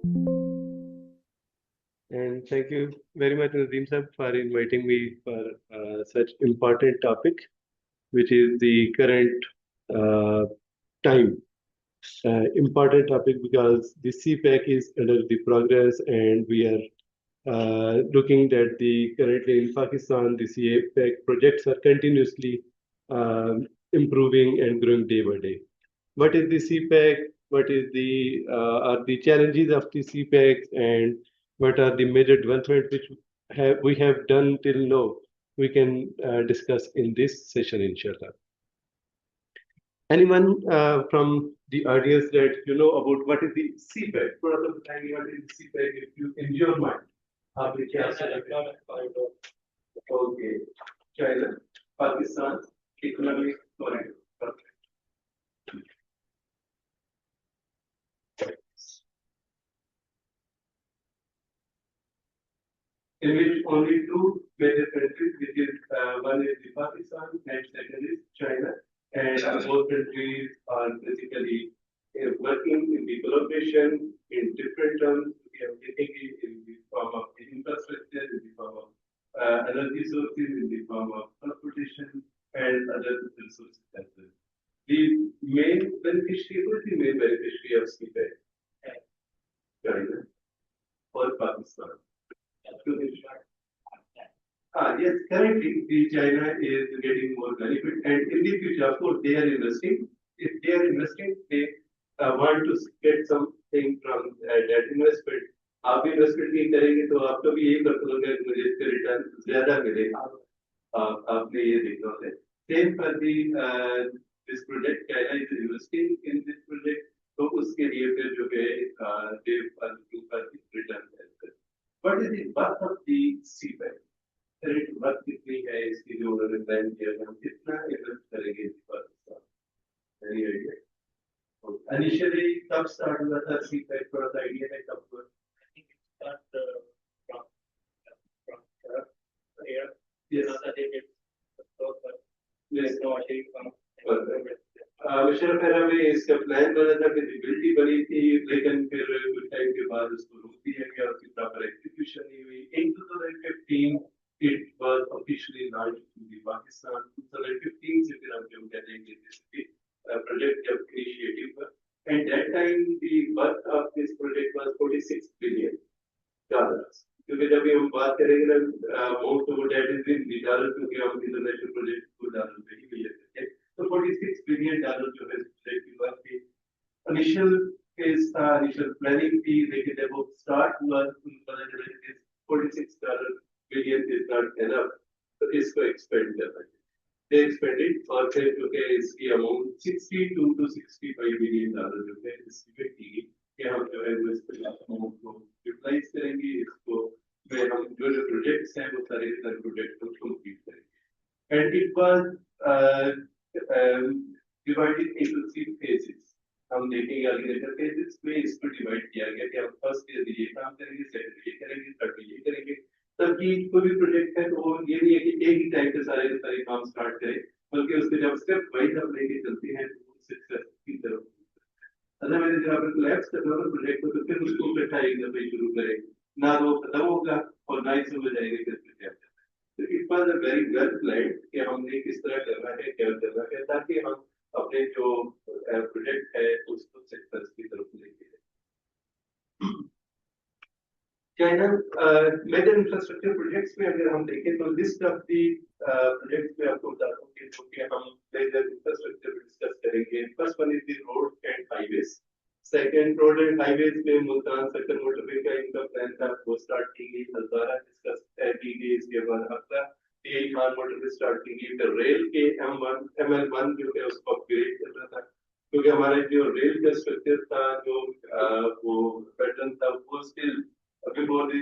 And thank you very much, Nadeem Sir, for inviting me for such important topic, which is the current uh, time. Important topic because the CPAC is under the progress, and we are looking at the currently in Pakistan, the CPAC projects are continuously improving and growing day by day. What is the CPAC? What is the are the challenges of the CPAC, and what are the major developments which we have done till now? We can discuss in this session, inshallah. Anyone from the audience that you know about what is the CPAC? थोड़ा सा बताएंगे what is the CPAC if you in your mind? आपने क्या सोचा? Okay, China, Pakistan, economic corridor. In which only two major countries, which is one is the Pakistan and second is China, and both countries are basically working in the collaboration in different terms. We are getting it in the form of the infrastructure, in the form of energy sources, in the form of transportation and other resources as well. The main beneficiary, who is the main beneficiary of CPEC? China or Pakistan? Yes, currently the China is getting more benefit, and in the future, of course, they are investing. If they are investing, they want to get something from that investment. आप भी investment नहीं करेंगे तो आपको भी यही पता होगा कि मुझे इसका रिटर्न ज्यादा मिलेगा आपने ये देखना होता है same for the this project China is investing in this project तो उसके लिए फिर जो है they for return what is the worth of the CPEC current worth कितनी है इसकी जो उन्होंने प्लान किया है हम कितना इन्वेस्ट करेंगे इस पर एनी आइडिया इनिशियली कब स्टार्ट हुआ था सीपैक थोड़ा सा आइडिया है कब हुआ here. Yes. Yes. Musharraf era में इसका प्लान बना था फिजिबिलिटी बनी थी लेकिन फिर कुछ टाइम के बाद उसको रोक दिया गया उसकी प्रॉपर एग्जीक्यूशन नहीं हुई इन 2015 it was officially launched in the Pakistan 2015 से फिर हम जो कहते हैं कि this project of initiative and that time the worth of this project was 46 billion dollars क्योंकि जब हम बात करेंगे ना most of that is in dollar क्योंकि हम इंटरनेशनल प्रोजेक्ट को डॉलर में ही मेजर करते हैं तो 46 बिलियन डॉलर जो है प्रोजेक्ट की बात की इनिशियल फेज था इनिशियल प्लानिंग थी लेकिन जब वो स्टार्ट हुआ तो पता चला कि 46 dollar billion is not enough तो इसको एक्सपेंड करना है they expanded और फिर जो है इसकी अमाउंट 62 to 65 बिलियन डॉलर जो है एस्टिमेट की गई कि हम जो है वो इस अमाउंट को यूटिलाइज करेंगे इसको में हम जो जो प्रोजेक्ट्स हैं वो सारे प्रोजेक्ट को कंप्लीट करेंगे and it was divided into three phases हम देखेंगे आगे लेटर फेजेस में इसको डिवाइड किया गया कि हम फर्स्ट फेज ये काम करेंगे सेकंड ये करेंगे थर्ड ये करेंगे तब की कोई भी प्रोजेक्ट है तो वो ये नहीं है कि एक ही टाइम पे सारे के सारे काम स्टार्ट करें बल्कि उसके जब स्टेप वाइज हम लेके चलते हैं तो सक्सेस की तरफ अगर मैंने जब आप लैब्स कर रहा हूँ प्रोजेक्ट को तो फिर उसको इकट्ठा एक दफे शुरू करें ना वो खत्म होगा और ना ही समझ आएगा कि इसमें क्या तो it was a very well plan कि हमने किस तरह करना है क्या करना है ताकि हम अपने जो प्रोजेक्ट है उसको सक्सेस की तरफ लेके चाइना मेजर इंफ्रास्ट्रक्चर प्रोजेक्ट्स में अगर हम देखें तो लिस्ट ऑफ दी प्रोजेक्ट्स में आपको बताता हूँ कि जो कि हम मेजर इंफ्रास्ट्रक्चर डिस्कस करेंगे first one is the road and highways second road and highways में मुल्तान सर्कल मोटरवे का इनका प्लान था वो स्टार्ट की गई हजारा डिस्कस की गई इसके बाद हफ्ता डी खान मोटरवे स्टार्ट की गई फिर रेल के ML1 जो है उसको अपग्रेड करना था क्योंकि हमारा जो रेल का स्ट्रक्चर था जो वो पैटर्न था वो स्टिल before the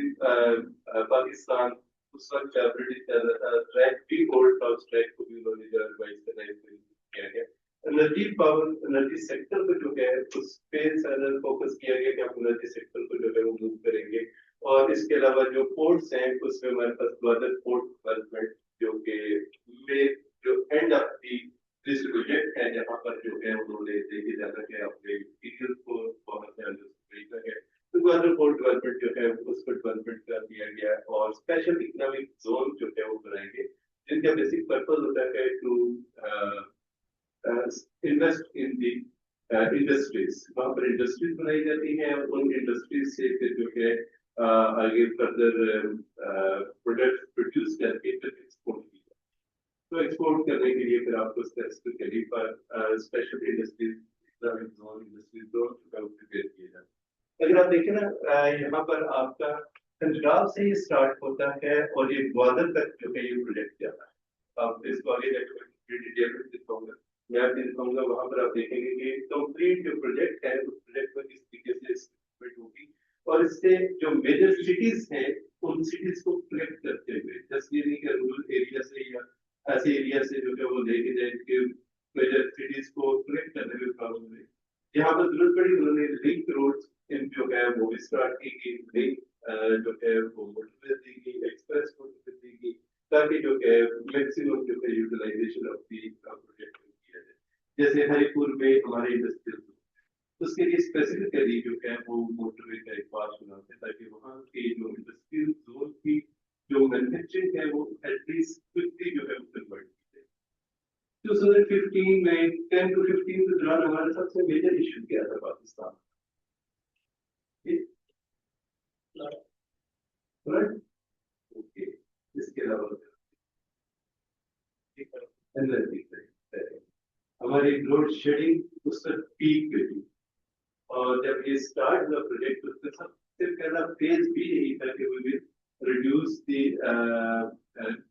Pakistan उस वक्त ब्रिटिश कर रहा था ट्रैक भी ओल्ड था उस ट्रैक को भी उन्होंने जो रिवाइज करना किया गया एनर्जी पावर एनर्जी सेक्टर को जो है उस पे ज्यादा फोकस किया गया कि हम एनर्जी सेक्टर को जो है वो मूव करेंगे और इसके अलावा जो पोर्ट्स हैं उसमें हमारे पास ग्वादर पोर्ट डेवलपमेंट जो कि में जो end of the this project है जहाँ पर जो है उन्होंने देखिए जाता है अपने मटीरियल को बहुत ज्यादा तो ग्वादर दिया गया और स्पेशल इकोनॉमिक जोन जो है वो बनाएंगे, जिनका बेसिक पर्पज होता है to invest in the industries. वहां पर इंडस्ट्रीज बनाई जाती हैं और उन इंडस्ट्रीज से फिर जो है आगे फर्दर प्रोडक्ट प्रोड्यूस करके फिर एक्सपोर्ट की जाए। तो एक्सपोर्ट करने के लिए फिर आपको स्पेसिफिकली पर special industries zone industries zone prepare किए जाते। अगर आप देखें ना यहाँ पर आपका पंजाब से ही स्टार्ट होता है और ये ग्वादर तक जो है ये प्रोजेक्ट जाता है। आप इसको आगे जाकर डिटेल में दिखाऊंगा, मैं आपको दिखाऊंगा। वहां पर आप देखेंगे कि कंप्लीट जो प्रोजेक्ट है उस प्रोजेक्ट पर किस तरीके से इस्टीमेट होगी और इससे जो मेजर सिटीज हैं उन सिटीज को कनेक्ट करते हुए, जस्ट ये नहीं कि रूरल एरिया से या ऐसे एरिया से जो है वो लेके जाए मेजर सिटीज को कनेक्ट करने में प्रॉब्लम है। यहाँ पर जरूरत पड़ी उन्होंने लिंक रोड जो है वो भी स्टार्ट की गई, लिंक जो है वो मोटरवे दी गई, एक्सप्रेस मोटरवे दी गई, ताकि जो है मैक्सिमम जो है यूटिलाइजेशन ऑफ दी प्रोजेक्ट किया जाए। जैसे हरिपुर में हमारे इंडस्ट्रियल उसके लिए स्पेसिफिकली जो है वो मोटरवे का एक पास बनाते हैं ताकि वहाँ की जो इंडस्ट्रियल जोन की जो मैन्युफैक्चरिंग है वो एटलीस्ट क्विकली जो है वो कन्वर्ट की जाए। 2015 में 10 to 15 के दौरान हमारे सबसे मेजर इशू क्या था पाकिस्तान, ओके, इसके अलावा हमारी लोड शेडिंग उस पर पीक पे थी और जब ये स्टार्ट हुआ प्रोजेक्ट उसका सबसे पहला फेज भी यही था कि we will reduce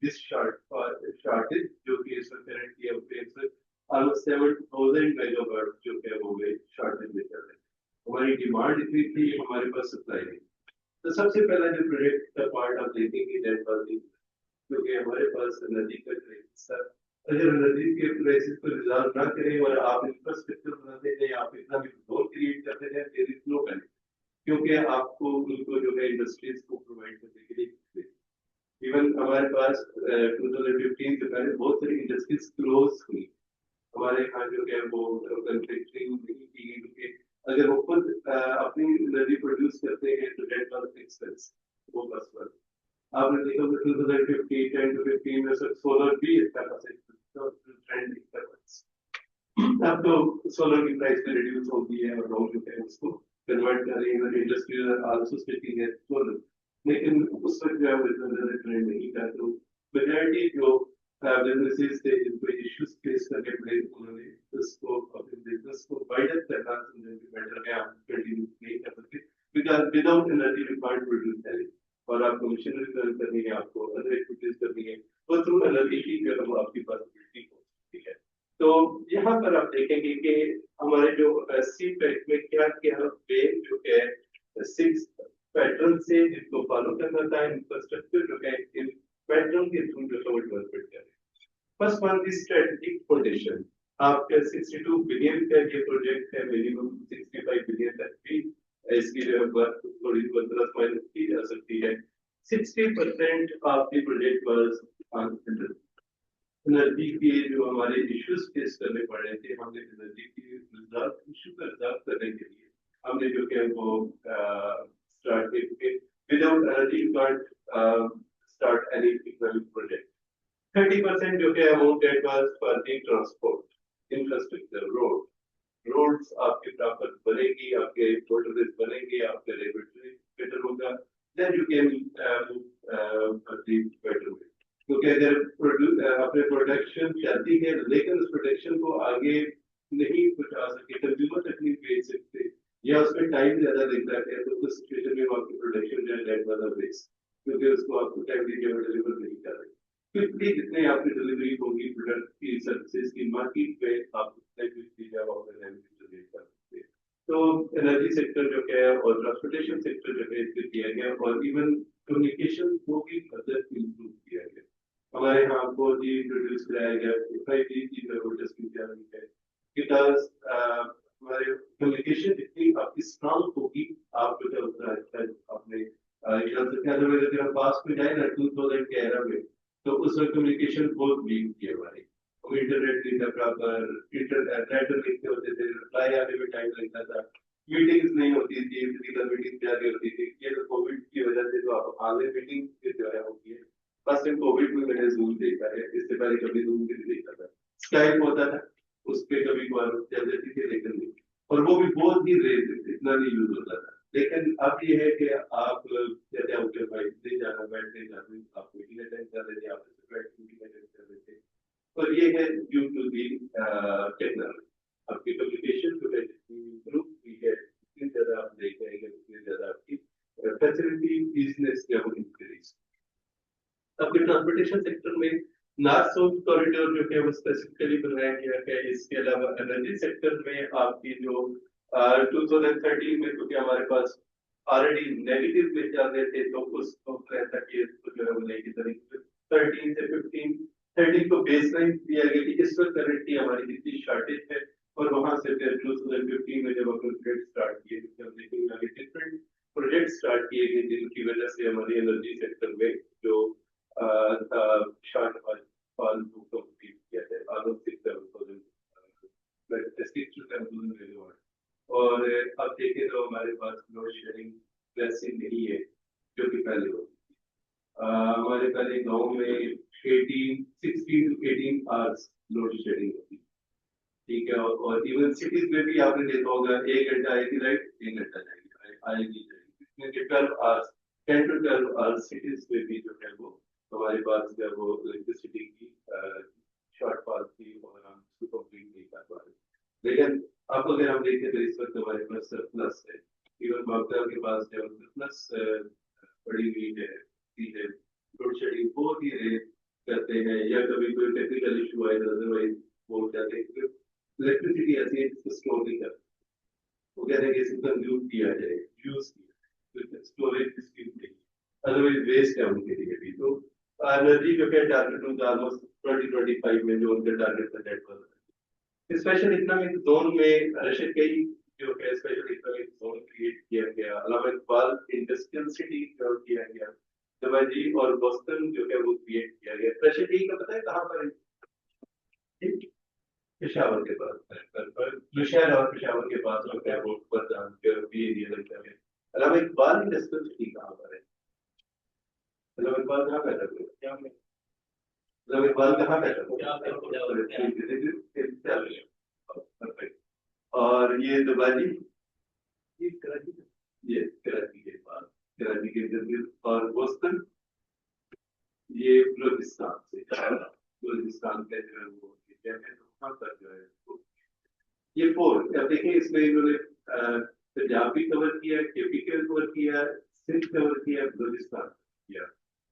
this shortage जो कि इस वक्त करंट की ऑलमोस्ट 7000 मेगावाट जो है वो शॉर्टेज में चल रहे हैं। हमारी डिमांड इतनी थी, हमारे पास सप्लाई नहीं। तो सबसे पहला जो प्रोजेक्ट का पार्ट आप देखेंगे दैट वाज क्योंकि हमारे पास नदी का जो हिस्सा, अगर नदी के क्राइसिस को रिजॉल्व ना करें और आप इंफ्रास्ट्रक्चर बनाते हैं, आप इतना भी जोन क्रिएट करते हैं, देयर इज नो बेनिफिट, क्योंकि आपको उनको जो है इंडस्ट्रीज को प्रोवाइड करने के लिए इवन हमारे पास 2015 से पहले बहुत सारी इंडस्ट्रीज क्लोज हुई। हमारे यहाँ जो है वो मैन्युफैक्चरिंग नहीं की गई क्योंकि अगर वो खुद अपनी एनर्जी प्रोड्यूस करते हैं तो डेट वाज एक्सपेंस वो बस वर्क। आपने देखा 2015 10 to 15 में सोलर भी इसका ट्रेंड दिखता है। अब तो सोलर की प्राइस में रिड्यूस हो गई है और लोग जो है उसको कन्वर्ट कर रहे हैं, इंडस्ट्री आल्सो स्विचिंग है सोलर, लेकिन उस वक्त जो है वो इतना ज्यादा ट्रेंड नहीं था। तो मेजॉरिटी जो बिजनेसेस थे जिनको इश्यूज फेस करने पड़े उन्होंने इसको अपने बिजनेस को वाइडर करना बेटर है, आप कंटिन्यू नहीं कर सकते because without energy we can't produce anything और आपको मशीनरी रन करनी है, आपको अदर एक्टिविटीज करनी है, वो थ्रू एनर्जी की जो है वो आपकी पॉसिबिलिटी हो सकती है। तो यहाँ पर आप देखेंगे कि हमारे जो सी पैक में क्या क्या वे जो है 6 पैटर्न से जिसको फॉलो करना था, इंफ्रास्ट्रक्चर जो है इन पैटर्न के थ्रू जो है वो डेवलपमेंट करें। First one is strategic foundation. आपका 62 बिलियन का ये प्रोजेक्ट है, मिनिमम 65 बिलियन तक भी इसकी जो है वर्क थोड़ी प्लस माइनस की जा सकती है। 60% of the project was energy के जो हमारे इश्यूज फेस करने पड़ रहे थे, हमने एनर्जी की रिजॉल्व इशू को रिजॉल्व करने के लिए हमने जो है वो स्टार्ट किए। Without energy you can't start any economic project. 30% जो है amount that was for the transport infrastructure, roads आपके प्रॉपर बनेगी, आपके मोटरवेज बनेंगे, आपका रेलवे बेटर होगा, then you can better way. क्योंकि अगर अपने प्रोडक्शन चलती है लेकिन उस प्रोडक्शन को आगे नहीं पहुंचा सके, कंज्यूमर तक नहीं बेच सकते या उसमें टाइम ज्यादा लगता है, तो उस सिचुएशन में आपकी प्रोडक्शन जो है डेट वाला वेस्ट, क्योंकि उसको आपको टाइमली डिलीवर नहीं कर रहे। क्विकली जितने आपकी डिलीवरी होगी प्रोडक्ट की सर्विसेज की मार्केट पे, आप उतने क्विकली जब आप जनरेट कर सकते हैं। तो एनर्जी सेक्टर जो है और ट्रांसपोर्टेशन सेक्टर जो है इसमें किया गया और इवन कम्युनिकेशन को भी फर्दर इम्प्रूव किया गया। हमारे यहाँ 4G इंट्रोड्यूस कराया गया, 5G की जरूरत की जा रही है, बिकॉज हमारे कम्युनिकेशन जितनी आपकी स्ट्रांग होगी आप जो है उतना अच्छा अपने अगर हम पास में जाए ना 2011 में, तो उस वक्त कम्युनिकेशन बहुत वीक थी हमारी, इंटरनेट नहीं था प्रॉपर, नेट लिखते होते थे, रिप्लाई आने में टाइम लगता था, मीटिंग्स नहीं होती थी, फिजिकल मीटिंग जारी होती थी। ये तो कोविड की वजह से जो आप ऑनलाइन मीटिंग जो है होती है, बस इन कोविड में मैंने जूम देखा है, इससे पहले कभी जूम भी नहीं देखा था। स्काइप होता था, उस पर कभी कॉल चल जाती थी, लेकिन नहीं, और वो भी बहुत ही रेयर, इतना नहीं यूज होता था। लेकिन अब ये है कि आप जैसे आपके भाई नहीं जाना, बैठने जाना, आप मीटिंग अटेंड कर रहे थे, आप मीटिंग अटेंड कर रहे थे, और ये है ड्यू टू दी टेक्नोलॉजी। आपकी कम्युनिकेशन जो है इम्प्रूव हुई है, इतनी ज्यादा आप देख रहे हैं, उतनी ज्यादा आपकी फैसिलिटी बिजनेस लेवल इंक्रीज। आपके ट्रांसपोर्टेशन सेक्टर में नॉर्थ साउथ कॉरिडोर जो है वो स्पेसिफिकली बनाया गया है। इसके अलावा एनर्जी सेक्टर में आपकी जो 2013 में, क्योंकि हमारे पास ऑलरेडी नेगेटिव में चल रहे थे, तो उसको ऐसा कि जो है वो नेगेटिव 13 से 15, 13 को बेसलाइन दिया गया कि इस वक्त करंटली हमारी कितनी शॉर्टेज है, और वहां से फिर 2015 में जब हमने प्रोजेक्ट स्टार्ट किए, तो हम देखेंगे आगे डिफरेंट प्रोजेक्ट स्टार्ट किए गए जिनकी वजह से हमारी एनर्जी सेक्टर में जो शॉर्ट फॉल को कंप्लीट किया है, ऑलमोस्ट 6,000 और अब देखें तो हमारे पास लोड शेयरिंग वैसे नहीं है जो कि पहले होती थी। हमारे पहले गांव में 16 to 18 आवर्स लोड शेयरिंग होती, ठीक है, और इवन सिटीज में भी आपने देखा होगा 1 घंटा आएगी लाइट, 1 घंटा जाएगी, आएगी जाएगी, इसमें 12 आवर्स, 10 to 12 आवर्स सिटीज में भी जो है वो हमारे पास जो है वो इलेक्ट्रिसिटी की शॉर्टफॉल थी, और हम उसको कंप्लीट नहीं कर पा रहे। लेकिन अब अगर हम देखें तो इस वक्त हमारे पास सरप्लस है, इवन बागदार के पास जो सरप्लस पड़ी हुई है, लोड शेडिंग बहुत ही रेयर करते हैं, या कभी कोई टेक्निकल इशू आए, अदरवाइज वो जाते हैं इलेक्ट्रिसिटी ऐसी है जिसको स्टोर नहीं कर, वो कहते हैं कि इसको कंज्यूम किया जाए, यूज किया, स्टोरेज डिस्ट्रीब्यूट नहीं, अदरवाइज वेस्ट है उनके लिए भी। तो एनर्जी जो है टारगेट ऑलमोस्ट 2025 में जो उनका टारगेट था डेट पर स्पेशल इकोनॉमिक जोन में रशिया कई जो है स्पेशल इकोनॉमिक जोन क्रिएट किया गया, इलाहाबाद इंडस्ट्रियल सिटी जो किया गया, दुबई और बोस्टन जो है वो क्रिएट किया गया। रशिया का पता है कहाँ पर है? पेशावर के पास, शहर और पेशावर के पास होता है, रोड पर भी एरिया लगता है। अलावा इकबाल इंडस्ट्रियल सिटी कहाँ पर है? अलावा इकबाल कहाँ पैदा हुआ? अलावा इकबाल कहाँ पैदा हुआ? और ये दुबई, ये कराची, ये कराची के पास, कराची के जंगल, और बोस्टन ये बलूचिस्तान से, बलूचिस्तान के जो है वो वहाँ पर जो है ये 4। अब देखिए इसमें इन्होंने पंजाब भी कवर किया, केपी के कवर किया, सिंध कवर किया, बलूचिस्तान किया,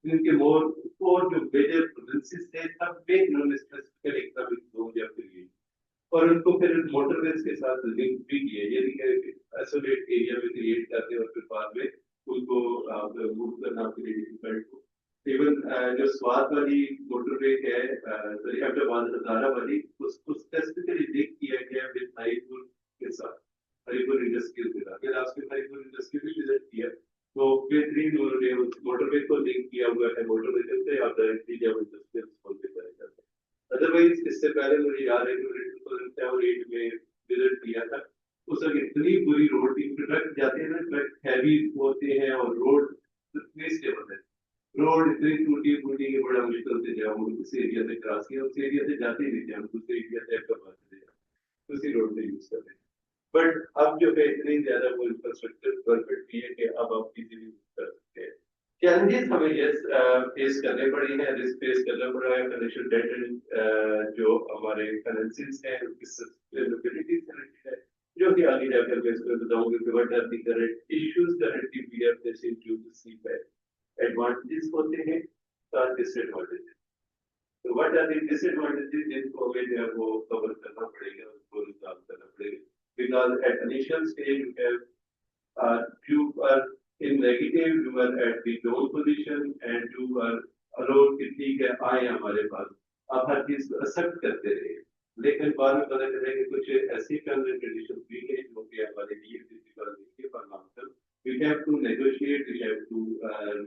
इनके मोर 4 जो मेजर प्रोविंसेस थे सब में इन्होंने स्पेसिफिकली इकोनॉमिक जोन या क्रिएट, और उनको फिर मोटरवेज के साथ लिंक भी किया, ये नहीं है आइसोलेट एरिया में क्रिएट करते और फिर बाद में उनको मूव करना आपके लिए डिफिकल्ट हो। इवन जो स्वाद वाली मोटरवे है, सॉरी अहमदाबाद हजारा वाली, उसको स्पेसिफिकली लिंक किया गया विद हरिपुर के साथ, हरिपुर इंडस्ट्रियल के साथ। फिर आपके हरिपुर इंडस्ट्री भी विजिट किया तो बेहतरीन उन्होंने उस मोटरवे को लिंक किया हुआ है, मोटरवे से आप डायरेक्टली जब इंडस्ट्रियल खोल के चले जाते हैं। अदरवाइज इससे पहले मुझे याद है कि 2007-8 में विजिट किया था, उस वक्त इतनी बुरी रोड थी, ट्रक जाते हैं ना, ट्रक हैवी होते हैं और रोड इतनी स्टेबल है, रोड इतनी टूटी फूटी कि बड़ा मुश्किल से जाओ, उस एरिया से क्रॉस किया, उस एरिया से जाते ही नहीं थे हम, दूसरे एरिया से अहमदाबाद चले जाओ, उसी रोड से यूज करते हैं। बट अब जो है इतनी ज्यादा वो इंफ्रास्ट्रक्चर परफेक्ट भी है कि अब आप इजीली यूज कर सकते हैं। चैलेंजेस हमें यस फेस करने पड़े हैं, रिस्क फेस करना पड़ा है, फाइनेंशियल डेट एंड जो हमारे फाइनेंसिस हैं लिक्विडिटी है, जो कि आगे जाकर मैं इसमें बताऊंगा कि what are the current issues currently we are facing due to CPEC. Advantages होते हैं और डिसएडवांटेजेस, तो व्हाट आर द डिसएडवांटेजेस जिनको हमें जो है वो कवर करना पड़ेगा, उसको रिजॉल्व करना पड़ेगा, because at initial stage you have you are in negative, you are at the low position and you are alone कि ठीक है आए हमारे पास, आप हर चीज को एक्सेप्ट करते रहे, लेकिन बाद में पता चला कि कुछ ऐसी टर्म्स एंड कंडीशंस भी हैं जो कि हमारे लिए फिजिकल नहीं for long term, we have to negotiate, we have to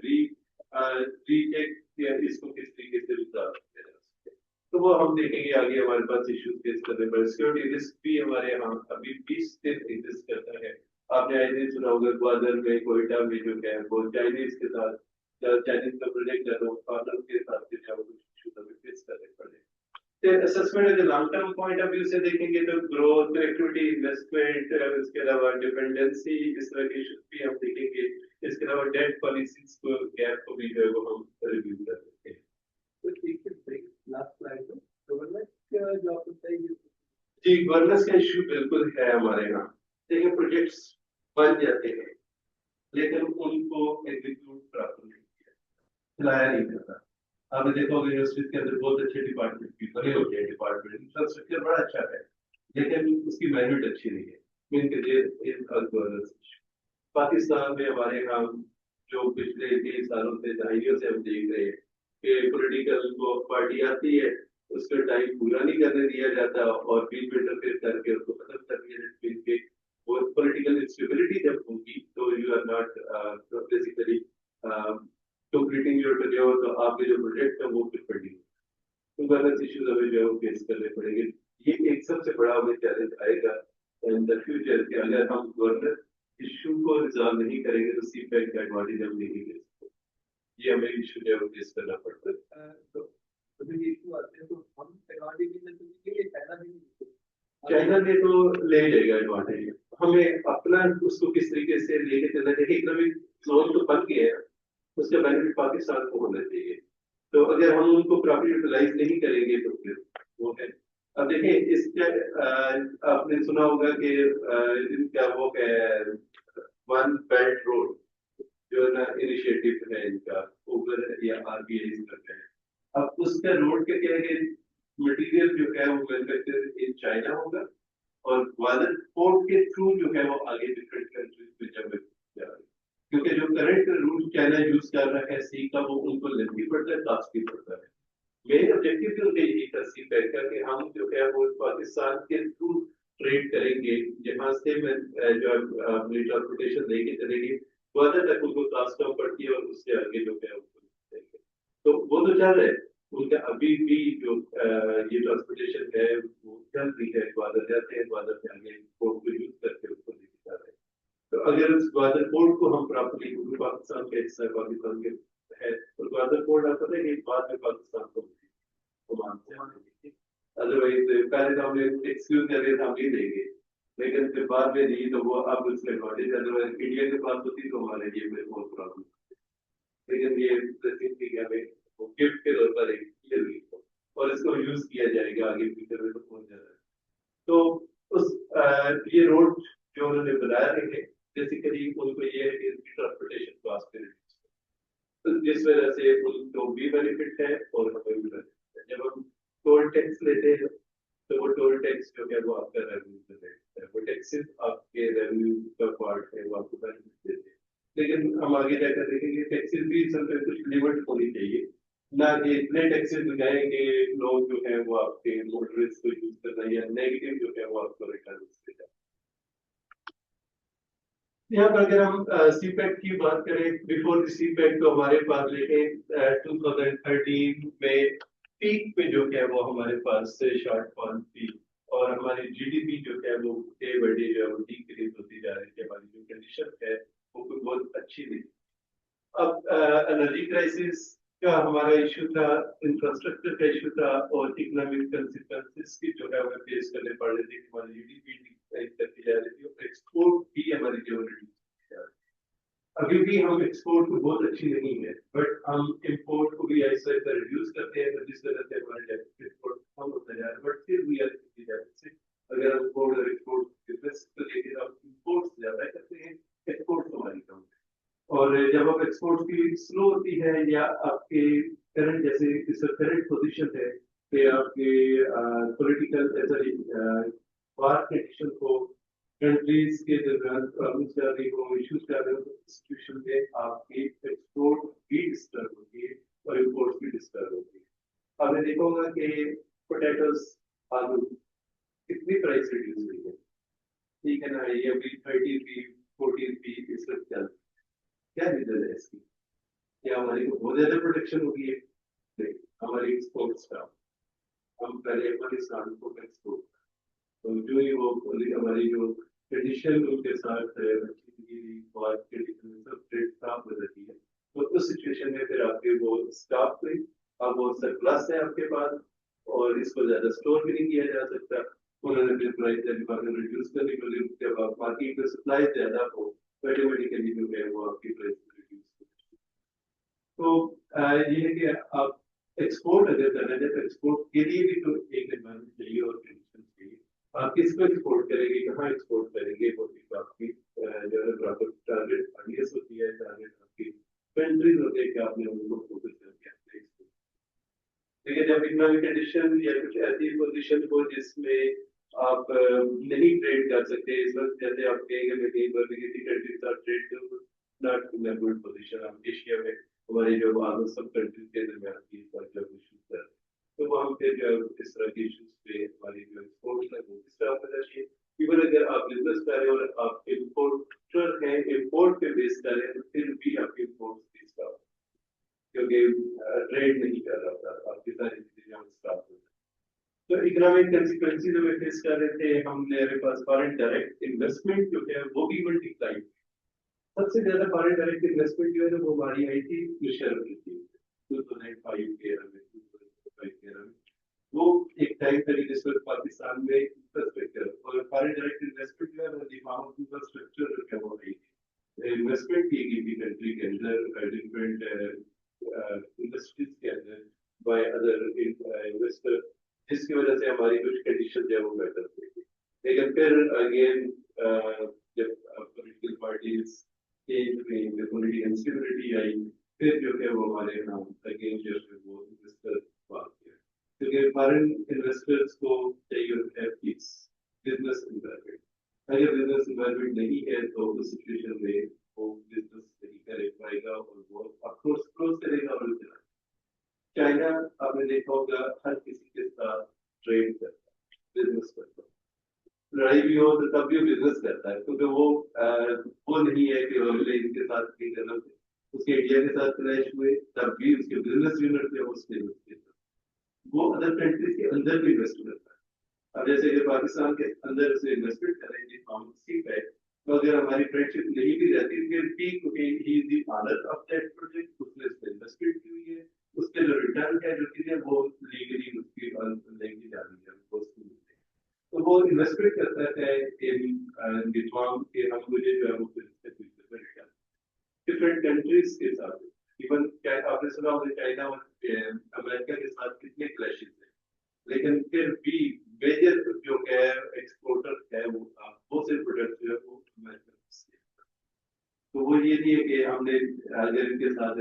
recheck कि इसको किस तरीके से रिजॉल्व किया जा सकता है। तो वो हम देखेंगे आगे हमारे पास इश्यूज फेस करने पर। सिक्योरिटी रिस्क भी हमारे यहाँ अभी भी स्टिल एग्जिस्ट करता है, आपने आई थिंक सुना होगा ग्वादर में कोयटा में जो है वो चाइनीज के साथ, चाइनीज का प्रोजेक्ट है तो फार्मर के साथ जो है वो कुछ इश्यूज हमें फेस करने पड़े। तो असेसमेंट अगर long term point of view से देखेंगे तो ग्रोथ, इक्विटी, इन्वेस्टमेंट, इसके अलावा डिपेंडेंसी, इस तरह के इश्यूज भी हम देखेंगे। इसके अलावा डेट पॉलिसीज को गैप को भी जो है वो हम रिव्यू कर सकते हैं। तो ठीक है, लास्ट स्लाइड में गवर्नमेंट जो आपको चाहिए। जी, गवर्नेंस का इश्यू बिल्कुल है हमारे यहाँ। देखिए प्रोजेक्ट्स बन जाते हैं लेकिन उनको एग्जीक्यूट प्रॉपर नहीं किया, चलाया नहीं जाता। आपने देखा होगा यूनिवर्सिटी के अंदर बहुत अच्छे डिपार्टमेंट भी बने होते हैं, डिपार्टमेंट इंफ्रास्ट्रक्चर बड़ा अच्छा है लेकिन उसकी मैनेजमेंट अच्छी नहीं है। मीन के लिए गवर्नेंस इशू पाकिस्तान में हमारे यहाँ जो पिछले 30 सालों से दहाइयों से हम देख रहे हैं कि पॉलिटिकल को पार्टी आती है, उसका टाइम पूरा नहीं करने दिया जाता और बीच में इंटरफेयर करके उसको खत्म कर दिया जाता है। वो पॉलिटिकल इंस्टेबिलिटी जब होगी तो you are not basically completing your tenure, तो आपके जो प्रोजेक्ट है वो फिर पेंडिंग, तो गवर्नेंस इश्यूज हमें जो है फेस करने पड़ेंगे। ये एक सबसे बड़ा हमें चैलेंज आएगा इन द फ्यूचर कि अगर हम गवर्नेंस इश्यू को रिजॉल्व नहीं करेंगे तो सीपैक का एडवांटेज हम नहीं ले सकते। ये हमें इश्यू जो है फेस करना पड़ता है। तो ये इशू आते हैं तो हम टेक्नोलॉजी के लिए चाइना ने तो ले लेगा एडवांटेज, हमें अपना उसको किस तरीके से लेके चलना चाहिए। इकोनॉमिक जोन तो बन गया है, उसका बेनिफिट पाकिस्तान को होना चाहिए, तो अगर हम उनको प्रॉपर यूटिलाइज नहीं करेंगे तो फिर वो है। अब देखिए इसके आपने सुना होगा कि इनका वो है वन बेल्ट रोड जो है ना इनिशिएटिव है इनका, ऊबर या आरबीआई करते हैं। अब उसका रोड का क्या है कि मटेरियल जो है वो मैन्युफैक्चर इन चाइना होगा और ग्वादर पोर्ट के थ्रू जो है वो आगे डिफरेंट कंट्रीज में जब जा रही है, क्योंकि जो करंट रूट चाइना यूज कर रहा है सी का वो उनको लेंथी पड़ता है, कॉस्टली पड़ता है। मेन ऑब्जेक्टिव भी उनका यही था सी पैक का कि हम जो है वो पाकिस्तान के थ्रू ट्रेड करेंगे, जहां से जो अपनी ट्रांसपोर्टेशन लेके चलेंगे ग्वादर तक उनको कॉस्ट कम पड़ती है और उससे आगे जो है उनको, तो वो तो चल रहा है उनका अभी भी जो ये ट्रांसपोर्टेशन है वो चल रही है, ग्वादर जाते हैं, ग्वादर से आगे पोर्ट को यूज करके उसको लेके जा रहे हैं। तो अगर उस ग्वादर पोर्ट को हम प्रॉपर्ली पाकिस्तान के हिस्सा पाकिस्तान के है तो ग्वादर पोर्ट आप पता है कि बाद में पाकिस्तान को ओमान से, अदरवाइज पहले तो हमने एक्सक्यूज करके हम नहीं देंगे लेकिन फिर बाद में दी तो वो अब उसमें एडवांटेज, अदरवाइज इंडिया के पास होती तो हमारे लिए में बहुत प्रॉब्लम, लेकिन ये हमें गिफ्ट के तौर पर एक और इसको यूज किया जाएगा आगे फ्यूचर में तो पहुंच जाएगा। तो उस ये रोड जो उन्होंने बनाया है बेसिकली उनको ये है कि ट्रांसपोर्टेशन कॉस्ट पे तो जिस वजह से उनको भी बेनिफिट है और हमें भी बेनिफिट है। जब हम टोल टैक्स लेते हैं तो वो टोल टैक्स जो है वो आपका रेवेन्यू है, वो टैक्सेस आपके रेवेन्यू का पार्ट है, वो आपको बेनिफिट देते हैं। लेकिन हम आगे जाकर देखेंगे टैक्सेस भी समटाइम कुछ लिमिट होनी चाहिए, ना कि इतने टैक्सेस लगाए कि लोग जो है वो आपके मोटरिस्ट को यूज करना या नेगेटिव जो है वो आपको रिटर्न देता है। यहाँ पर अगर हम सीपैक की बात करें, बिफोर सीपैक तो हमारे पास लेके 2013 में पीक पे जो है वो हमारे पास शॉर्टफॉल थी और हमारी जीडीपी जो है वो डे बाई डे जो है वो डिक्रीज होती जा रही है, हमारी जो कंडीशन है वो कोई बहुत अच्छी नहीं। अब एनर्जी क्राइसिस का हमारा इशू था, इंफ्रास्ट्रक्चर का इशू था और इकोनॉमिक कंसिक्वेंसेस की जो है हमें फेस करने पड़ रहे थे, हमारी जीडीपी करती जा रही थी और एक्सपोर्ट भी हमारी जो अभी भी हम एक्सपोर्ट को बहुत अच्छी नहीं है, बट हम इंपोर्ट को भी ऐसा रिड्यूस करते हैं तो जिस वजह से हमारे एक्सपोर्ट कम होता जा रहा है, बट फिर भी अगर हम इंपोर्ट और एक्सपोर्ट बिजनेस को लेकर हम इंपोर्ट ज्यादा करते हैं, एक्सपोर्ट हमारी कम है। और जब आप एक्सपोर्ट की स्लो होती है या आपके करंट जैसे इस करंट पोजीशन है कि आपके पॉलिटिकल वार कंडीशन को कंट्रीज के दरमियान प्रॉब्लम्स कर रही हो, इश्यूज कर रहे हो, तो सिचुएशन में आपकी एक्सपोर्ट भी डिस्टर्ब होती है और इंपोर्ट भी डिस्टर्ब होती है। आपने देखा होगा कि पोटैटोस आलू कितनी प्राइस रिड्यूस हुई है, ठीक है ना, ये अभी 30 40 इस वक्त चल, क्या रीजन है इसकी? क्या हमारी को बहुत ज्यादा प्रोडक्शन होगी है? नहीं, हमारी एक्सपोर्ट्स का हम पहले अफगानिस्तान को एक्सपोर्ट, तो जो ही वो हमारी जो कंडीशन उनके साथ बहुत कंडीशन सब ट्रेड खराब हो जाती है, तो उस सिचुएशन में फिर आपके वो स्टॉक पे अब वो सरप्लस है आपके पास और इसको ज्यादा स्टोर भी नहीं किया जा सकता। उन्होंने फिर प्राइस रिड्यूस करने के लिए जब आप मार्केट में सप्लाई ज्यादा हो ऑटोमेटिकली जो है वो आपकी प्राइस रिड्यूस। तो ये है कि आप एक्सपोर्ट अगर करना चाहते तो एक्सपोर्ट के लिए भी तो एक एनवायरमेंट चाहिए और कंडीशन चाहिए। आप किसको एक्सपोर्ट करेंगे, कहाँ एक्सपोर्ट करेंगे, वो एक आपकी जो है प्रॉपर टारगेट ऑडियंस होती है, टारगेट आपकी कंट्रीज होते हैं कि आपने उनको फोकस करके अपने एक्सपोर्ट। लेकिन जब इकोनॉमिक कंडीशन या कुछ ऐसी पोजीशन हो जिसमें आप नहीं ट्रेड कर सकते इस वक्त, जैसे आप कहेंगे मैं कहीं पर भी किसी कंट्री के साथ ट्रेड करूँ, not in a good position. आप एशिया में हमारे जो आगे सब कंट्रीज के दरमियान की जब इश्यूज है तो वहाँ पे जो इस तरह के इश्यूज पे हमारी जो एक्सपोर्ट है वो किस तरह होना चाहिए। इवन अगर आप बिजनेस करें और आप इम्पोर्टर हैं, इम्पोर्ट पे बेस करें तो फिर भी आपके इम्पोर्ट बेस का, क्योंकि ट्रेड नहीं कर रहा था, आपकी सारी चीजें हम स्टॉप हो। तो इकोनॉमिक कंसिक्वेंसेस हमें फेस कर रहे थे, हमारे पास फॉरेन डायरेक्ट इन्वेस्टमेंट जो है वो भी मल्टीप्लाई। सबसे ज्यादा फॉरेन डायरेक्ट इन्वेस्टमेंट जो है वो हमारी आई थी मुशर्रफ की 2005 के era में, 2005 के era में। वो एक टाइम था जिस वक्त पाकिस्तान में इंफ्रास्ट्रक्चर और फॉरेन डायरेक्ट इन्वेस्टमेंट जो है वो दिमाग में इंफ्रास्ट्रक्चर जो है वो आई थी, इन्वेस्टमेंट की गई थी कंट्री के अंदर डिफरेंट इंडस्ट्रीज के अंदर बाय अदर इन्वेस्टर, जिसकी वजह से हमारी कुछ कंडीशन जो है वो बेटर थी। लेकिन फिर अगेन जब पॉलिटिकल पार्टीज चेंज हुई, पॉलिटिकल इंस्टेबिलिटी आई, फिर जो है वो हमारे यहाँ अगेन जो है वो इन्वेस्टर बात किया, क्योंकि फॉरेन इन्वेस्टर्स को चाहिए होता है पीस बिजनेस इन्वायरमेंट। अगर बिजनेस इन्वायरमेंट नहीं है तो उस सिचुएशन में वो बिजनेस नहीं कर पाएगा और वो अफकोर्स क्लोज करेगा और चला। चाइना आपने देखा होगा हर किसी के साथ ट्रेड करता है, बिजनेस करता है, लड़ाई भी हो तो तब भी बिजनेस करता है, क्योंकि वो नहीं है कि इनके साथ नहीं करना। उसके इंडिया के साथ क्लैश हुए तब भी उसके बिजनेस यूनिट थे उसके वो अदर कंट्रीज के अंदर भी इन्वेस्ट करता है। अब जैसे कि पाकिस्तान के अंदर से इन्वेस्टमेंट करेंगे पॉलिसी पे, तो अगर हमारी फ्रेंडशिप नहीं भी रहती फिर भी क्योंकि he is the father of that project, उसने इसमें इन्वेस्टमेंट की हुई है, उसके जो रिटर्न है जो चीजें वो लीगली उसकी लेंगी जा रही है तो वो इन्वेस्टमेंट करता है इन दिमाग के हम मुझे जो है वो डिफरेंट कंट्रीज के साथ। इवन आपने सुना होगा चाइना और अमेरिका के साथ कितने क्लैशेस हैं, लेकिन फिर भी मेजर जो है एक्सपोर्टर है वो सिर्फ प्रोडक्ट जो है वो अमेरिका से। तो वो ये नहीं है कि हमने अगर इनके साथ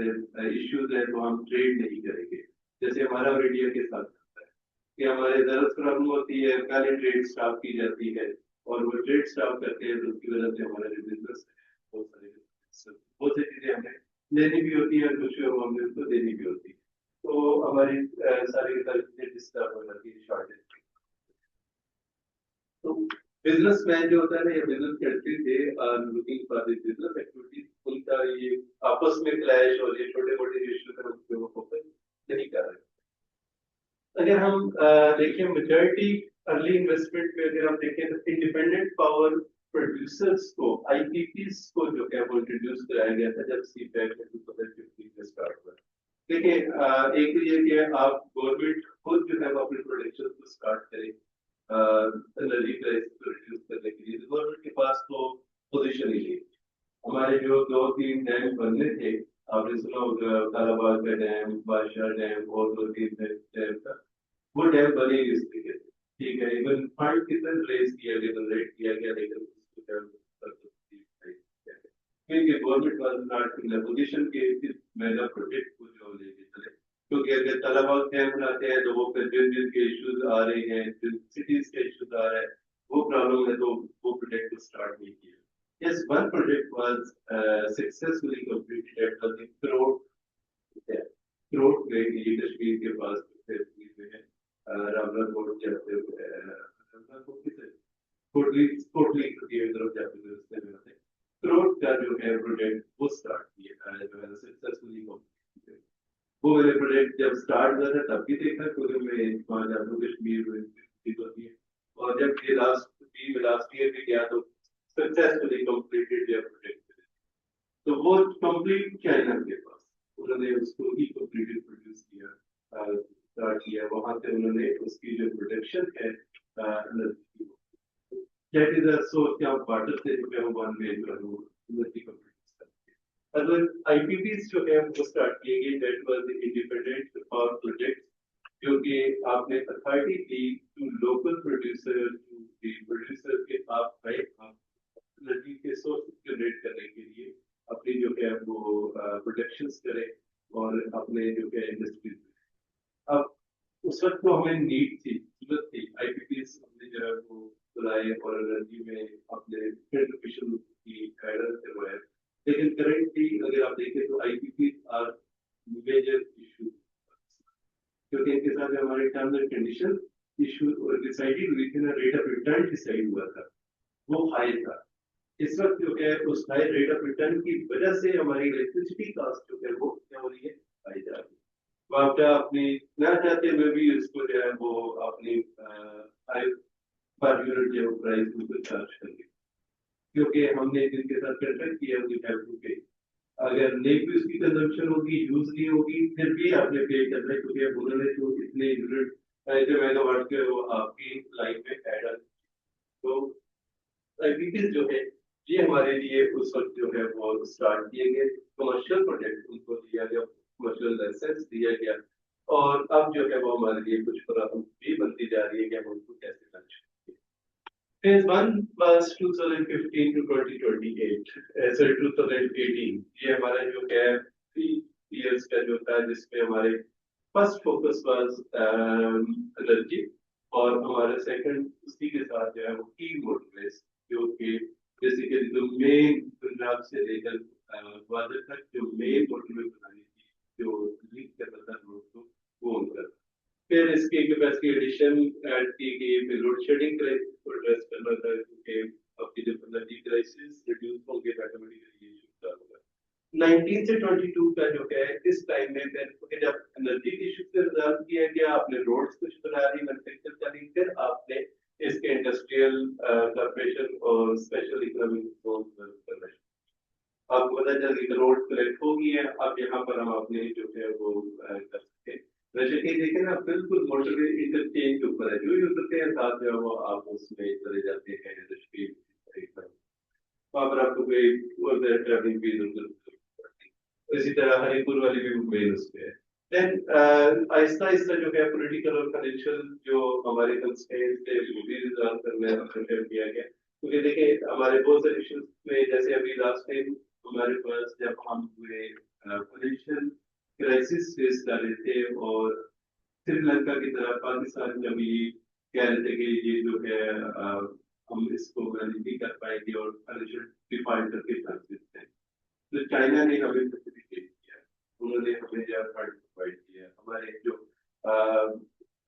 इश्यूज है तो हम ट्रेड नहीं करेंगे, जैसे हमारा और इंडिया के साथ होता है कि हमारे जरूरत प्रॉब्लम होती है, पहले ट्रेड स्टॉप की जाती है और वो ट्रेड स्टॉप करते हैं तो उसकी वजह से हमारा जो बिजनेस है बहुत सारी चीजें हमें लेनी भी होती है, कुछ हमें उसको देनी भी होती है, तो हमारी सारी की सारी चीजें डिस्टर्ब हो जाती है शॉर्टेज। तो बिजनेसमैन जो होता है ना, ये बिजनेस करते थे looking for this business activities, उनका ये आपस में क्लैश और ये छोटे मोटे इश्यूज है उन पे वो फोकस नहीं कर रहे। अगर हम देखें मेजॉरिटी अर्ली इन्वेस्टमेंट में अगर हम देखें तो इंडिपेंडेंट पावर प्रोड्यूसर्स को आईपीपीस को जो है वो इंट्रोड्यूस कराया गया था जब सीपैक 2015 में स्टार्ट हुआ। देखिए एक तो ये कि आप गवर्नमेंट खुद जो है वो अपनी प्रोडक्शन को स्टार्ट करें एनर्जी प्राइस को रिड्यूस करने के लिए, गवर्नमेंट के पास तो पोजीशन ही नहीं। हमारे जो 2-3 डैम बनने थे, आपने सुना होगा कालाबाग का डैम, बादशाह डैम और 2-3 डैम का, वो डैम बने ही इस तरीके से, ठीक है। इवन फंड कितना रेज किया गया, जनरेट किया गया, लेकिन क्योंकि government was not in position के इस मेगा प्रोजेक्ट को जो लेके चले, क्योंकि अगर तालाबाग डैम बनाते हैं तो वो फिर जिन के इश्यूज आ रहे हैं, जिन सिटीज के इश्यूज आ रहे हैं, वो प्रॉब्लम है तो वो प्रोजेक्ट को स्टार्ट नहीं किया। Yes, one project was successfully completed at the Throat में ये कश्मीर के पास है रामला कोट जाते हुए रामला कोट की कोटली कोटली की तरफ जाते हुए रास्ते में आते थ्रोट का जो है प्रोजेक्ट वो स्टार्ट किया जो है सक्सेसफुली कंप्लीट। वो मेरे प्रोजेक्ट जब स्टार्ट हुआ था तब भी देखा क्योंकि मैं वहाँ जम्मू कश्मीर में होती है, और जब ये लास्ट ईयर भी गया तो सक्सेसफुली कंप्लीटेड their project। तो वो कंप्लीट चाइना के पास उन्होंने उसको ही कंप्लीटेड प्रोड्यूस किया, स्टार्ट किया। वहां से उन्होंने उसकी जो प्रोडक्शन है that is a source of water से जो है वन वे जो है वो एनर्जी को प्रोड्यूस करती है। अगर आईपीपीज जो है वो स्टार्ट किए गए, that was independent power project जो कि आपने अथॉरिटी दी to local producer, to the producer के आप राइट एनर्जी के सोर्स जनरेट करने के लिए अपनी जो है वो प्रोडक्शंस करें और अपने जो है इंडस्ट्रीज। अब उस वक्त तो हमें नीड थी, जरूरत थी, आईपीपीएस हमने जो है वो बुलाए और एनर्जी में अपने कंट्रीब्यूशन की एडर करवाए। लेकिन करेंटली अगर आप देखें तो आईपीपी आर मेजर इशू, क्योंकि इनके साथ हमारे टर्म्स एंड कंडीशन इशू और डिसाइडेड हुई थी ना, रेट ऑफ रिटर्न डिसाइड हुआ था, वो हाई था। इस वक्त जो है उस हाई रेट ऑफ रिटर्न की वजह से हमारी इलेक्ट्रिसिटी कॉस्ट जो है वो क्या हो रही है, हाई जा रही है। तो आप अपनी ना चाहते हुए भी उसको जो है वो अपनी हाई पर यूनिट जो प्राइस उसको चार्ज करेंगे, क्योंकि हमने जिनके साथ कॉन्ट्रैक्ट किया उनकी हेल्प पे अगर नहीं भी उसकी कंजम्पशन होगी, यूज नहीं होगी, फिर भी आपने पे करना है, क्योंकि उन्होंने तो इतने यूनिट जो मेगावाट के वो आपकी लाइन में ऐड। तो आईपीपीज जो है ये हमारे लिए उस वक्त जो है वो स्टार्ट किए गए कमर्शियल प्रोजेक्ट, उनको दिया गया कमर्शियल लाइसेंस दिया गया, और अब जो है वो हमारे लिए कुछ प्रॉब्लम भी बनती जा रही है कि हम उनको कैसे लॉन्च करेंगे। Phase 1 was 2015 to 2028, sorry 2018। ये हमारा जो है 3 years का जो था, जिसमें हमारे फर्स्ट फोकस वाज एनर्जी, और हमारा सेकंड उसी के साथ जो है वो की मोटरवेज, जो कि बेसिकली जो मेन पंजाब से लेकर ग्वालियर तक जो मेन मोटरवे बनानी थी, जो लिंक करना था रोड को, वो उनका। फिर इसकी कैपेसिटी एडिशन ऐड की गई, फिर लोड शेडिंग क्राइसिस को एड्रेस करना था, क्योंकि आपकी जब एनर्जी क्राइसिस रिड्यूस होंगे ऑटोमेटिकली ये इशू होगा। 19 से 22 का जो है इस टाइम में फिर जब एनर्जी इशू से रिजॉल्व किया गया, आपने रोड्स कुछ बना दी, मैन्युफैक्चर करी, फिर आपने इसके इंडस्ट्रियल कॉर्पोरेशन और स्पेशल इकोनॉमिक जोन करना शुरू। आपको पता चल गया रोड कलेक्ट हो गई है, अब यहाँ पर हम अपने जो है वो कर सकते हैं। वैसे कि देखें ना, बिल्कुल मोटरवे इंटरचेंज के ऊपर है, जो यूजर के साथ जो है वो आप उसमें चले जाते हैं इंडस्ट्री, वहाँ पर आपको कोई ट्रैवलिंग भी इसी तरह हरिपुर वाली भी मेन उस पे है। देन आहिस्ता आहिस्ता जो है पॉलिटिकल और फाइनेंशियल जो हमारे कंस्ट्रेंट्स थे वो भी रिजॉल्व करने अटेम्प्ट किया गया, क्योंकि देखिए हमारे बहुत सारे इश्यूज में, जैसे अभी लास्ट टाइम हमारे पास जब हम हुए फाइनेंशियल क्राइसिस फेस कर रहे थे, और श्रीलंका की तरह पाकिस्तान जब ये कह रहे थे कि ये जो है हम इसको मैनेज नहीं कर पाएंगे और फाइनेंशियल डिफॉल्ट करके चांसेस थे, तो चाइना ने हमें फैसिलिटेट किया, उन्होंने हमें जो फंड प्रोवाइड किया, हमारे जो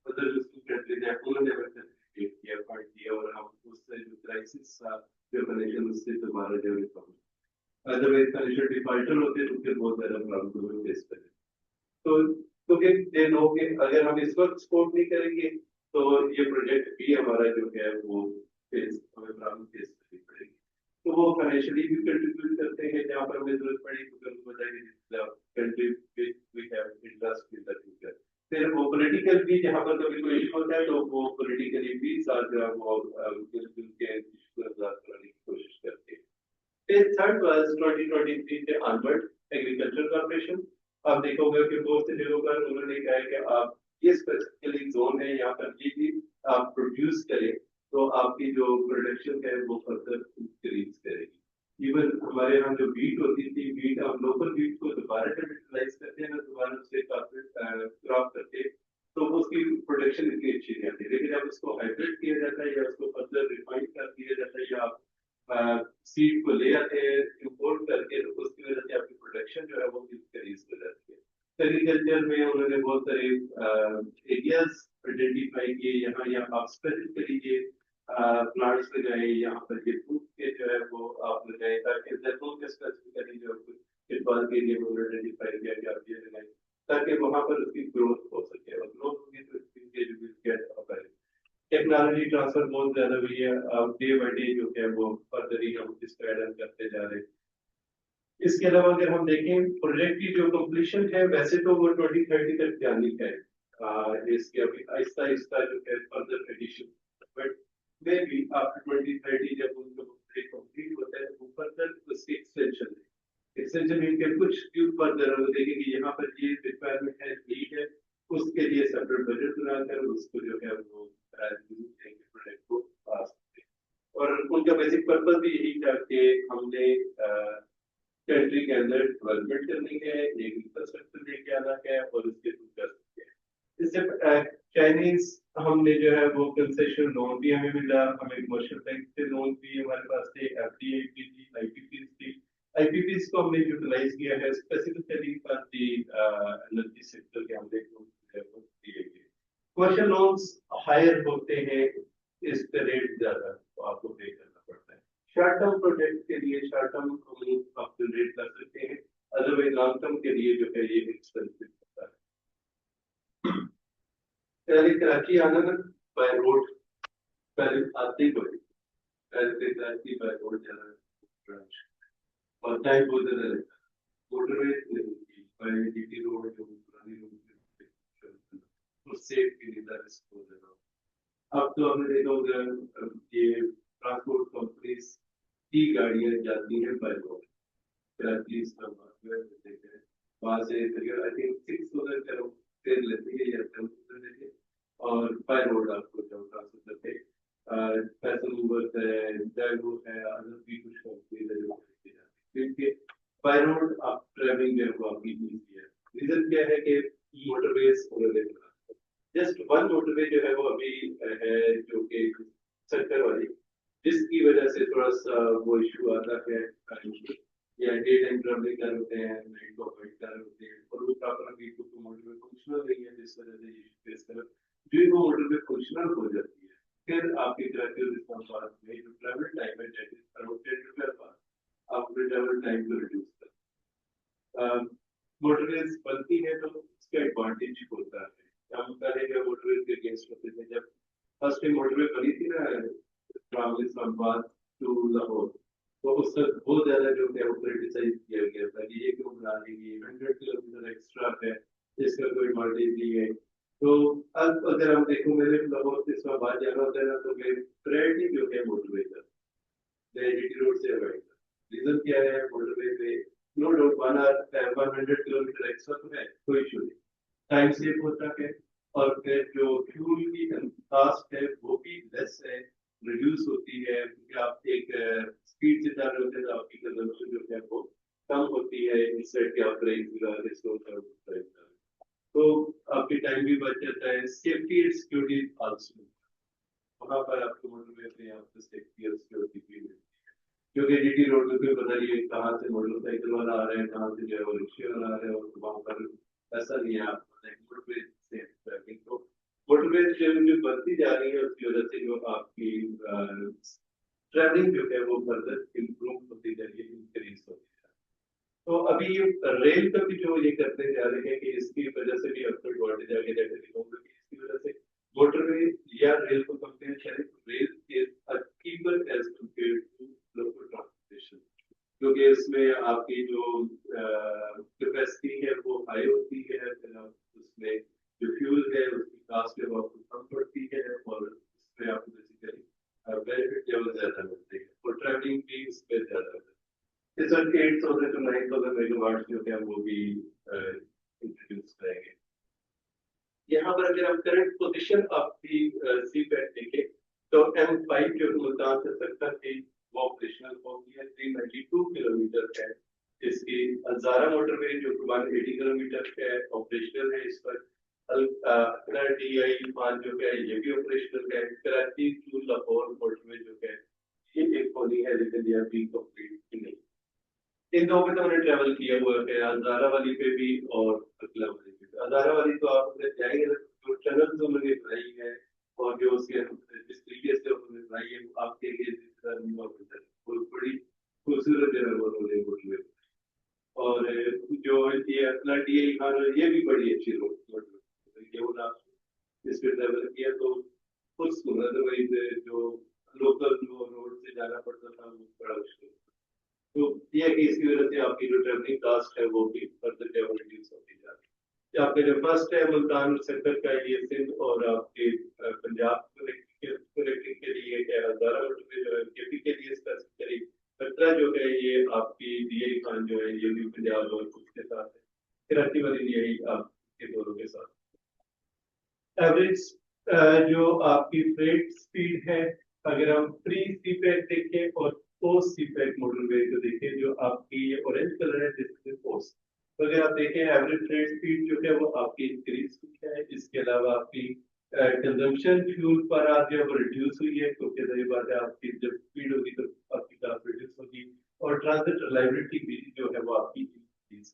अदर कंट्रीज हैं उन्होंने हमें फैसिलिटेट किया, फंड दिया, और हम उससे जो क्राइसिस था जो फाइनेंशियल, उससे दोबारा जो है अदरवाइज फाइनेंशियल डिफॉल्टर होते तो फिर बहुत ज्यादा प्रॉब्लम फेस करें। तो क्योंकि दे नो कि अगर हम इस वक्त सपोर्ट नहीं करेंगे तो ये प्रोजेक्ट भी हमारा जो है वो फेस, हमें प्रॉब्लम फेस करनी पड़ेगी। तो वो फाइनेंशियली भी कंट्रीब्यूट करते हैं जहाँ पर हमें जरूरत पड़ी, तो उनको बताइए country we have interest in the future. फिर वो पॉलिटिकल भी, जहाँ पर कभी कोई इशू होता है तो वो पॉलिटिकली भी साथ जो है वो मिलजुल के इशू को रिजॉल्व करने की कोशिश करते हैं। फिर थर्ड वाज 2023 से ऑनवर्ड एग्रीकल्चर कॉर्पोरेशन। आप देखोगे कि बहुत से जगहों पर उन्होंने कहा है कि आप ये स्पेसिफिकली जोन है, यहाँ पर ये भी आप प्रोड्यूस करें तो आपकी जो प्रोडक्शन है वो फर्दर इंक्रीज करेगी। इवन हमारे यहाँ जो बीट होती थी, बीट आप लोकल बीट को दोबारा जब यूटिलाइज करते हैं ना, दोबारा उससे क्रॉप करते हैं, तो उसकी प्रोडक्शन इतनी अच्छी नहीं आती। लेकिन जब उसको हाइब्रिड किया जाता है या उसको फर्दर रिफाइन कर दिया जाता है, या आप सीड को ले आते हैं इंपोर्ट करके, तो उसकी वजह से आपकी प्रोडक्शन जो है वो इंक्रीज हो जाती है। एग्रीकल्चर में उन्होंने बहुत सारे एरियाज आइडेंटिफाई किए, यहाँ या आप स्पेसिफिकली ये प्लांट्स लगाए, यहाँ पर ये फ्रूट के जो है वो आप लगाए, ताकि जैतून के स्पेसिफिकली जो इकबाल के लिए उन्होंने आइडेंटिफाई किया कि आप ये लगाए, ताकि वहाँ पर उसकी ग्रोथ हो सके, और ग्रोथ होगी तो इसके टेक्नोलॉजी ट्रांसफर बहुत ज्यादा हुई है, डे बाई डे जो है वो फर्दर फर्दर ही हम इसको ऐड ऑन करते जा रहे हैं। इसके अलावा अगर हम देखें प्रोजेक्ट की जो कंप्लीशन है वैसे तो वो 2030 तक जानी है। इसके अभी आहिस्ता आहिस्ता जो है further addition, but maybe after 2030 जब उनका प्रोजेक्ट कंप्लीट होता है तो फर्दर उसकी एक्सटेंशन इनके कुछ फ्यू फर्दर वो देखें कि यहाँ पर ये रिक्वायरमेंट है, नीड है, उसके लिए सेपरेट बजट बनाकर उसको जो है वो प्रोजेक्ट को पास करें। और उनका बेसिक पर्पज भी यही था कि हमने कंट्री के अंदर डेवलपमेंट करनी है, एक इंफ्रास्ट्रक्चर लेके आना है और उसके थ्रू कर सकते हैं। इससे चाइनीज हमने जो है वो कंसेशन लोन भी हमें मिला, हमें कमर्शियल बैंक से लोन भी हमारे पास थे, एफडीआईपी थी, आईपीपीज थी। आईपीपीज को हमने यूटिलाइज किया है specifically for the energy sector के हमने दिए गए। कमर्शियल लोन्स हायर होते हैं, इस पे रेट ज्यादा तो आपको पे करना पड़ता है। शॉर्ट टर्म प्रोजेक्ट के लिए शॉर्ट टर्म आप जनरेट कर सकते हैं, अदरवाइज लॉन्ग टर्म के लिए जो है ये एक्सपेंसिव होता है। पहले कराची आना ना बाय रोड, पहले आते ही बड़ी पहले कराची बाय रोड जाना और टाइम बहुत ज्यादा लगता है। मोटरवेज नहीं थी, बाय जीटी रोड जो पुरानी रोड उससे भी नहीं था रिस्क हो जाना। अब तो हमने देखा होगा ये ट्रांसपोर्ट कंपनीज की गाड़ियां जाती हैं बाय रोड, कराची इस्लामाबाद में देखे वहां से आई थिंक 6,000 करोड़ ट्रेन लेती है या 10,000 लेती है और बाय रोड आपको जब ट्रांसफर करते पैसन मूवर्स है, ड्राइवर है, अदर भी कुछ कंपनीज है जो लेती जाती है, क्योंकि बाय रोड आप ट्रैवलिंग जो है वो आपकी ईजी है। रीजन क्या है कि मोटरवेज अवेलेबल है, जस्ट वन मोटरवे जो है वो अभी है जो कि सर्कल वाली, जिसकी वजह से थोड़ा सा वो इशू आता है या डे टाइम ट्रैवलिंग कर होते हैं, नाइट को अवॉइड कर होते हैं और वो प्रॉपर अभी तो मोटरवे फंक्शनल नहीं है, जिस वजह से ये फेस कर जो वो मोटरवे फंक्शनल हो जाती है फिर आपकी ट्रैवल रिस्पॉन्स में जो ट्रैवल टाइम है that is around 10 to 12 hours आप ट्रैवल टाइम को रिड्यूस कर मोटरवेज बनती है तो उसका एडवांटेज होता है। हम करेंगे मोटरवे के अगेंस्ट होते थे जब फर्स्ट टाइम मोटरवे बनी थी ना इस्लामाबाद टू लाहौर, तो उस तक बहुत ज्यादा जो है वो क्रिटिसाइज किया गया था कि ये क्यों बना देंगे, 100 किलोमीटर एक्स्ट्रा है, इसका कोई एडवांटेज नहीं है। तो अब अगर हम देखो मेरे लाहौर से इस्लामाबाद जाना होता है ना तो मेरी प्रायोरिटी जो है मोटरवे का, मैं जीटी रोड से अवॉइड कर। रीजन क्या है, मोटरवे पे नो डाउट 100 किलोमीटर एक्स्ट्रा तो है, कोई इशू नहीं, टाइम सेव होता है और फिर जो फ्यूल की कास्ट है वो भी लेस है, रिड्यूस होती है, क्योंकि आप एक स्पीड से जा रहे होते हैं तो आपकी कंजम्पशन जो है वो कम होती है, इससे कि आप रेंज तो आपकी टाइम भी बच जाता है, सेफ्टी एंड सिक्योरिटी आल्सो वहां पर आपको मोटरवे पे आपको सेफ्टी और सिक्योरिटी भी मिलती है, क्योंकि जीटी रोड पे पता नहीं है कहाँ से मोटरसाइकिल वाला आ रहा है, कहाँ से जो है वो रिक्शे वाला आ रहा है, और वहां पर ऐसा नहीं है, आप मोटरवे से ट्रैफिक तो मोटरवे जो बढ़ती जा रही है उसकी वजह से जो आपकी ट्रैवलिंग जो है वो फर्दर इम्प्रूव होती जा रही है, इंक्रीज होती है। तो अभी रेल का भी जो ये करते जा रहे हैं कि इसकी वजह से भी अपने एडवांटेज आगे जाके दिखाऊंगा कि इसकी वजह से मोटरवे या रेल को कंपेयर करें तो rail is cheaper as compare to local transportation, क्योंकि इसमें आपकी जो कैपेसिटी है वो हाई होती है, उसमें जो फ्यूल है उसकी कास्ट है वो आपको कम पड़ती है और उसमें आपको बेसिकली बेनिफिट लेवल ज्यादा मिलते हैं और ट्रैवलिंग भी इस पर ज्यादा है। इस वक्त 8,000 to 9,000 मेगावाट जो है वो भी इंट्रोड्यूस करेंगे। यहाँ पर अगर हम करंट पोजीशन आपकी सी पैड देखें तो M5 जो मुल्तान से सकता थी वो ऑपरेशनल हो गया, 392 किलोमीटर है इसकी। अजारा मोटरवे जो 180 किलोमीटर है ऑपरेशनल है इस पर। DI 5 जो है ये भी ऑपरेशनल है। कराची टू लाहौर मोटरवे जो है ये एक होनी है लेकिन ये अभी कंप्लीट नहीं, इन दो पे तो मैंने ट्रेवल किया हुआ है, अजारा वाली पे भी और अगला वाली पे। अजारा वाली तो आप जाएंगे ना, जो टनल जो उन्होंने बनाई है और जो उसके जिस तरीके से उन्होंने बनाई है आपके लिए बहुत बड़ी खूबसूरत जगह वो उन्होंने बोली। और जो ये अपना DI खान ये भी बड़ी अच्छी रोड ये इस पे ट्रेवल किया तो कुछ अदरवाइज जो लोकल जो रोड से जाना पड़ता था वो बड़ा मुश्किल। तो ये है कि इसकी वजह से आपकी जो ट्रेवलिंग कास्ट है वो भी फर्दर रिड्यूस होती जा रही है। ये आपका जो फर्स्ट है मुल्तान सेक्टर का ये सिंध और आपके पंजाब कनेक्टिंग के लिए क्या हजारा मोटरवे जो है केपी के लिए स्पेसिफिकली कटरा जो है ये आपकी डीआई खान जो है ये भी पंजाब और उसके साथ है, कराची वाली डीआई आपके दोनों के साथ। एवरेज जो आपकी फ्रेट स्पीड है, अगर हम प्री सी पैक देखें और पोस्ट सी पैक मोटरवे को देखें, जो आपकी ये ऑरेंज कलर है दिस इज पोस्ट। तो अगर आप देखें एवरेज फ्रेट स्पीड जो है वो आपकी इंक्रीज हुई है। इसके अलावा आपकी कंजम्पशन फ्यूल पर आज जो है वो रिड्यूस हुई है, क्योंकि सही बात है आपकी जब स्पीड होगी तो आपकी कास्ट रिड्यूस होगी और ट्रांजिट रिलायबिलिटी भी जो है वो आपकी इंक्रीज।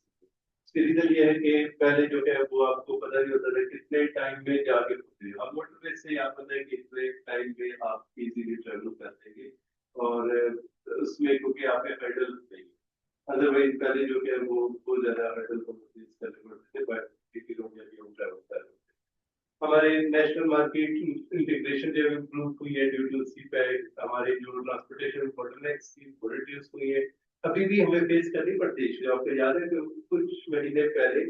इसके रीजन ये है कि पहले जो है वो आपको पता नहीं होता था कितने टाइम में जाके पहुंचे। अब मोटरवे से आप पता है कि इतने टाइम में आप इजीली ट्रेवल कर देंगे और उसमें क्योंकि आपके हर्डल नहीं, अदरवाइज पहले जो है वो बहुत ज्यादा हर्डल को फेस करने पड़ते थे, बट किलोमीटर हम ट्रेवल कर रहे थे। हमारे नेशनल मार्केट इंटीग्रेशन जो इम्प्रूव हुई है ड्यू टू सी पैक, हमारे जो ट्रांसपोर्टेशन बॉटलनेक्स थी वो रिड्यूस हुई है। अभी भी हमें फेस करनी पड़ती है इशू। आपको याद है कि कुछ महीने पहले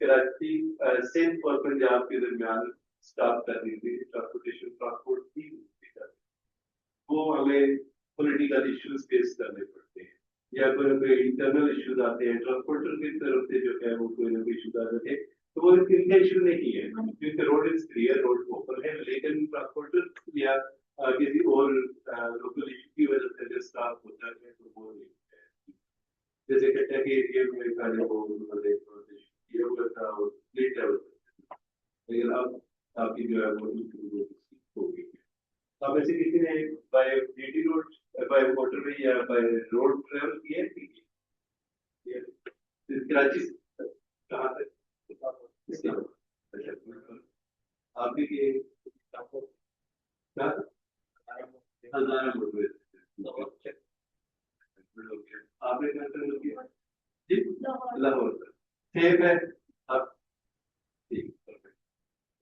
कराची सिंध और पंजाब के दरमियान स्टॉप कर दी थी ट्रांसपोर्टेशन ट्रांसपोर्ट की, वो हमें पॉलिटिकल इश्यूज फेस करने पड़ते हैं या कोई ना कोई इंटरनल इश्यूज आते हैं ट्रांसपोर्टर की तरफ से जो है वो कोई ना कोई इश्यूज आ जाते हैं। तो वो इनका इशू नहीं है क्योंकि road is clear, road open है, लेकिन ट्रांसपोर्टर या किसी और लोकल इशू की वजह से जो स्टाफ होता है तो वो नहीं है। जैसे कट्टा के एरिया में खाने को ये हुआ था और लेट ट्रैवल, लेकिन अब आपकी जो है वो हो गई है। अब ऐसे किसी ने by GT road, by motorway या बाय रोड ट्रैवल किया है? कराची से कहाँ तक? अच्छा, आप भी किए? हजारा मोटरवे आपने कहाँ ट्रैवल किया? जी लाहौर तक। सेफ है आप? ठीक, perfect।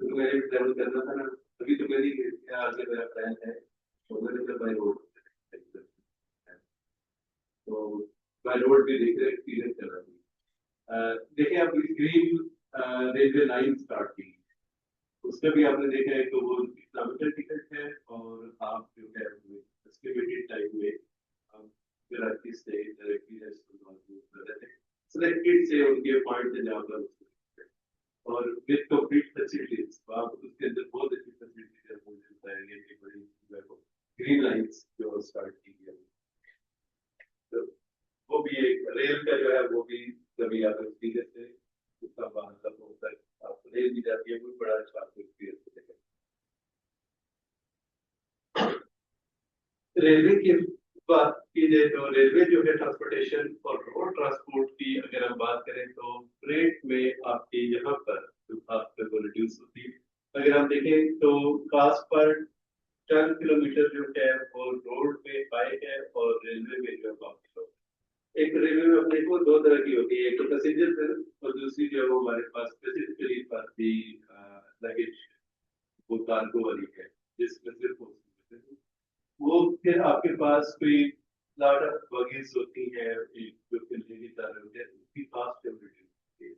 तो मैंने भी ट्रैवल करना था ना, अभी तो मेरी आगे मेरा प्लान है तो मैंने कहा बाय रोड, तो बाय रोड भी देख रहे एक्सपीरियंस कर रहा हूँ। देखिए आप ग्रीन रेलवे लाइन स्टार्ट की, उसमें भी आपने देखा है तो वो किलोमीटर टिकट है और आप जो है एस्टिमेटेड टाइम में आप कराची से डायरेक्टली सिलेक्टेड से उनके पॉइंट से जहाँ पर और विद कंप्लीट फैसिलिटीज, आप उसके अंदर बहुत अच्छी फैसिलिटीज है मौजूद है कि बड़ी ग्रीन लाइन्स जो स्टार्ट की गई, तो वो भी एक रेल का जो है वो भी कभी आप एक्सपीरियंस है उसका मतलब होता है आपको रेल दी जाती है, कोई बड़ा अच्छा एक्सपीरियंस है। रेलवे की बात की जाए तो रेलवे जो है ट्रांसपोर्टेशन और रोड ट्रांसपोर्ट की अगर हम बात करें तो रेट में आपके यहाँ पर आपको रिड्यूस होती है। अगर हम देखें तो कास्ट पर 10 किलोमीटर जो है वो रोड पे हाई है और रेलवे में जो है एक रेलवे में अपने को दो तरह की होती है, एक तो पैसेंजर ट्रेन और दूसरी जो है वो हमारे पास स्पेसिफिकली फॉर दी लगेज, वो कार्गो वाली है जिसमें सिर्फ वो फिर आपके पास कोई लॉट ऑफ बगीज होती है जो चलने की तरह होती है, उसकी कास्ट होती है।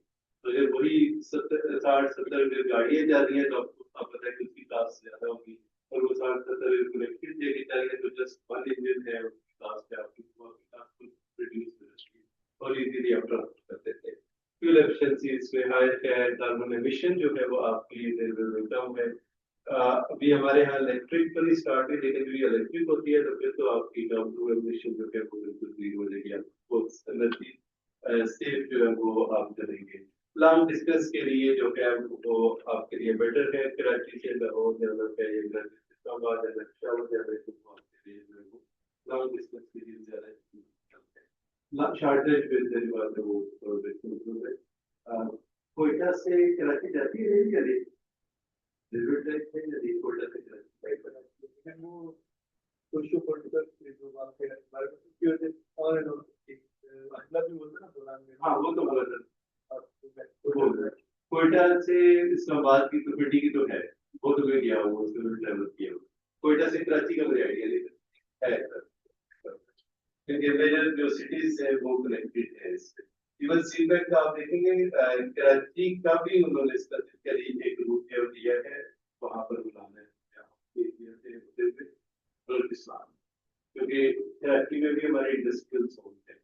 तो अगर वही 60-70 गाड़ियां जा रही हैं तो आपको पता है कि उसकी कास्ट ज्यादा होगी और वो 60-70 इलेक्ट्रिक लेके जा रही है तो जस्ट वन इंजन है उसकी कास्ट है आपकी कास्ट रिड्यूस हो जाती है और इजीली आप ट्रांसपोर्ट कर देते हैं। फ्यूल एफिशिएंसी इसमें हाई है, कार्बन एमिशन जो है वो आपके लिए कम है। अभी हमारे यहाँ इलेक्ट्रिक पर ही स्टार्ट है, लेकिन जो इलेक्ट्रिक होती है तो फिर तो आपकी कार्बन एमिशन जो है वो बिल्कुल जीरो हो जाएगी, आपको एनर्जी सेफ जो है वो आप करेंगे। लॉन्ग डिस्टेंस के लिए जो है वो आपके लिए बेटर है, कराची से लाहौर जाना चाहिए, इस्लामाबाद जाना चाहिए, लॉन्ग डिस्टेंस के लिए ज्यादा शॉर्टेज बेहतर बात है वो बिल्कुल है। कोयटा से कराची जाती है या नहीं? रेलवे ट्रैक है या नहीं कोयटा से कराची? वो सोशो पॉलिटिकल जो बात है बारे में की वजह से और मतलब भी बोलते ना दौरान में। हाँ वो तो बोला था कोयटा से इस्लामाबाद की तो की तो है, वो तो मैं गया हूँ उसको मैंने ट्रैवल किया हूँ। कोयटा से कराची का मुझे आइडिया नहीं है सर, क्योंकि मेजर जो सिटीज है वो कनेक्टेड है इससे। इवन सीबैक का आप देखेंगे कराची का भी उन्होंने स्पेसिफिकली एक रूट दिया है, वहां पर बुलाना है बलोचिस्तान, क्योंकि कराची में भी हमारे इंडस्ट्रियल जोन है,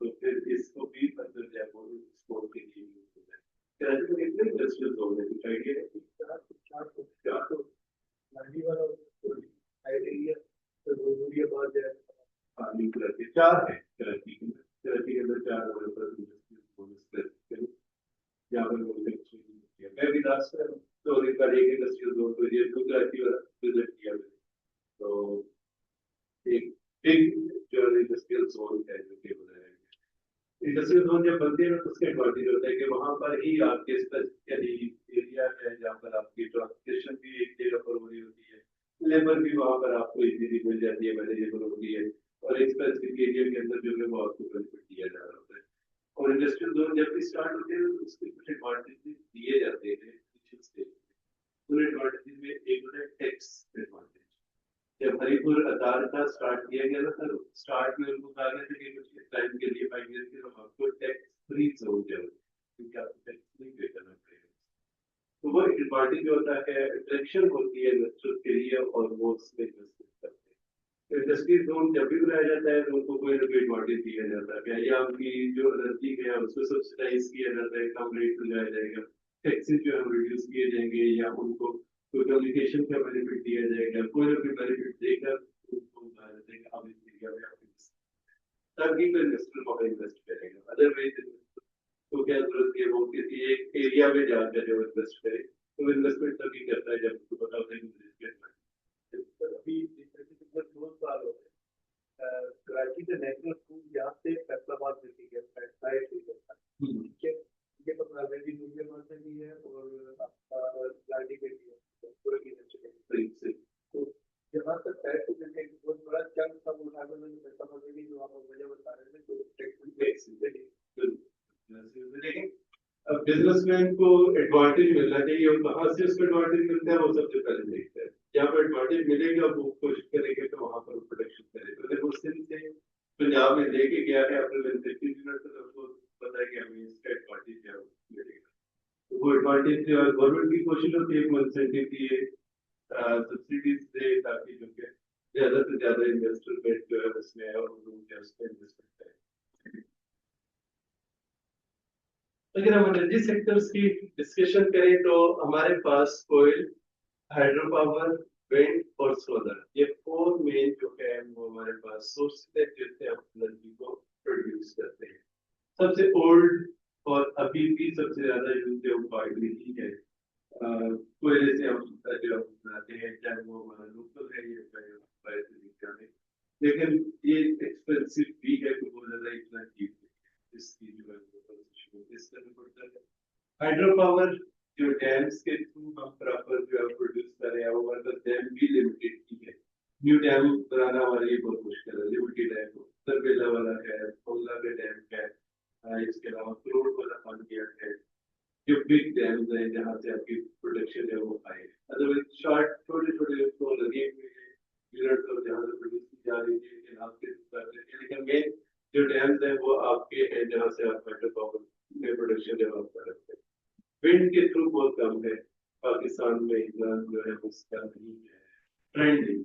तो फिर इसको भी मतलब जो है वो एक्सपोर्ट के लिए यूज होता है। कराची में कितने इंडस्ट्रियल जोन है, कुछ आइडिया है? चार तो मंडी वाला एरिया तो जरूरी बात है। हाँ, कराची चार है, कराची के अंदर चार हमारे पास इंडस्ट्रियल जोन स्पेसिफिकली, जहाँ पर मैन्युफैक्चरिंग मैं भी लास्ट तो एक इंडस्ट्रियल जोन तो ये तो कराची वाला विजिट किया मैंने, तो एक बिग जो इंडस्ट्रियल जोन है जो कि बनाया गया। इंडस्ट्रियल जोन जब बनते हैं तो उसके एडवांटेज होता है कि वहां पर ही आपके स्पेसिफिकली एरिया है जहाँ पर आपकी ट्रांसपोर्टेशन भी एक जगह पर हो रही होती है, लेबर भी वहां पर आपको इजीली मिल जाती है, मैनेजेबल होती है, और एक स्पेसिफिक एरिया के अंदर जो है वो आपको बेनिफिट दिया जा रहा होता है। और इंडस्ट्रियल जोन जब भी स्टार्ट होते हैं तो उसके कुछ एडवांटेज दिए जाते हैं इनिशियल स्टेज में। उन एडवांटेज में एक होता है टैक्स एडवांटेज। जब हरिपुर अदार का स्टार्ट किया गया था सर, स्टार्ट में उनको कहा गया था कि कुछ टाइम के लिए 5 ईयर के हम आपको टैक्स फ्री जोन देंगे, क्योंकि आपको टैक्स नहीं पे करना पड़ेगा। तो वो एडवांटेज जो होता है, अट्रैक्शन होती है इन्वेस्टर्स के लिए, और वो उसमें इन्वेस्टमेंट करते हैं। तो इंडस्ट्री जोन जब भी बनाया जाता है तो उनको कोई ना कोई एडवांटेज दिया जाता है, या उनकी जो एनर्जी है उसको सब्सिडाइज किया जाता है, कम रेट में जाया जाएगा, टैक्सेस जो है रिड्यूस किए जाएंगे, या उनको कोई कम्युनिकेशन का बेनिफिट दिया जाएगा, कोई ना कोई बेनिफिट देकर उनको बताया जाता है कि अब इस एरिया में आप तभी तो इन्वेस्टर वहां इन्वेस्ट करेगा, अदरवाइज तो क्या जरूरत है वो किसी एक एरिया में जाकर जो इन्वेस्ट करे, तो इन्वेस्टमेंट तभी करता है जब उसको पता होता है कि मुझे इसमें अभी पिछले 2 साल हो गए कराची से नेशनल स्कूल यहाँ से फैसलाबाद में ठीक है, ठीक है, ये तो ऑलरेडी मीडियम में भी है और लाडी पे भी है पूरे की से। तो जहाँ तक टैक्स को लेकर एक बहुत बड़ा चंक सब उठाने में फैसलाबाद में भी जो आप वजह बता रहे थे, तो टैक्स लेकिन अब बिजनेसमैन को एडवांटेज मिलना चाहिए, और कहाँ से उसको एडवांटेज मिलता है वो सबसे पहले देखते हैं। जहाँ पर एडवांटेज मिलेगा वो कोशिश करेंगे तो वहां पर प्रोडक्शन करें। तो अगर वो सिंध से पंजाब में लेके गया है अपने मैन्युफैक्चरिंग यूनिट, तो उसको पता है कि हमें इसका एडवांटेज क्या मिलेगा। तो वो एडवांटेज गवर्नमेंट की कोशिश होती है कि इंसेंटिव दिए, सब्सिडीज दे, ताकि जो कि ज्यादा से ज्यादा इन्वेस्टमेंट जो है उसमें है और लोग उसमें इन्वेस्टमेंट करें। अगर हम एनर्जी सेक्टर्स की डिस्कशन करें तो हमारे पास कोयल, हाइड्रो पावर, विंड और सोलर, ये 4 मेन जो है वो हमारे पास सोर्सेज है जिससे हम एनर्जी को प्रोड्यूस करते हैं। सबसे ओल्ड और अभी भी सबसे ज्यादा यूज जो ऑयल ही है, कोयले से हम जो बनाते हैं, चाहे वो हमारा लोकल है या चाहे है, लेकिन ये एक्सपेंसिव भी है, तो बहुत ज्यादा इतना चीप है, इसकी जो है इस तरह पड़ता है। हाइड्रो पावर जो डैम्स के थ्रू हम प्रॉपर जो है प्रोड्यूस कर रहे हैं, वो मतलब डैम भी लिमिटेड की है। न्यू डैम बनाना हमारे लिए बहुत मुश्किल है, लिमिटेड है, तरबेला वाला है, कोला का डैम है, इसके अलावा करोड़ वाला पानी है, जो बिग डैम्स है जहाँ से आपकी प्रोडक्शन है वो आए। अदरवाइज शॉर्ट छोटे छोटे तो लगे हुए हैं यूनिट, और जहाँ से प्रोड्यूस की जा रही है, लेकिन मेन जो डैम्स है वो आपके हैं जहाँ से आप हाइड्रो पावर में प्रोडक्शन डेवलप कर रहे हैं। विंड के थ्रू बहुत कम है, पाकिस्तान में इतना जो है उसका नहीं है ट्रेंड नहीं।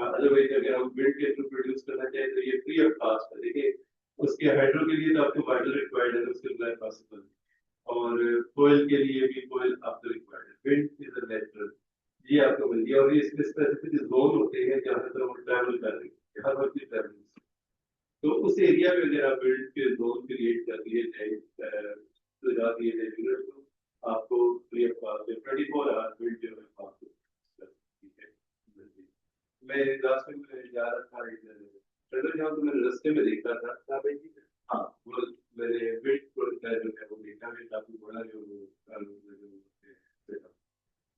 अदरवाइज अगर हम विंड के थ्रू प्रोड्यूस करना चाहें तो ये फ्री ऑफ कॉस्ट है। देखिए उसके हाइड्रो के लिए तो आपको वाटर रिक्वायर्ड है, उसके बगैर पॉसिबल, और कोयल के लिए भी कोयल आपको रिक्वायर्ड है। विंड इज अ नेचुरल, ये आपको मिल गया, और ये इसमें स्पेसिफिक जोन होते हैं जहाँ से हम ट्रैवल कर रहे हैं, हर वक्त ट्रैवल, तो उस एरिया में अगर आप विंड के जोन क्रिएट कर दिए जाए, लगा दिए जाए यूनिट, तो आपको free of cost 24 hour wind जो है आपको, ठीक है। मैं लास्ट में जा रहा था इधर जहाँ, तो मैंने रास्ते में देखा था, हाँ वो मैंने विंड जो है वो देखा है, काफी बड़ा जो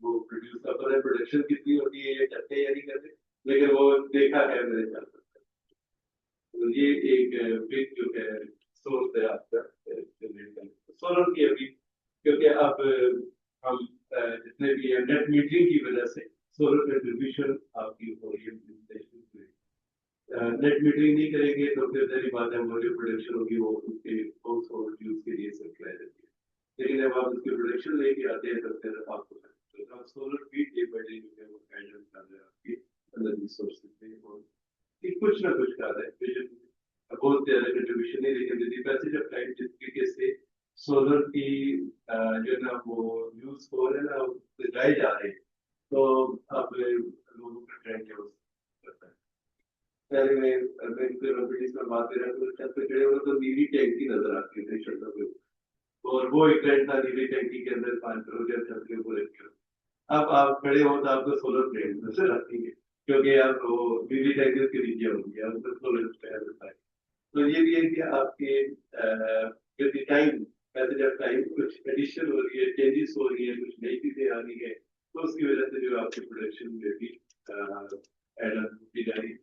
वो प्रोड्यूस कर, प्रोडक्शन कितनी होती है ये करते या नहीं करते, लेकिन वो देखा है मेरे साथ। तो ये एक बिग जो है सोर्स है आपका सोलर की अभी, क्योंकि अब हम जितने भी नेट मीटरिंग की वजह से सोलर कंट्रीब्यूशन आपकी हो रही है। नेट मीटरिंग नहीं करेंगे तो फिर सारी बात है, वो जो प्रोडक्शन होगी वो उसके हाउस होल्ड यूज के लिए सप्लाई रहती है। लेकिन जब आप उसकी प्रोडक्शन लेके आते हैं तो फिर आपको solar feed day by day जो है वो गाइडेंस कर रहे हैं आपकी एनर्जी सोर्सेज में, और ये कुछ ना कुछ कर रहे हैं। विजन बहुत ज्यादा कंट्रीब्यूशन नहीं, लेकिन यदि पैसेज ऑफ टाइम जिस तरीके से सोलर की जो है ना वो यूज हो रहे हैं ना लगाए जा रहे हैं, तो अब लोगों का ट्रेंड है उस करता है। पहले मैं ब्रिटिश में बात कर रहा था, छत पे खड़े हुए तो नीली टैंकी नजर आती थी छतों पे, और वो एक ट्रेंड था नीली टैंकी के अंदर 5 करोड़ या छत के ऊपर रखे हो। अब आप खड़े हो तो आपको सोलर प्लेट नजर आती है, क्योंकि आप वो नीली टैंकी के नीचे होंगे, आपको सोलर प्लेट होता है। तो ये भी है कि आपके यदि टाइम पैसेज ऑफ टाइम कुछ एडिशन हो रही है, चेंजेस हो रही है, कुछ नई चीजें आ रही है, तो उसकी वजह से जो आपकी प्रोडक्शन में भी एड ऑन होती जा रही है,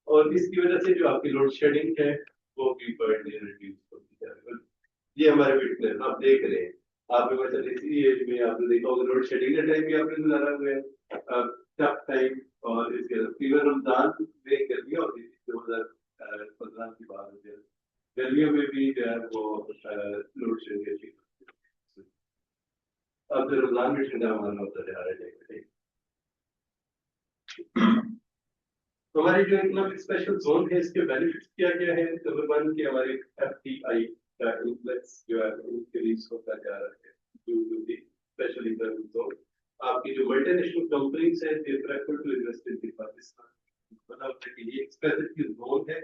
और इसकी वजह से जो आपकी लोड शेडिंग है वो भी पर डे रिड्यूस होती जा रही है। ये हमारे फिटनेस आप देख रहे हैं, आपके पास इसी एज में आपने देखा होगा लोड शेडिंग का टाइम भी आपने गुजारा हुआ है, टफ टाइम, और इसके इवन रमजान में गर्मियाँ होती थी 2015 की बात है, गर्मियों में भी जो है वो लोड शेडिंग, अब तो रमजान में ठंडा मारना होता जा रहा है। तो हमारी जो इकोनॉमिक स्पेशल जोन है इसके बेनिफिट्स क्या क्या है? नंबर वन कि हमारे एफडीआई का इन्फ्लक्स जो है इंक्रीज होता जा रहा है due to the special economic zone. आपकी जो मल्टीनेशनल कंपनीज है they prefer to invest in Pakistan, मतलब कि ये एक स्पेसिफिक जोन है,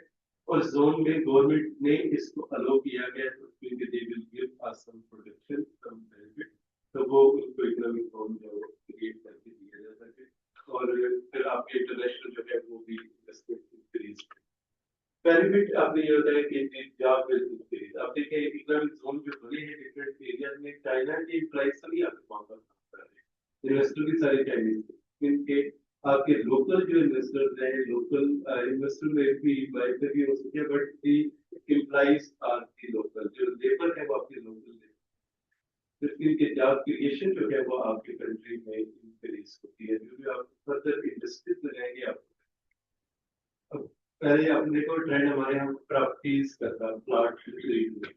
और जोन में गवर्नमेंट ने इसको अलो किया गया है, क्योंकि they will give us some protection some benefit, तो वो उनको इकोनॉमिक जोन जो क्रिएट करके दिया जा सके, और फिर आपके इंटरनेशनल जो है वो भी इन्वेस्टमेंट इंक्रीज। बेनिफिट आपने ये होता है कि जॉब विल इंक्रीज। आप देखिए इकोनॉमिक जोन जो बने हैं डिफरेंट एरियाज में, चाइना के एम्प्लॉइज सभी आपके वहां पर काम कर रहे हैं, इन्वेस्टर भी सारे चाइनीज, इनके आपके लोकल जो इन्वेस्टर्स हैं, लोकल इन्वेस्टर में भी एम्प्लॉइज भी हो सके, but the employees are the local, जो लेबर है वो आपकी लोकल है, इनके जॉब क्रिएशन जो है वो आपकी कंट्री में इंक्रीज होती है, जो भी आप फर्दर इंडस्ट्रीज लगाएंगे आप। अब पहले आपने देखो ट्रेंड हमारे यहाँ प्रॉपर्टीज का था, प्लॉट खरीद ले,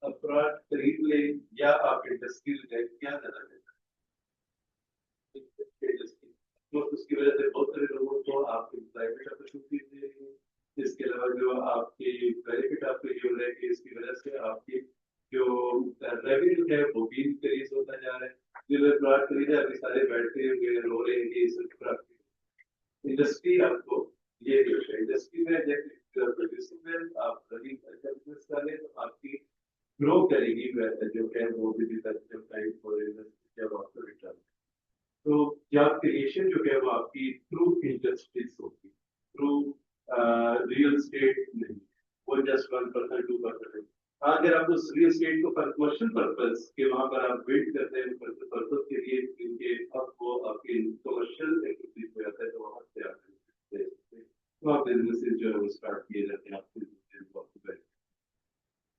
अब प्लॉट खरीद ले या आप इंडस्ट्री लगाए, क्या ज्यादा बेहतर है? तो उसकी वजह से बहुत सारे लोगों को आप एम्प्लॉयमेंट अपॉर्चुनिटीज दे रही है। इसके अलावा जो आपके बेनिफिट आपको ये हो रहा है कि इसकी वजह से आपकी जो रेवेन्यू है वो भी इंक्रीज होता जा रहा है। जो प्लॉट खरीदे अभी सारे बैठते हुए रो रहे हैं कि इंडस्ट्री आपको ये इंडस्ट्री में प्रोड्यूसिंग में आप रनिंग बिजनेस कर रहे हैं तो आपकी ग्रो करेगी जो है वो भी टाइम फॉर इंडस्ट्री जब आपको रिटर्न, तो जॉब क्रिएशन जो है वो आपकी थ्रू इंडस्ट्रीज होगी, थ्रू रियल स्टेट नहीं, वो जस्ट 1% 2%। अगर आप उस रियल स्टेट को कमर्शियल पर्पज के वहां पर आप बिल्ड करते हैं पर्पज के लिए, इनके अब वो आपके कमर्शियल एक्टिविटीज में आता है, तो वहां से आते हैं तो आप बिजनेसेस जो है वो स्टार्ट किए जाते हैं आपके।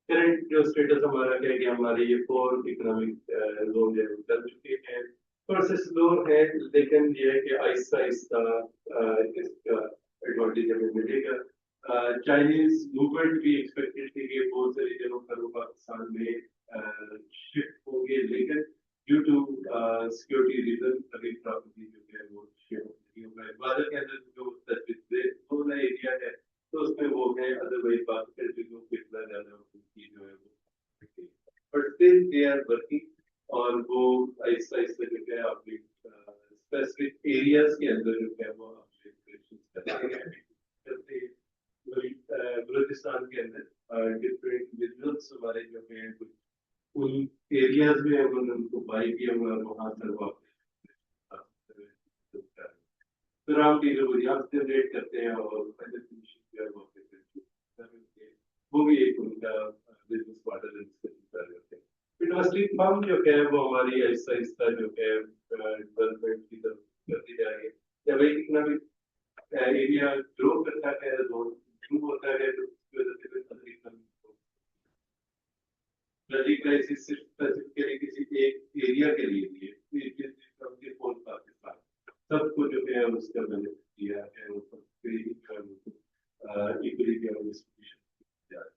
करंट जो स्टेटस हमारा है कि हमारे ये 4 इकोनॉमिक जोन है चल चुके हैं, थोड़ा सा स्लो है, लेकिन ये है कि आहिस्ता आहिस्ता इसका एडवांटेज हमें मिलेगा। चाइनीज मूवमेंट भी एक्सपेक्टेड थी कि बहुत सारी जगहों पर वो पाकिस्तान में शिफ्ट होंगे, लेकिन ड्यू टू सिक्योरिटी रीजन अभी प्रॉपर्टी जो है वो शिफ्ट नहीं हो पाए। बादल के अंदर जो नया एरिया है तो उसमें वो है, अदरवाइज बात करें तो कितना ज्यादा उनकी जो है वो, but still they are working, और वो आहिस्ता आहिस्ता जो है अपने स्पेसिफिक एरियाज के अंदर जो है वो करते हैं। बलूचिस्तान के अंदर डिफरेंट विजुअल्स हमारे जो है कुछ उन एरियाज में उन्होंने उनको बाई किया हुआ है, वहां पर वो राउंड जनरेट करते हैं, और वो भी एक उनका बिजनेस मॉडल कर रहे हैं। इन्वेस्टिंग फर्म जो है वो हमारी आहिस्ता आहिस्ता जो है डेवलपमेंट की तरफ करती जा रही है। जब एक इकोनॉमिक एरिया ग्रो करता है, ग्रो होता है, तो उसकी वजह से क्राइसिस सिर्फ स्पेसिफिकली किसी एक एरिया के लिए नहीं है, पाकिस्तान सबको जो है उसका बेनिफिट दिया है, वो सबके इक्वली डिस्ट्रीब्यूशन दिया है।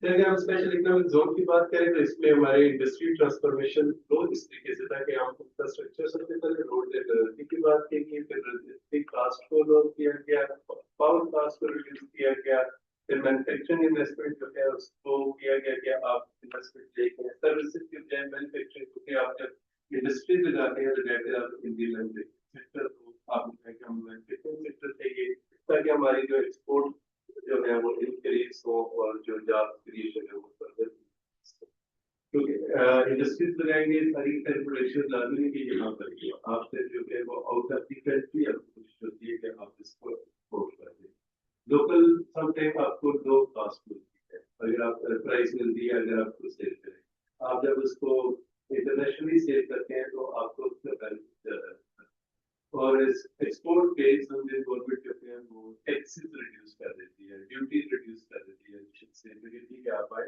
फिर अगर हम स्पेशल इकोनॉमिक जोन की बात करें तो इसमें हमारे इंडस्ट्री ट्रांसफॉर्मेशन ग्रोथ इस तरीके से था कि हम इंफ्रास्ट्रक्चर सबसे पहले रोड टेक्नोलॉजी की बात की गई, फिर रजिस्ट्री कास्ट को लो किया गया, पावर कास्ट को रिड्यूस किया गया, फिर मैन्युफैक्चरिंग इन्वेस्टमेंट जो है उसको किया गया कि आप इन्वेस्टमेंट लेके सर्विसेज की बजाय मैन्युफैक्चरिंग, क्योंकि आप जब इंडस्ट्री में जाते हैं तो कहते हैं आप हिंदी लैंग्वेज सेक्टर, तो आपने कहा कि हम मैन्युफैक्चरिंग सेक्टर चाहिए ताकि हमारी जो एक्सपोर्ट जो है वो इंक्रीज हो और जो जॉब क्रिएशन है वो फर्दर, क्योंकि इंडस्ट्रीज लगाएंगे सारी प्रोडक्शन लाजमी नहीं कि यहाँ पर ही आपसे जो है वो आउट ऑफ द कंट्री आपको कोशिश होती है कि आप इसको एक्सपोर्ट कर दें। लोकल समटाइम आपको लो कॉस्ट मिलती है, अगर आप प्राइस मिलती है, अगर आपको सेल करें, आप जब उसको इंटरनेशनली सेल करते हैं तो आपको उसका बेनिफिट ज्यादा है। और इस एक्सपोर्ट के समझे गवर्नमेंट जो है वो टैक्सेस रिड्यूस कर देती है, ड्यूटी रिड्यूस कर देती है, जिससे ठीक है आप आए,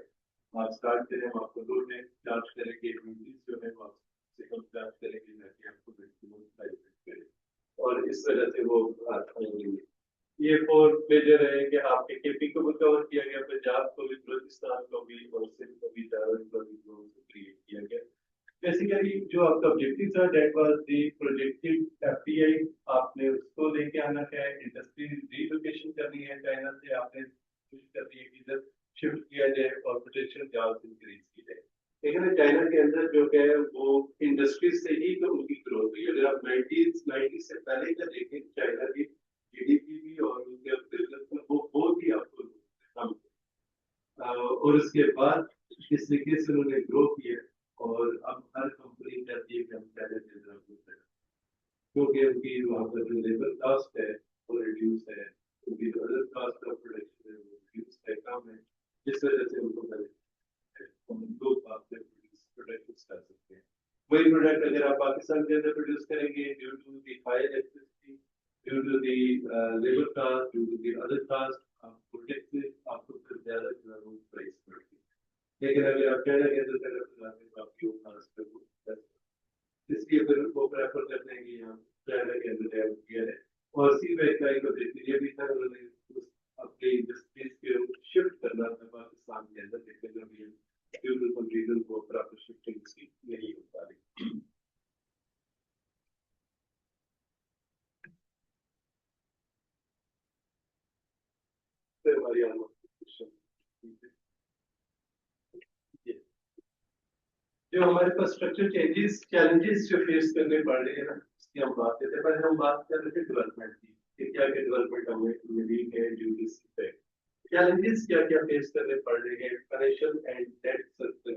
आप स्टार्ट करें, हम आपको लो टैक्स चार्ज करेंगे, ड्यूटीज जो है वो आपसे कम चार्ज करेंगे ताकि आपको मैक्सिमम प्राइस करें, और इस वजह से वो आएंगे। ये फोर मेजर है कि आपके केपी को भी कवर किया गया, पंजाब को भी, बलूचिस्तान को भी और सिंध को भी क्रिएट किया गया। बेसिकली जो आपका ऑब्जेक्टिव था that was the projective FDI, आपने उसको लेके आना है, इंडस्ट्री रीलोकेशन करनी है चाइना से, आपने कोशिश करनी है कि इधर शिफ्ट किया जाए और पोटेंशियल जॉब्स इंक्रीज की जाए। लेकिन चाइना के अंदर जो है वो इंडस्ट्री से ही तो उनकी ग्रोथ हुई। अगर आप 90 से पहले का देखें चाइना की जीडीपी भी और उनके बिजनेस वो बहुत ही आपको कम, और उसके बाद इस तरीके से उन्होंने ग्रो किया, और अब हर कंपनी चाहती है कि हम चाइना के अंदर ग्रो करें, क्योंकि उनकी वहाँ पर जो लेबर कॉस्ट है वो रिड्यूस है, उनकी जो अदर कॉस्ट ऑफ प्रोडक्शन है वो रिड्यूस है, कम है, जिस वजह से उनको बेनिफिट है, हम लो कॉस्ट पे प्रोडक्शन कर सकते हैं। वही प्रोडक्ट अगर आप पाकिस्तान के अंदर प्रोड्यूस करेंगे, due to the high electricity, due to the labour cost, due to the other cost, आपको टैक्सेस, आपको फिर ज्यादा जो है वो प्राइस पड़ती है। लेकिन अगर आप चाइना के अंदर लगाते हैं तो आपकी वो कॉस्ट पे वो, इसलिए फिर वो प्रेफर करते हैं कि यहाँ चाइना के अंदर डेवलप किया है। और सी वेटलाइन को देखते ये भी था, उन्होंने अपनी इंडस्ट्रीज को शिफ्ट करना था पाकिस्तान के अंदर, लेकिन अभी ड्यू टू सम रीजन वो प्रॉपर शिफ्टिंग उसकी नहीं हो पा रही। फिर हमारी जो हमारे पास स्ट्रक्चर चेंजेस चैलेंजेस जो फेस करने पड़ रहे हैं ना, उसकी हम बात करते हैं। पहले हम बात कर रहे थे डेवलपमेंट की कि क्या क्या डेवलपमेंट हमें मिली है ड्यू टू चैलेंजेस, क्या क्या फेस करने पड़ रहे हैं। फाइनेंशियल एंड डेट सर्कल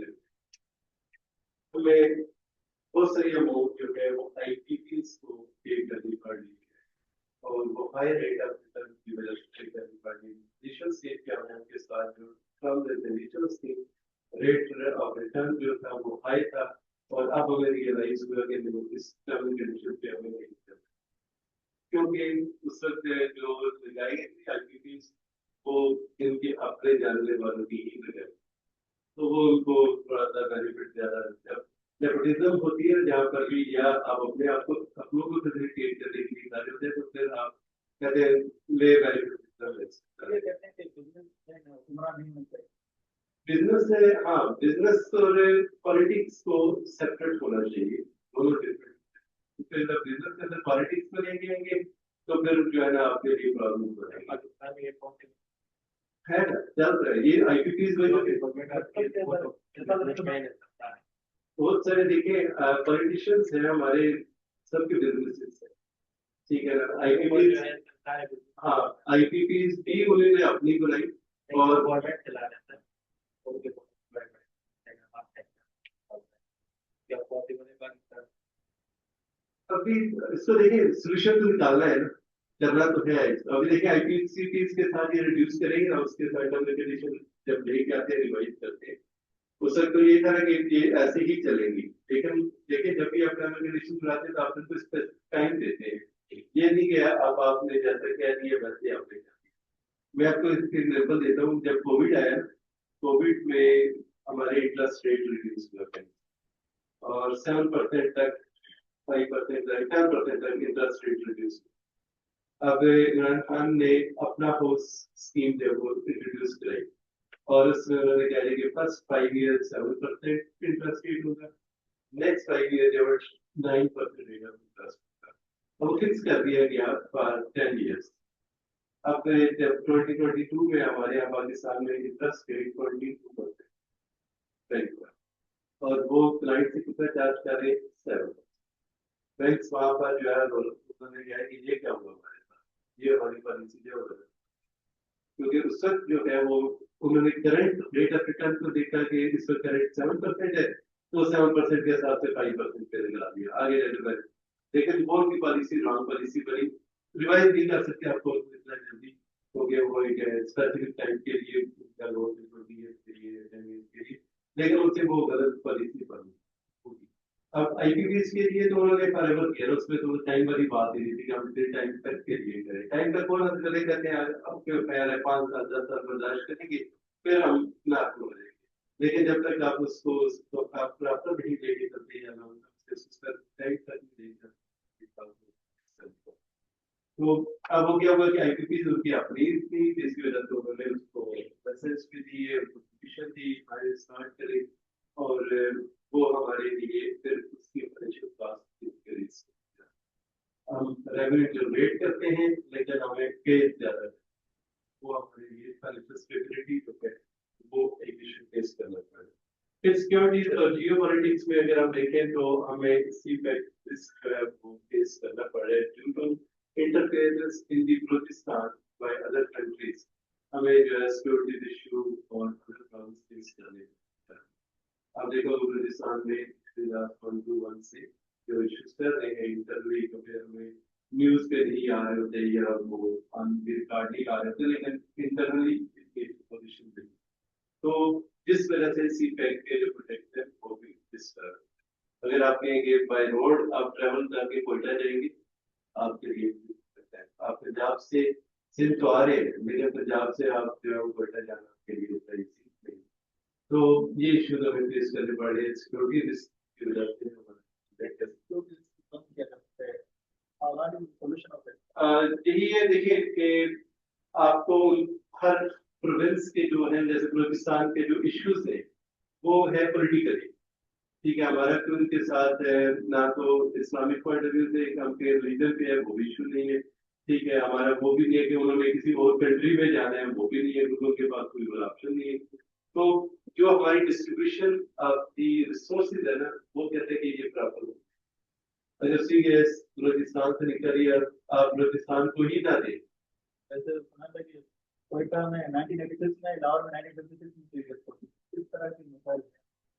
हमें बहुत सारी अमाउंट जो है वो आईपीपीज को पे करनी पड़ रही है, और वो हाई रेट ऑफ रिटर्न की वजह से पे करनी पड़ रही है। इनिशियल स्टेज के अमाउंट के साथ जो कम initial stage rate of return जो था वो हाई था, और अब हमें रियलाइज हुआ कि इस टर्म कंडीशन पे हमें नहीं करना, क्योंकि उस वक्त जो लगाई गई थी आईपीपीज वो इनके अपने जानने वालों की ही लगाई, तो वो उनको थोड़ा सा बेनिफिट ज्यादा, नेपोटिज्म होती है जहाँ पर भी, या आप अपने आप को अपनों को फैसिलिटेट करने के लिए कार्य होते हैं, तो फिर आप कहते हैं ले बेनिफिट। बिजनेस है, हाँ, बिजनेस और पॉलिटिक्स को सेपरेट होना चाहिए, दोनों डिफरेंट। फिर जब बिजनेस के अंदर पॉलिटिक्स में लेके आएंगे तो फिर जो है ना आपके लिए प्रॉब्लम हो जाएगी। है ना, चल रहा है ये आईपीपीज बहुत सारे देखे पॉलिटिशियंस हैं हमारे, सबके बिजनेसेस है, ठीक है ना। आईपीपीज, हाँ, आईपीपीज भी उन्होंने अपनी बुलाई और गवर्नमेंट चला रहा है, अभी इसको देखिए सोल्यूशन तो निकालना है ना, करना तो है। अभी देखिए आईपीसीपीज के साथ ये रिड्यूस करेंगे ना, उसके साथ कंडीशन जब लेके आते हैं रिवाइज करते हैं, उस वक्त तो ये था कि ये ऐसे ही चलेंगी, लेकिन देखिए जब भी आप कंडीशन बनाते हैं तो आप उनको टाइम देते हैं, ये नहीं कि अब आपने जैसे कह दिया वैसे आपने कह दिया। मैं आपको इसके एग्जाम्पल देता हूँ, जब कोविड आया, कोविड में हमारे इंटरेस्ट रेट रिड्यूस हुआ है और 7% तक 5% तक 10% तक इंटरेस्ट रेट रिड्यूस। अब इमरान खान ने अपना हाउस स्कीम जो वो इंट्रोड्यूस कराई और उसमें उन्होंने कहा कि फर्स्ट 5 ईयर 7% इंटरेस्ट रेट होगा, नेक्स्ट 5 ईयर जो 9% रेट ऑफ इंटरेस्ट होगा, वो फिक्स कर दिया गया फॉर 10 ईयर्स। अब जब 2022 में हमारे यहाँ पाकिस्तान में इंटरेस्ट रेट 22% और वो क्लाइंट से कितना चार्ज कर रहे 7%। बैंक्स वहां पर जो है उन्होंने कहा कि ये क्या हुआ हमारे साथ, ये हमारी पॉलिसी जो है, क्योंकि उस वक्त जो है वो उन्होंने करंट रेट ऑफ रिटर्न को देखा कि इस वक्त करंट 7% है, तो 7% के हिसाब से 5% पे लगा दिया आगे जाकर। लेकिन बोर्ड की पॉलिसी रॉन्ग पॉलिसी बनी, रिवाइज नहीं कर सकते आपको इतना जल्दी, क्योंकि वो एक स्पेसिफिक टाइम के लिए लोन के लिए, लेकिन उससे वो गलत पॉलिसी बनी। अब आईपीपीएस के लिए तो उन्होंने फॉरएवर किया, उसमें तो टाइम वाली बात ही नहीं थी कि हम इतने टाइम तक के लिए करें, टाइम तक कौन हम चले कहते हैं अब क्यों ख्याल है 5 साल 10 साल बर्दाश्त करेंगे फिर हम नाक हो जाएंगे। लेकिन जब तक आप उसको आप प्रॉपर नहीं लेके चलते या टाइम तक नहीं तो अब वो क्या हुआ कि आईपीपीएस उनकी अपनी थी, जिसकी वजह से उन्होंने उसको मैसेज भी दिए, पिटीशन दी, स्टार्ट करे और वो हमारे लिए फिर उसकी फाइनेंशियल कॉस्ट हम रेवेन्यू जनरेट करते हैं लेकिन हमें केस ज्यादा है, वो हमारे लिए फाइनेंशियल स्टेबिलिटी जो है वो एक इशू फेस करना पड़ेगा। फिर सिक्योरिटी और जियोपॉलिटिक्स में अगर हम देखें तो हमें इसी पे रिस्क जो है वो फेस करना पड़े due to interference in the Balochistan by other countries, हमें जो है सिक्योरिटी इशू और अदर प्रॉब्लम्स फेस करने हैं। अब देखो बलूचिस्तान में 1 से जो इश्यूज कर रहे हैं इंटरनली, क्योंकि हमें न्यूज पे नहीं आ रहे होते या वो रिकॉर्ड नहीं आ रहे होते, लेकिन इंटरनली पोजिशन भी, तो जिस वजह से सी पैक के जो प्रोटेक्शन वो भी डिस्टर्ब। अगर आप कहेंगे बाय रोड आप ट्रेवल करके कोयटा जाएंगे, आपके लिए आप पंजाब से सिंध तो आ रहे हैं, लेकिन पंजाब से आप जो है कोयटा जाना के लिए सही नहीं, तो ये इश्यूज हमें फेस करने पड़ रहे हैं सिक्योरिटी रिस्क की वजह से। यही है देखिए कि आपको हर प्रोविंस के जो है जैसे बलूचिस्तान के जो इश्यूज है वो है पॉलिटिकली, ठीक है, हमारा तो उनके साथ है ना तो इस्लामिक पॉइंट ऑफ व्यू से हम के रीजन पे है वो भी इशू नहीं है, ठीक है, हमारा वो भी नहीं है कि उन्होंने किसी और कंट्री में जाना है वो भी नहीं है, उनके पास कोई और ऑप्शन नहीं है। तो जो हमारी डिस्ट्रीब्यूशन ऑफ दी रिसोर्सेज है ना वो कहते हैं कि ये प्रॉपर हो, अगर सी गैस बलूचिस्तान से निकल रही है आप बलूचिस्तान को ही ना दें। ऐसे सुना था कि कोयटा में 1986 में, लाहौर में 1956 में इस तरह की मिसाइल।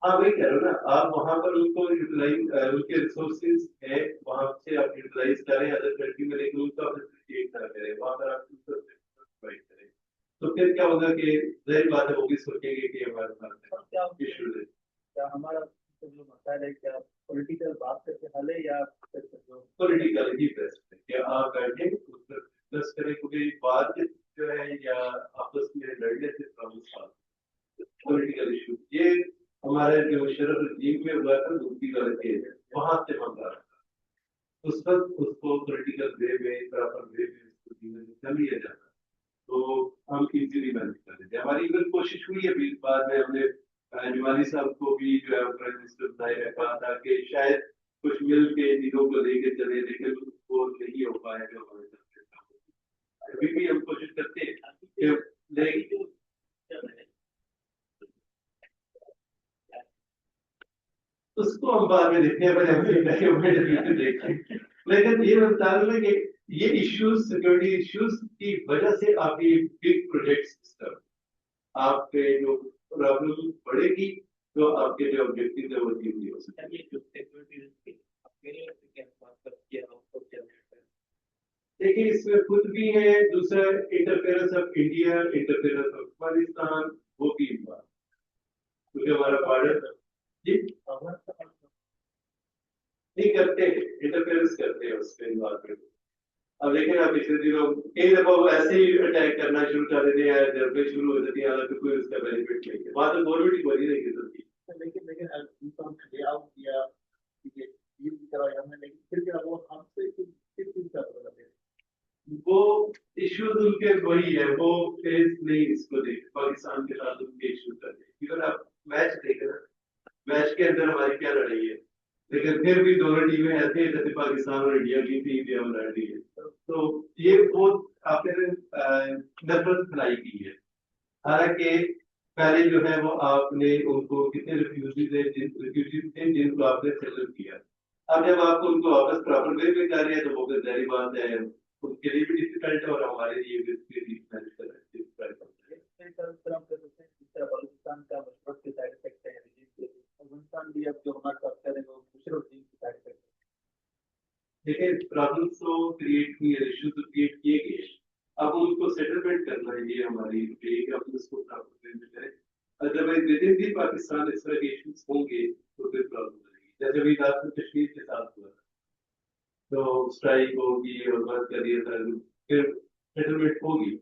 हाँ वही कह रहे हो ना, आप वहां पर उनको यूटिलाइज उनके रिसोर्सेज है वहां से आप यूटिलाइज करें अदर कंट्री में, लेकिन उनका एक तरह करें वहां पर आप प्रोवाइड करें, तो फिर क्या होगा कि जाहिर बात है वो भी सोचेंगे कि हमारे पास क्या इशू है, क्या हमारा जो मसाइल है क्या पॉलिटिकल बात करके हल है या पॉलिटिकल ही बेस्ट है कि आप बैठे उस पर डिस्कस करें, क्योंकि बात जो है या आपस में लड़ने से प्रॉब्लम पॉलिटिकल इशू ये हमारे जो शरफ रजीम में हुआ था दूसरी वाले केस वहां से मामला रहा उस वक्त उसको पॉलिटिकल वे में प्रॉपर वे में उसको जीवन में कर लिया जाता, तो हम इजीली मैनेज कर लेते हैं। हमारी इवन कोशिश हुई है, बीच बाद में हमने जुमानी साहब को भी जो है प्राइम मिनिस्टर बनाया कहा था कि शायद कुछ मिल के चीजों को लेके चले, लेकिन वो नहीं हो पाया जो हमारे साथ। अभी भी हम कोशिश करते हैं कि लेकिन उसको हम बाद में देखते हैं, पहले देखें, लेकिन ये बता रहा कि ये इश्यूज सिक्योरिटी इश्यूज की वजह से आपकी बिग प्रोजेक्ट्स आपके जो प्रॉब्लम बढ़ेगी तो आपके जो ऑब्जेक्टिव है वो अचीव नहीं हो सकते। देखिए इसमें खुद भी है, दूसरा interference of India, interference of Pakistan, वो भी बात क्योंकि हमारा बॉर्डर जी नहीं करते, इंटरफेरेंस करते हैं उसके इन्वायरमेंट। अब लेकिन आप पिछले दिनों कई दफा वो ऐसे ही अटैक करना शुरू कर देते हैं, जब शुरू हो जाती है, हालांकि कोई उसका बेनिफिट नहीं है, वहां तो गवर्नमेंट ही बनी नहीं सकती। लेकिन करवाया हमने, लेकिन फिर क्या वो हमसे किस चीज का प्रॉब्लम है? वो इश्यूज उनके वही है, वो फेस नहीं इसको देख पाकिस्तान के साथ उनके इश्यूज कर रहे। इवन आप मैच देख रहे, मैच के अंदर हमारी क्या लड़ाई है, लेकिन फिर भी दोनों टीमें ऐसे हैं जैसे पाकिस्तान और इंडिया की थी, इंडिया में लड़ रही है। तो ये बहुत आपने नफरत फैलाई की है। हालांकि पहले जो है वो आपने उनको कितने रिफ्यूजी थे जिनको आपने सेटल किया। अब जब आप उनको वापस प्रॉपर वे में कर रहे हैं तो वो फिर जारी बात है, उनके लिए भी डिफिकल्ट है और हमारे लिए भी डिफिकल्ट होता है। बलूचिस्तान का मशरफ के साइड इफेक्ट है, अफगानिस्तान भी अब जो हमारे साथ करें वो मुशरफ जी के साइड इफेक्ट है। देखिए प्रॉब्लम्स तो क्रिएट हुई है, इश्यूज तो क्रिएट किए गए, अब उनको सेटलमेंट करना है, ये हमारी एक अब उसको प्रॉपर वे में करें। अदरवाइज विद इन दी पाकिस्तान इस तरह के इश्यूज होंगे तो फिर प्रॉब्लम आएगी, जैसे अभी रात में कश्मीर के साथ हुआ तो स्ट्राइक होगी और बात कर दिया था, फिर सेटलमेंट होगी,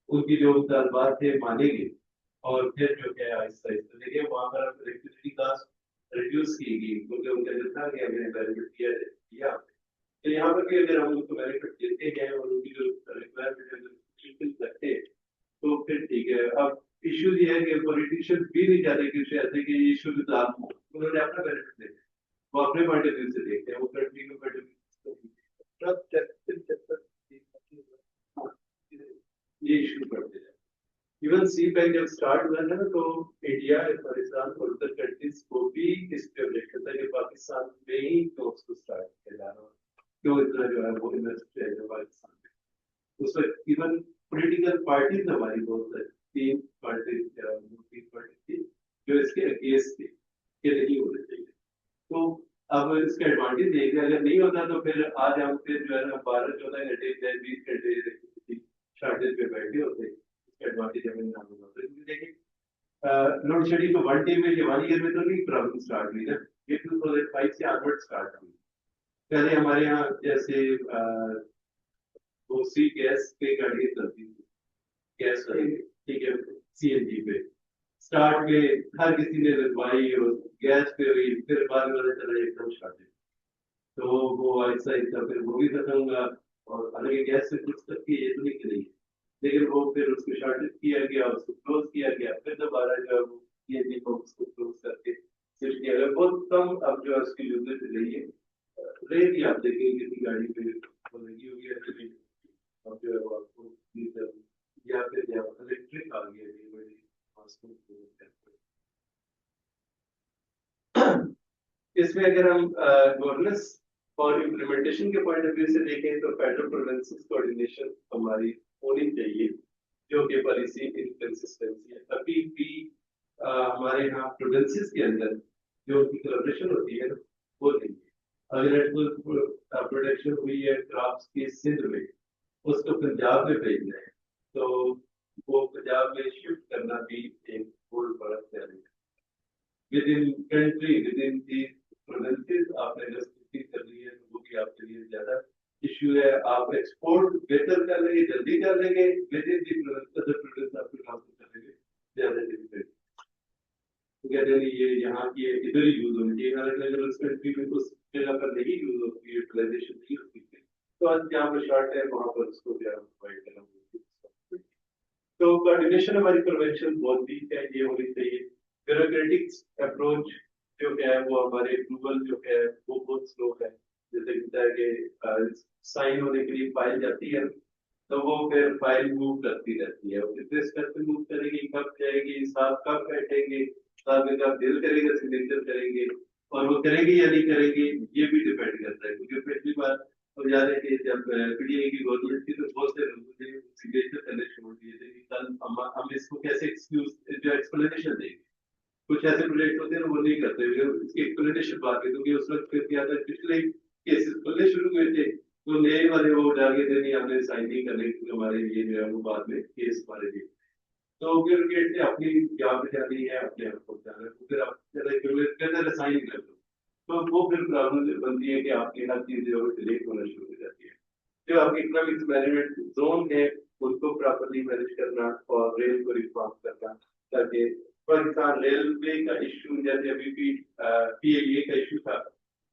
उनकी जो मुतालबात थे मानेंगे और फिर जो है आहिस्ता आहिस्ता देखिए वहां पर इलेक्ट्रिसिटी कास्ट रिड्यूस की गई क्योंकि उनका जो था कि हमने बेनिफिट किया, तो यहाँ पर भी अगर हम उनको बेनिफिट देते हैं और उनकी जो रिक्वायरमेंट है लगते हैं तो फिर ठीक है। अब इश्यू ये है कि पॉलिटिशियंस भी नहीं चाहते कि ऐसे कि ये इशू रिजॉल्व हो, उन्होंने अपना बेनिफिट देखा है, वो अपने पॉइंट ऑफ व्यू से देखते हैं, वो कंट्री के पॉइंट ऑफ व्यू ये इशू करते हैं। इवन सी पैक जब स्टार्ट हुआ था ना तो इंडिया पाकिस्तान और अदर कंट्रीज को भी इस पे ऑब्जेक्शन था कि पाकिस्तान में ही तो उसको स्टार्ट किया जा रहा है, क्यों इतना जो है वो इन्वेस्ट किया जाए पाकिस्तान में। उस वक्त इवन पॉलिटिकल पार्टीज हमारी बहुत है, तीन पार्टी थी जो इसके अगेंस्ट थे कि नहीं होने चाहिए। तो अब इसका एडवांटेज ये है कि अगर नहीं होता तो फिर आज हम फिर जो है ना 12-14 घंटे 20 घंटे शॉर्टेज पे बैठे होते, इसका एडवांटेज हमें ना होगा। तो देखिए लोड शेडिंग को 1 डे में या 1 ईयर में तो नहीं प्रॉब्लम स्टार्ट हुई ना, ये 2005 से आगवर्ड स्टार्ट हुई। पहले हमारे यहाँ जैसे वो सी गैस पे गाड़ियाँ चलती थी, गैस ठीक है, सीएनजी पे स्टार्ट में हर किसी ने लगवाई और गैस पे हुई, फिर बाद में पता चला एकदम शॉर्टेज, तो वो ऐसा ऐसा फिर वो भी खत्म हुआ। और हालांकि गैस से कुछ तक की ये तो नहीं करी, लेकिन वो फिर उसको शॉर्टेज किया गया, उसको क्लोज किया गया, फिर दोबारा जो है वो सीएनजी को उसको क्लोज करके स्विच किया गया, बहुत कम अब जो है उसकी यूजेज रही है। रेट ही आप देखेंगे किसी गाड़ी पे वो लगी हुई है, अब जो है वो आपको डीजल या फिर इलेक्ट्रिक आ गया है, इसमें अगर हम गवर्नेंस और इम्प्लीमेंटेशन के पॉइंट ऑफ व्यू से देखें तो फेडरल प्रोविंसेस कोऑर्डिनेशन हमारी होनी चाहिए, जो कि पॉलिसी इनकंसिस्टेंसी है। अभी भी हमारे यहाँ प्रोविंसेस के अंदर जो कोलैबोरेशन होती है वो नहीं है। अगर प्रोडक्शन हुई है क्रॉप्स की सिंध में, उसको पंजाब में भेजना है तो वो पंजाब में शिफ्ट करना भी एक बहुत बड़ा चैलेंज है। With in country with in the provinces आपने अगर स्थिति कर ली है तो वो भी आपके लिए ज्यादा इश्यू है। आप एक्सपोर्ट बेहतर कर लेंगे, जल्दी कर लेंगे, विद इन दी प्रोविंस आपको ट्रांसफर कर लेंगे ज्यादा डिफिकल्ट, तो कहते हैं ये यहाँ की इधर ही यूज होनी चाहिए, हालांकि अगर उस कंट्री में उस जगह पर नहीं यूज होती, यूटिलाइजेशन नहीं होती है तो आज जहाँ पर शॉर्ट है वहां पर उसको प्रोवाइड करना होगा। तो कोऑर्डिनेशन हमारी प्रिवेंशन बहुत वीक है, ये होनी चाहिए। ब्यूरोक्रेटिक अप्रोच जो है वो हमारे अप्रूवल जो है वो बहुत स्लो है, जैसे कहता है कि साइन होने के लिए फाइल जाती है तो वो फिर फाइल मूव करती रहती है, वो कितने स्टेप पे मूव करेगी, कब जाएगी, साहब कब बैठेंगे, साहब का दिल करेगा सिग्नेचर करेंगे, और वो करेंगे या नहीं करेंगे ये भी डिपेंड करता है। क्योंकि पिछली बार तो याद है कि जब पीडीआई की गवर्नमेंट थी तो बहुत से लोगों ने सिग्नेचर करने छोड़ दिए थे कि कल हम इसको कैसे एक्सक्यूज जो एक्सप्लेनेशन देंगे। कुछ ऐसे प्रोजेक्ट होते हैं वो नहीं करते, इसकी एक्सप्लेनेशन बात है क्योंकि उस वक्त फिर क्या था, पिछले केसेस खुलने शुरू हुए थे तो नए वाले वो डाल के थे नहीं हमने साइन नहीं करने क्योंकि हमारे लिए जो है वो बाद में केस हमारे लिए, तो फिर गेट ने अपनी जान बचानी है, अपने आप को बचाना है, तो फिर आप कहते साइन कर दो, तो वो फिर प्रॉब्लम बनती है कि आपकी हर चीज जो है डिलीट होना शुरू हो जाती है। जो आपकी इकोनॉमिक मैनेजमेंट जोन है उनको प्रॉपरली मैनेज करना और रेल को रिफॉर्म करना, ताकि पाकिस्तान रेलवे का इशू जैसे अभी भी पीएलए का इशू था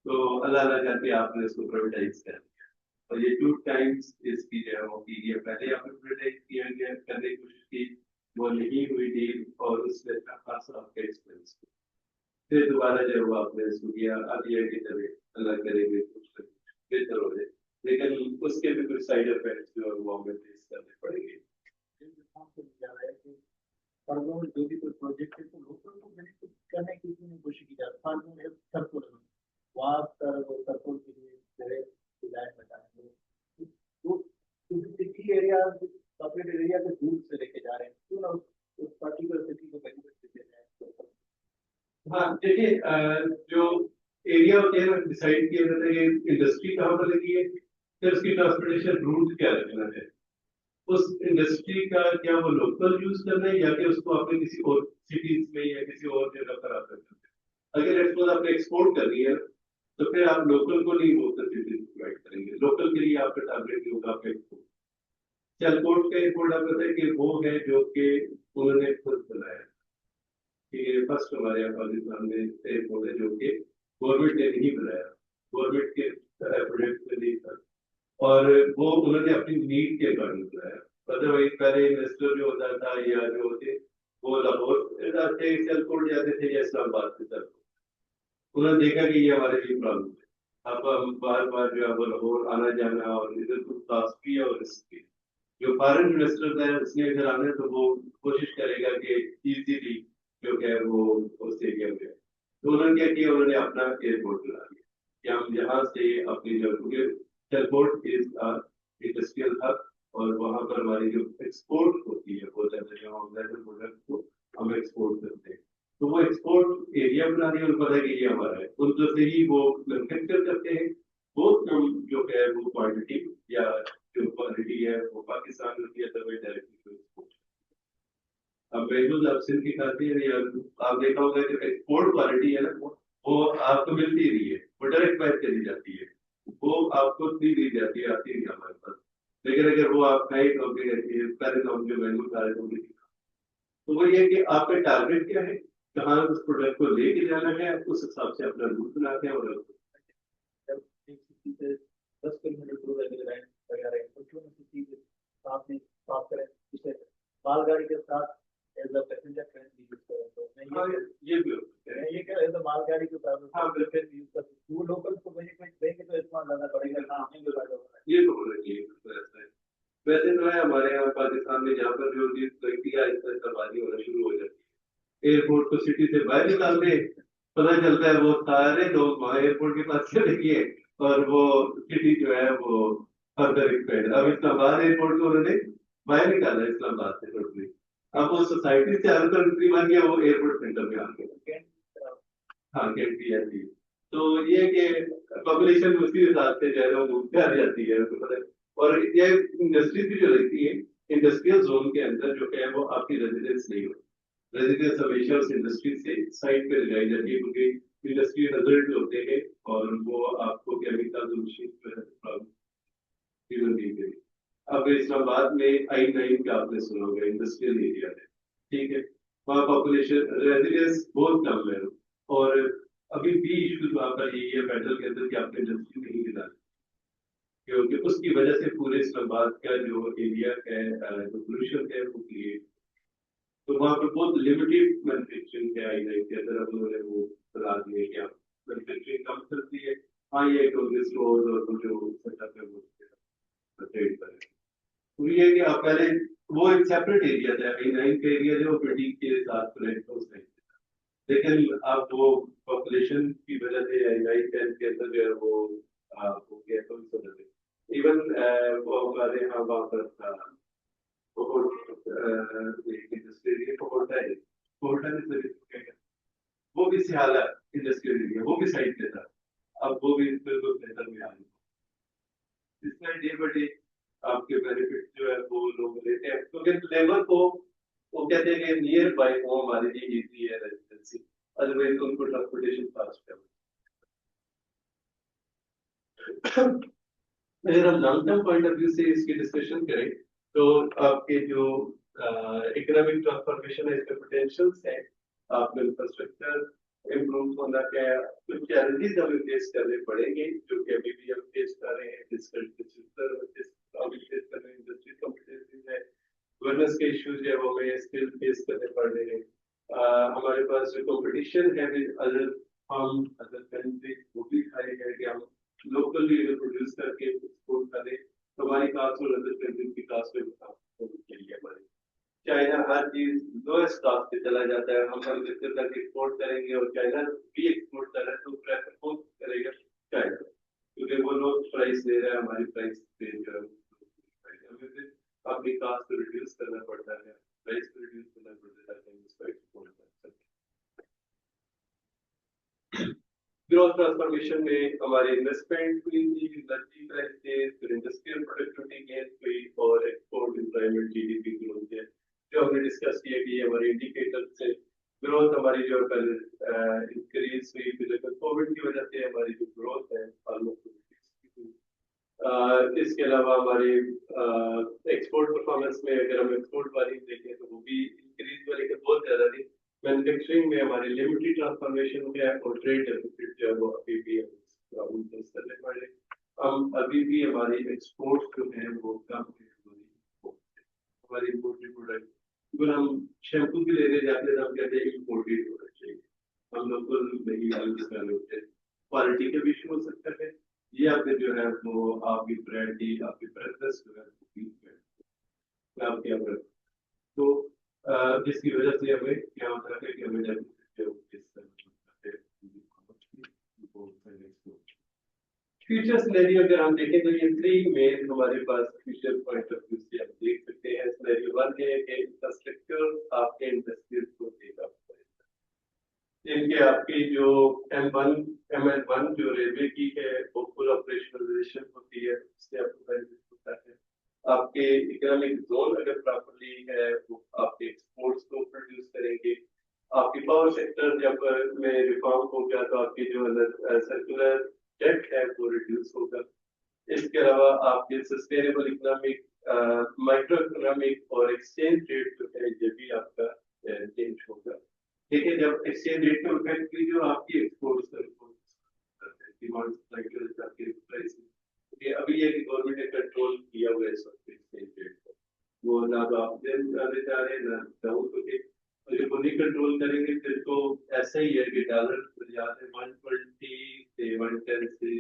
तो अल्लाह अल्लाह करके आपने इसको प्राइवेटाइज कर दिया और ये 2 टाइम्स इसकी जो है वो पीरियड पहले आपने प्राइवेटाइज किया गया करने की कोशिश की, वो नहीं हुई डील और उसमें अच्छा खासा आपका एक्सपेंस, फिर दोबारा जब वो आपने इसको किया, अब ये कि चले अल्लाह करेंगे कुछ बेहतर हो जाए, लेकिन उसके भी कुछ साइड इफेक्ट्स जो है वो हमें फेस करने पड़ेंगे। और वो जो भी कोई प्रोजेक्ट है तो लोकल को बेनिफिट करने की पूरी कोशिश की जाती है। मान लो एक सर्कल है, वहाँ पर वो सर्कल के लिए जगह डिजाइन बनाएंगे, तो सिटी एरिया सेपरेट एरिया को दूर से लेके जा रहे हैं, क्यों ना उस पर्टिकुलर सिटी को बेनिफिट देते हैं। हाँ देखिए, जो एरिया होते हैं डिसाइड किया जाता है कि इंडस्ट्री कहाँ पर लगी है, फिर उसकी ट्रांसपोर्टेशन रूट क्या रखना है, उस इंडस्ट्री का क्या वो लोकल यूज करना है या कि उसको आपने किसी और सिटीज में या किसी और जगह पर आप कर सकते हैं। अगर एक्सपोज आपने एक्सपोर्ट करनी है तो फिर आप लोकल को नहीं वो फैसिलिटीज प्रोवाइड करेंगे, लोकल के लिए आपका टारगेट होगा आपका एक्सपोर्ट। एयरपोर्ट का एयरपोर्ट आप पता है कि वो है जो कि उन्होंने खुद बनाया, कि फर्स्ट हमारे यहाँ पाकिस्तान में एयरपोर्ट है जो कि गवर्नमेंट ने नहीं बनाया, गवर्नमेंट के प्रोजेक्ट में नहीं था और वो उन्होंने अपनी नीड के अकॉर्डिंग बनाया। अदरवाइज पहले इन्वेस्टर जो होता था या जो होते वो लाहौर जाते एयरपोर्ट जाते थे या इस्लामाबाद से तरफ, उन्होंने देखा कि ये हमारे लिए प्रॉब्लम है, अब हम बार बार जो है वो लाहौर आना जाना और इधर कुछ कॉस्ट भी है और रिस्क भी है। जो फॉरेन इन्वेस्टर है उसने अगर आना है तो वो कोशिश करेगा कि इजीली जो है वो उस एरिया में, तो उन्होंने क्या किया, उन्होंने अपना एयरपोर्ट बना दिया कि हम यहाँ से अपनी जो एयरपोर्ट इज इंडस्ट्रियल हब और वहां पर हमारी जो एक्सपोर्ट होती है वो जो हम प्रोडक्ट को हम एक्सपोर्ट करते हैं, तो वो एक्सपोर्ट एरिया बना दिया, उनको पता है कि ये हमारा है, उनको से ही वो मैन्युफैक्चर करते हैं, वो कम जो है वो क्वांटिटी या जो क्वालिटी है वो पाकिस्तान में भी अदरवाइज डायरेक्टली एक्सपोर्ट। अब महसूस आप सिंध की खाते हैं या आप देखा होगा कि एक्सपोर्ट क्वालिटी है ना वो आपको मिलती रही है, वो डायरेक्ट बाइट करी जाती है, वो आपको नहीं दी जाती है, आती नहीं हमारे पास। लेकिन अगर वो आप नई कंपनी रहती है पहले तो हम जो मैनुअल कार्य कंपनी, तो वो ये कि आपका टारगेट क्या है, कहाँ उस प्रोडक्ट को लेके जाना है, उस हिसाब से अपना रूट बनाते हैं और जब एक सिटी से 10 किलोमीटर दूर अगर लाइन वगैरह है तो क्यों ना सिटी के साथ में साफ करें, जिसे मालगाड़ी के साथ एज अ पैसेंजर ट्रेन भी यूज करें। तो मैं हाँ, ये भी ये क्या एज अ मालगाड़ी के साथ हाँ ट्रेन यूज कर सकते, वो लोकल को बेनिफिट देंगे तो इस्तेमाल ज्यादा बढ़ेगा, ना हमें जो फायदा होगा। ये तो होना चाहिए, बिल्कुल ऐसा है। वैसे तो है हमारे यहाँ पाकिस्तान में जहाँ पर जो चीज लगती है आहिस्ता आहिस्ता आबादी होना शुरू हो जाती है, एयरपोर्ट को सिटी से बाहर निकाल दे, पता चलता है वो सारे लोग वहाँ एयरपोर्ट के पास चले गए और वो सिटी जो है वो फर्दर एक्सपेंड, अब इस्लामाबाद एयरपोर्ट को उन्होंने बाहर निकाला इस्लामाबाद से टोटली, अब वो सोसाइटी से अलग कंट्री बन गया, वो एयरपोर्ट सेंटर में आ गया। हाँ कैंटी ऐसी, तो ये कि पॉपुलेशन उसी हिसाब से जो है वो घूमते आ जाती है, उसको पता है। और ये इंडस्ट्रीज भी जो रहती है इंडस्ट्रियल जोन के अंदर जो है वो आपकी रेजिडेंस नहीं होती, रेजिडेंस हमेशा उस इंडस्ट्री से साइड पे लगाई जाती है क्योंकि इंडस्ट्री रिजल्ट होते हैं और वो आपको केमिकल जीवन दी गई। अब इस्लामाबाद में I9 का आपने सुना होगा, इंडस्ट्रियल एरिया है, ठीक है, वहाँ पॉपुलेशन रेजिडेंस बहुत कम है और अभी भी इश्यूज वहाँ पर यही है फेडरल के अंदर कि आपने इंडस्ट्री नहीं दिलानी, क्योंकि उसकी वजह से पूरे इस्लामाबाद का जो एरिया है जो पोल्यूशन है वो क्रिएट, तो वहाँ पर बहुत लिमिटेड मैन्युफैक्चरिंग है I9 के अंदर, अब उन्होंने वो बता दिए कि आप मैन्युफैक्चरिंग कम करती है। हाँ ये स्टोर और जो सेटअप है वो ट्रेड करें, तो ये है कि आप पहले वो एक सेपरेट एरिया था I9 का एरिया जो बिल्डिंग के साथ कनेक्ट हो सकता, लेकिन अब वो पॉपुलेशन की वजह से I9 के अंदर जो है वो हो गया तो इस वजह से इवन वो हमारे यहाँ वहाँ पर था इंडस्ट्रियल कोटा है, कोटा में वो भी सिहाला इंडस्ट्रियल एरिया वो भी साइड पे था, अब वो भी बिल्कुल सेंटर में आ गया, इसमें डे बाई डे आपके बेनिफिट जो है वो लोग लेते हैं, क्योंकि लेबर को वो कहते हैं कि नियर बाय वो हमारे लिए इजी है रेजिडेंसी, अदरवाइज उनको ट्रांसपोर्टेशन फास्ट है। अगर हम long term point of view से इसकी डिस्कशन करें तो आपके जो इकोनॉमिक ट्रांसफॉर्मेशन है इसके पोटेंशियल्स है, आपका इंफ्रास्ट्रक्चर इम्प्रूव होना क्या, कुछ चैलेंजेस हमें फेस करने पड़ेंगे जो कि अभी भी हम फेस कर रहे हैं, इंडस्ट्री कॉम्पिटिशन है, गवर्नेंस के इश्यूज है वो हमें स्टिल फेस करने पड़ रहे हैं। हमारे पास जो कॉम्पिटिशन है अदर हम अदर कंट्रीज वो भी खाई है कि हम लोकली प्रोड्यूस करके एक्सपोर्ट करें तो हमारी कास्ट और अदर कंट्रीज की कास्ट में चाहिए हमारे। चाइना हर चीज लोएस्ट कॉस्ट पे चला जाता है, हम मैन्युफैक्चर करके एक्सपोर्ट करेंगे और चाइना भी एक्सपोर्ट कर रहा है तो प्रेफर कौन करेगा? चाइना, क्योंकि वो लोग प्राइस दे रहा है, हमारी प्राइस दे रहा है, हमें फिर अपनी कास्ट को रिड्यूस करना पड़ता है, प्राइस को रिड्यूस करना पड़ता है ताकि हम इसको एक्सपोर्ट कर सकें। ग्रोथ ट्रांसफॉर्मेशन में हमारी इन्वेस्टमेंट हुई थी, एनर्जी प्राइसेस, फिर इंडस्ट्रियल प्रोडक्टिविटी गेन हुई और एक्सपोर्ट एम्प्लॉयमेंट जीडीपी ग्रोथ है जो हमने डिस्कस किया कि हमारे इंडिकेटर से ग्रोथ हमारी जो कल इंक्रीज हुई फिर कोविड की वजह से हमारी जो ग्रोथ है ऑलमोस्ट। इसके अलावा हमारे एक्सपोर्ट परफॉर्मेंस में अगर हम एक्सपोर्ट वाली देखें तो वो भी इंक्रीज हुआ लेकिन बहुत ज्यादा नहीं। मैन्युफैक्चरिंग में हमारी लिमिटेड ट्रांसफॉर्मेशन है और ट्रेड डेफिसिट जो है वो अभी भी प्रॉब्लम फेस करने पड़ रहे। हम अभी भी हमारी एक्सपोर्ट जो है वो कम है, हमारी इम्पोर्टेड प्रोडक्ट अगर हम शैम्पू भी लेने जाते हैं तो हम कहते हैं इम्पोर्टेड प्रोडक्ट चाहिए, हम लोकल नहीं यूज कर रहे होते, क्वालिटी का भी इशू हो सकता है, ये आपके जो है वो आपकी ब्रांड की आपकी प्रेफरेंस जो है आपके यहाँ तो जिसकी वजह से हमें क्या होता है कि हमें फ्यूचर सिनेरियो अगर हम देखें तो ये थ्री मेन हमारे पास फ्यूचर पॉइंट ऑफ व्यू से आप देख सकते हैं। सिनेरियो वन है कि इंफ्रास्ट्रक्चर आपके इंडस्ट्रीज को देगा, इनके आपकी जो ML1 जो रेलवे की है वो फुल ऑपरेशनलाइजेशन होती है, उससे आपको बेनिफिट होता है। आपके इकोनॉमिक जोन अगर प्रॉपर्ली है वो आपके एक्सपोर्ट्स को प्रोड्यूस करेंगे। आपकी पावर सेक्टर जब में रिफॉर्म हो गया तो आपकी जो सर्कुलर डेट है वो रिड्यूस होगा। इसके अलावा आपके सस्टेनेबल इकोनॉमिक, माइक्रो इकोनॉमिक और एक्सचेंज रेट जो है ये भी आपका चेंज होगा। देखिए जब एक्सचेंज रेट में इफेक्ट की जो आपकी एक्सपोर्ट्स डिमांड सप्लाई प्राइस अभी ये गवर्नमेंट ने कंट्रोल किया हुआ है इस वक्त एक्सचेंज रेट को, वो ना तो आप जाने जा रहे ना डाउन होके, और जब वो नहीं कंट्रोल करेंगे फिर तो ऐसा ही है कि डॉलर यहाँ से 120 से 110 से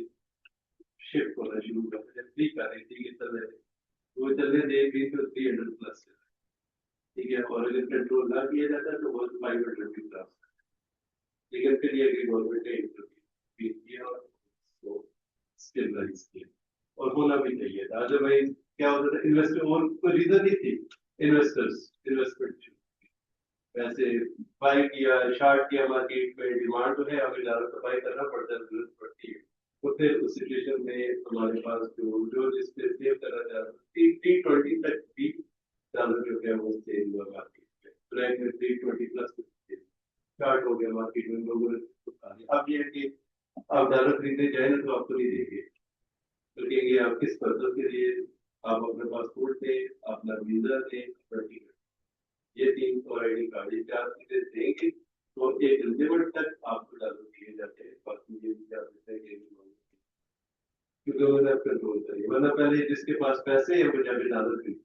शिफ्ट होना शुरू कर दिया, ठीक कर रही थी चल रहे वो चलने देगी तो 300 प्लस, ठीक है, और अगर कंट्रोल ना किया जाता तो वो 500 की क्रॉस, लेकिन फिर ये गवर्नमेंट ने इंटरव्यू किया और उसको स्टेबलाइज किया और होना भी चाहिए था, अदरवाइज क्या होता था इन्वेस्टर और कोई रीजन नहीं थी, इन्वेस्टर्स इन्वेस्टमेंट वैसे बाय किया शॉर्ट किया मार्केट में, डिमांड तो है हमें ज्यादा सप्लाई करना पड़ता है, जरूरत पड़ती है, तो फिर उस सिचुएशन में हमारे पास जो जिसपे सेव करा जा रहा है T20 तक भी डॉलर जो है वो सेल हुआ मार्केट में, ब्लैक में 320 प्लस स्टार्ट हो गया मार्केट में, लोगों ने अब ये है कि आप डॉलर खरीदने जाए ना तो आपको नहीं देंगे, तो कहेंगे आप किस पर्पज के लिए, आप अपने पासपोर्ट दें, अपना वीजा दें, अपना टिकट, ये 3 और आईडी कार्ड ये 4 चीजें देंगे तो एक लिमिट तक आपको डॉलर दिए जाते हैं, बाकी ये क्योंकि उन्होंने कंट्रोल करिए, वरना पहले जिसके पास पैसे है वो जाके डॉलर खरीद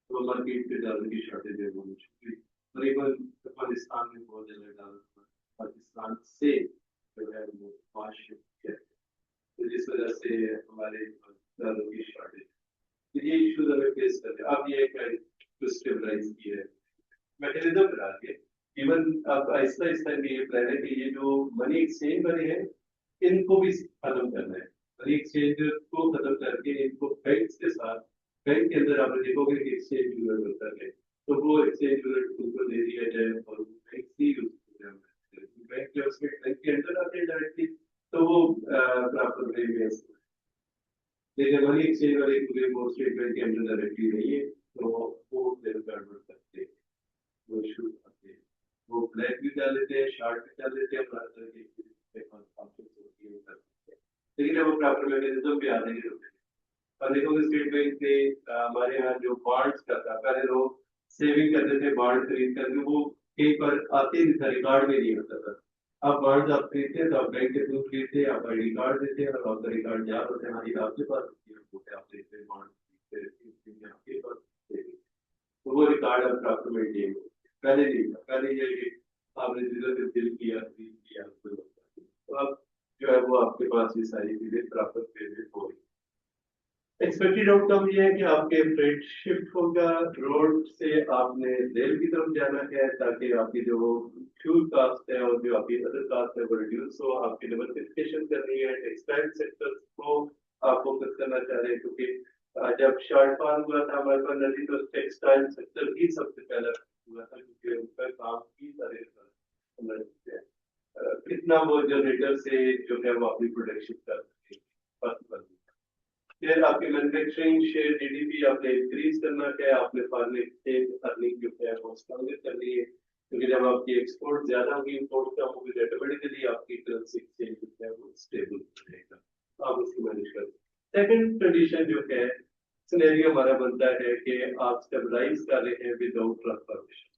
तो मार्केट पे डॉलर की शॉर्टेज है वो तकरीबन अफगानिस्तान में बहुत ज्यादा डॉलर पाकिस्तान से जो है वो पास शिफ्ट किया, तो जिस वजह से हमारे डॉलर की शॉर्टेज, तो ये इश्यूज हमें फेस करते हैं। अब ये स्टेबलाइज किया है मैकेनिज्म बना के, इवन अब आहिस्ता आहिस्ता ये प्लान है कि ये जो मनी एक्सचेंज बने हैं इनको भी खत्म करना है, मनी एक्सचेंज को खत्म करके इनको बैंक के साथ, बैंक के अंदर आप देखोगे कि एक्सचेंज यूनिट होता है तो वो एक्सचेंज यूनिट उनको दे दिया जाए और बैंक से यूज बैंक के उसमें बैंक के अंदर आते हैं डायरेक्टली तो वो प्रॉपर वे में, लेकिन मनी एक्सचेंज वाले पूरे वो स्टेट बैंक के अंदर डायरेक्टली नहीं है तो वो कन्वर्ट करते हैं, वो इशू आते हैं, वो ब्लैक भी डाल लेते हैं, शॉर्ट भी डाल लेते हैं, लेकिन अब वो प्रॉपर मैकेनिज्म भी आने की जरूरत है। और देखोगे स्टेट बैंक ने हमारे यहाँ जो बॉन्ड्स का था, पहले लोग सेविंग करते थे बॉन्ड खरीद करके, वो कहीं पर आते नहीं था, रिकॉर्ड में नहीं होता था, आप बॉन्ड आप खरीदते हैं तो आप बैंक के थ्रू खरीदते हैं, आप आईडी कार्ड देते हैं और आपका रिकॉर्ड याद होता है, हाँ ये आपके पास आप देते हैं बॉन्ड आपके पास, तो वो रिकॉर्ड अब आपको मेंटेन हो। पहले नहीं था, पहले ये कि आपने जिधर दिल किया खरीद किया तो अब जो है वो आपके पास ये सारी चीजें प्रॉपर पेमेंट हो रही। एक्सपेक्टेड आउटकम ये है कि आपके फ्रेट शिफ्ट होगा, रोड से आपने रेल की तरफ जाना है ताकि आपकी जो फ्यूल कास्ट है और जो आपकी अदर कास्ट है वो रिड्यूस हो, आपकी डिवर्सिफिकेशन करनी है, टेक्सटाइल सेक्टर को आप फोकस करना चाह रहे हैं क्योंकि जब शॉर्टफॉल हुआ था हमारे पास नदी तो टेक्सटाइल सेक्टर ही सबसे पहला हुआ था क्योंकि उनका काम ही सारे कितना वो जनरेटर से जो है वो अपनी प्रोडक्शन कर सकते हैं। फिर आपकी मैन्युफैक्चरिंग शेयर जीडीपी आपने इंक्रीज करना है, आपने फॉरेन एक्सचेंज अर्निंग जो है वो स्ट्रॉन्गर करनी है क्योंकि जब आपकी एक्सपोर्ट ज्यादा होगी इम्पोर्ट कम होगी तो ऑटोमेटिकली आपकी करेंसी एक्सचेंज जो है वो स्टेबल रहेगा, तो आप उसको मैनेज कर। सेकंड कंडीशन जो है सिनेरियो हमारा बनता है कि आप स्टेबलाइज कर रहे हैं विदाउट ट्रांसफॉर्मेशन।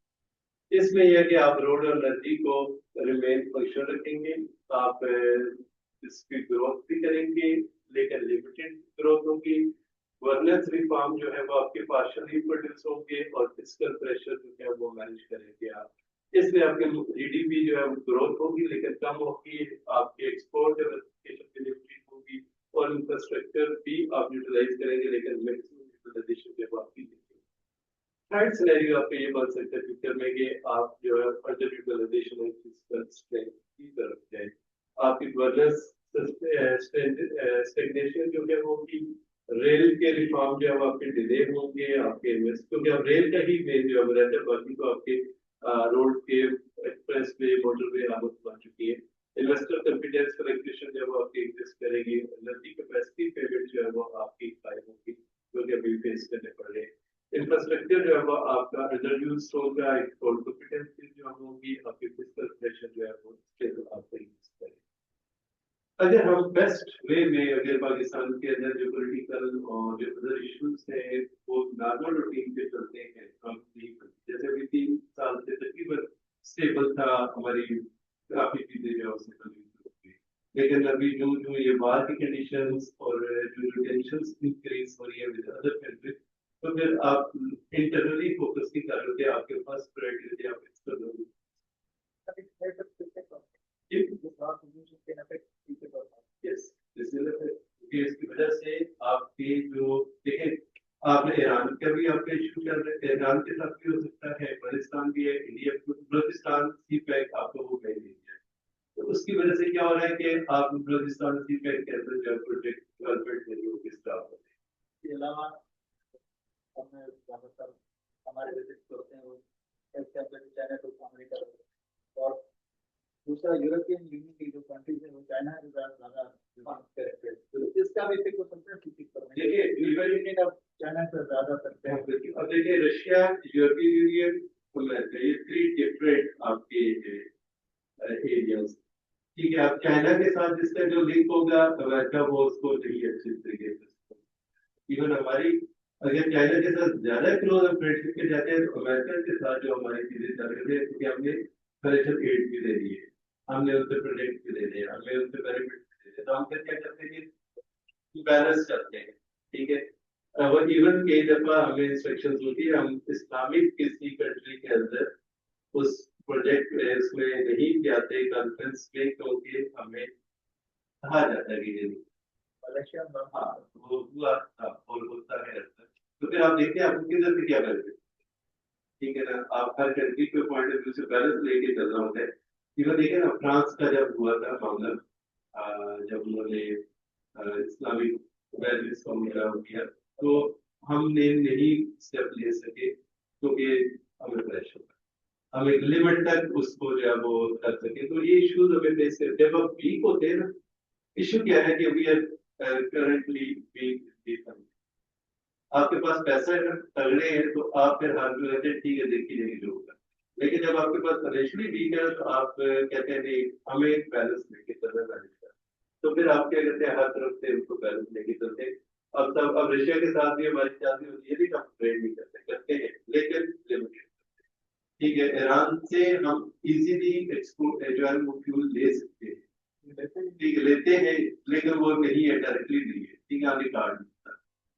इसमें यह है कि आप रोड और नदी को रिमेन फंक्शन रखेंगे, आप इसकी ग्रोथ भी करेंगे लेकिन लिमिटेड ग्रोथ होगी। गवर्नेंस रिफॉर्म जो है वो आपके पार्शियली प्रोड्यूस होंगे और फिस्कल प्रेशर जो है वो मैनेज करेंगे आप। इसमें आपके जीडीपी जो है वो ग्रोथ होगी लेकिन कम होगी, आपकी एक्सपोर्ट डिवर्सिफिकेशन लिमिटेड होगी और इंफ्रास्ट्रक्चर भी आप यूटिलाइज करेंगे लेकिन मैक्सिमम यूटिलाइजेशन जो है आपकी थर्ड सिनेरियो आपको ये बन सकता है फ्यूचर में कि आप जो है अंडर यूटिलाइजेशन और फिजिकल स्ट्रेंथ की तरफ जाए, आपकी गवर्नेंस स्टेगनेशन जो है वो की रेल के रिफॉर्म जो है वो आपके डिले होंगे, आपके इन्वेस्ट क्योंकि अब रेल का ही मेन जो है रहता है, बाकी तो आपके रोड के एक्सप्रेस वे मोटरवे आप बन चुकी है। इन्वेस्टर कॉन्फिडेंस कलेक्शन जो है वो आपकी एग्जिस्ट करेगी, एनर्जी कैपेसिटी पेमेंट जो है वो आपकी फाइल होगी जो कि अभी फेस करने पड़ रहे हैं। इंफ्रास्ट्रक्चर जो है वो आपका अंडर यूज होगा, एक्सपोर्ट कॉम्पिटेंसी जो होगी, आपकी फिजिकल प्रेशर जो है वो स्किल आपका यूज करेगा। अगर हम बेस्ट वे में अगर पाकिस्तान के अंदर जो पॉलिटिकल और जो अदर इश्यूज है वो नॉर्मल रूटीन पे चलते हैं, हम जैसे अभी 3 साल से तकरीबन स्टेबल था, हमारी काफी चीजें जो है उससे लेकिन अभी जो जो ये बाहर की कंडीशंस और जो जो टेंशंस इंक्रीज हो रही है विद अदर कंट्रीज, तो फिर आप इंटरनली फोकस नहीं कर रहे थे, आपके पास प्रायोरिटी आप एक्सटर्नल यस इसकी वजह से आपके जो देखें आपने ईरान का भी आपका इशू चल रहा है, ईरान के साथ भी हो सकता है, अफगानिस्तान भी है, इंडिया बलूचिस्तान सी पैक आपको वो भेज दीजिए, तो उसकी वजह से क्या हो रहा है कि आप बलूचिस्तान सी पैक के अंदर जो प्रोजेक्ट डेवलपमेंट के लिए किस तरह होते हैं। इसके अलावा हमें ज्यादातर हमारे विजिट करते हैं वो चाइना टू अमेरिका और दूसरा यूरोपियन यूनियन की जो कंट्रीज है वो चाइना के साथ ज्यादा तो इसका भी इफेक्ट हो सकता है किसी पर। देखिए यूरोपियन यूनियन अब चाइना से ज्यादा करते हैं, अब देखिए रशिया यूरोपियन यूनियन ये 3 डिफरेंट आपके एरियाज, ठीक है। अब चाइना के साथ जिसका जो लिंक होगा अमेरिका वो उसको नहीं अच्छे तरीके से, इवन हमारी अगर चाइना के साथ ज्यादा क्लोज फ्रेंडशिप के जाते हैं तो अमेरिका के साथ जो हमारी चीजें चल रही है क्योंकि हमने फाइनेंशियल एड भी दे दी है, हमने उनसे प्रोजेक्ट भी दे दिए, हमने उनसे बेनिफिट भी दे दिए, तो हम फिर क्या करते हैं कि बैलेंस करते हैं, ठीक है। और इवन कई दफा हमें इंस्ट्रक्शंस होती है हम इस्लामिक किसी कंट्री के अंदर उस प्रोजेक्ट में नहीं जाते कॉन्फ्रेंस में क्योंकि हमें कहा जाता है कि हाँ वो हुआ था और होता है ऐसा, तो फिर आप देखते हैं आपको किधर से क्या करते, ठीक है ना। आप हर कंट्री के पॉइंट ऑफ व्यू से बैलेंस लेके चल रहा होता है। इवन देखिए ना फ्रांस का जब हुआ था मामला, जब उन्होंने इस्लामिक वैल्यूज का मुकाबला किया तो हमने नहीं स्टेप ले सके क्योंकि हमें प्रेशर, हम एक लिमिट तक उसको जो है वो कर सके, तो ये इश्यूज हमें फेस करते हैं। जब आप वीक होते हैं ना, इशू क्या है कि वी आर करंटली वीक, आपके पास पैसा है ना तगड़े हैं तो आप फिर हाथ में रहते हैं, ठीक है देखी जाएगी जो होगा, लेकिन जब आपके पास फाइनेंशियली वीक है तो आप कहते हैं नहीं हमें एक बैलेंस लेके चलना मैनेज कर, तो फिर आप क्या कहते हैं हर तरफ से उसको बैलेंस लेके चलते हैं। अब रशिया के साथ भी हमारी शादी होती है, भी हम ट्रेड नहीं करते, करते हैं लेकिन लिमिटेड, ठीक है, ईरान से हम इजीली एक्सपोर्ट जो है वो फ्यूल ले सकते हैं, ठीक है, लेते हैं, लेकिन वो नहीं है, डायरेक्टली नहीं है, ठीक है, आगे कार्ड।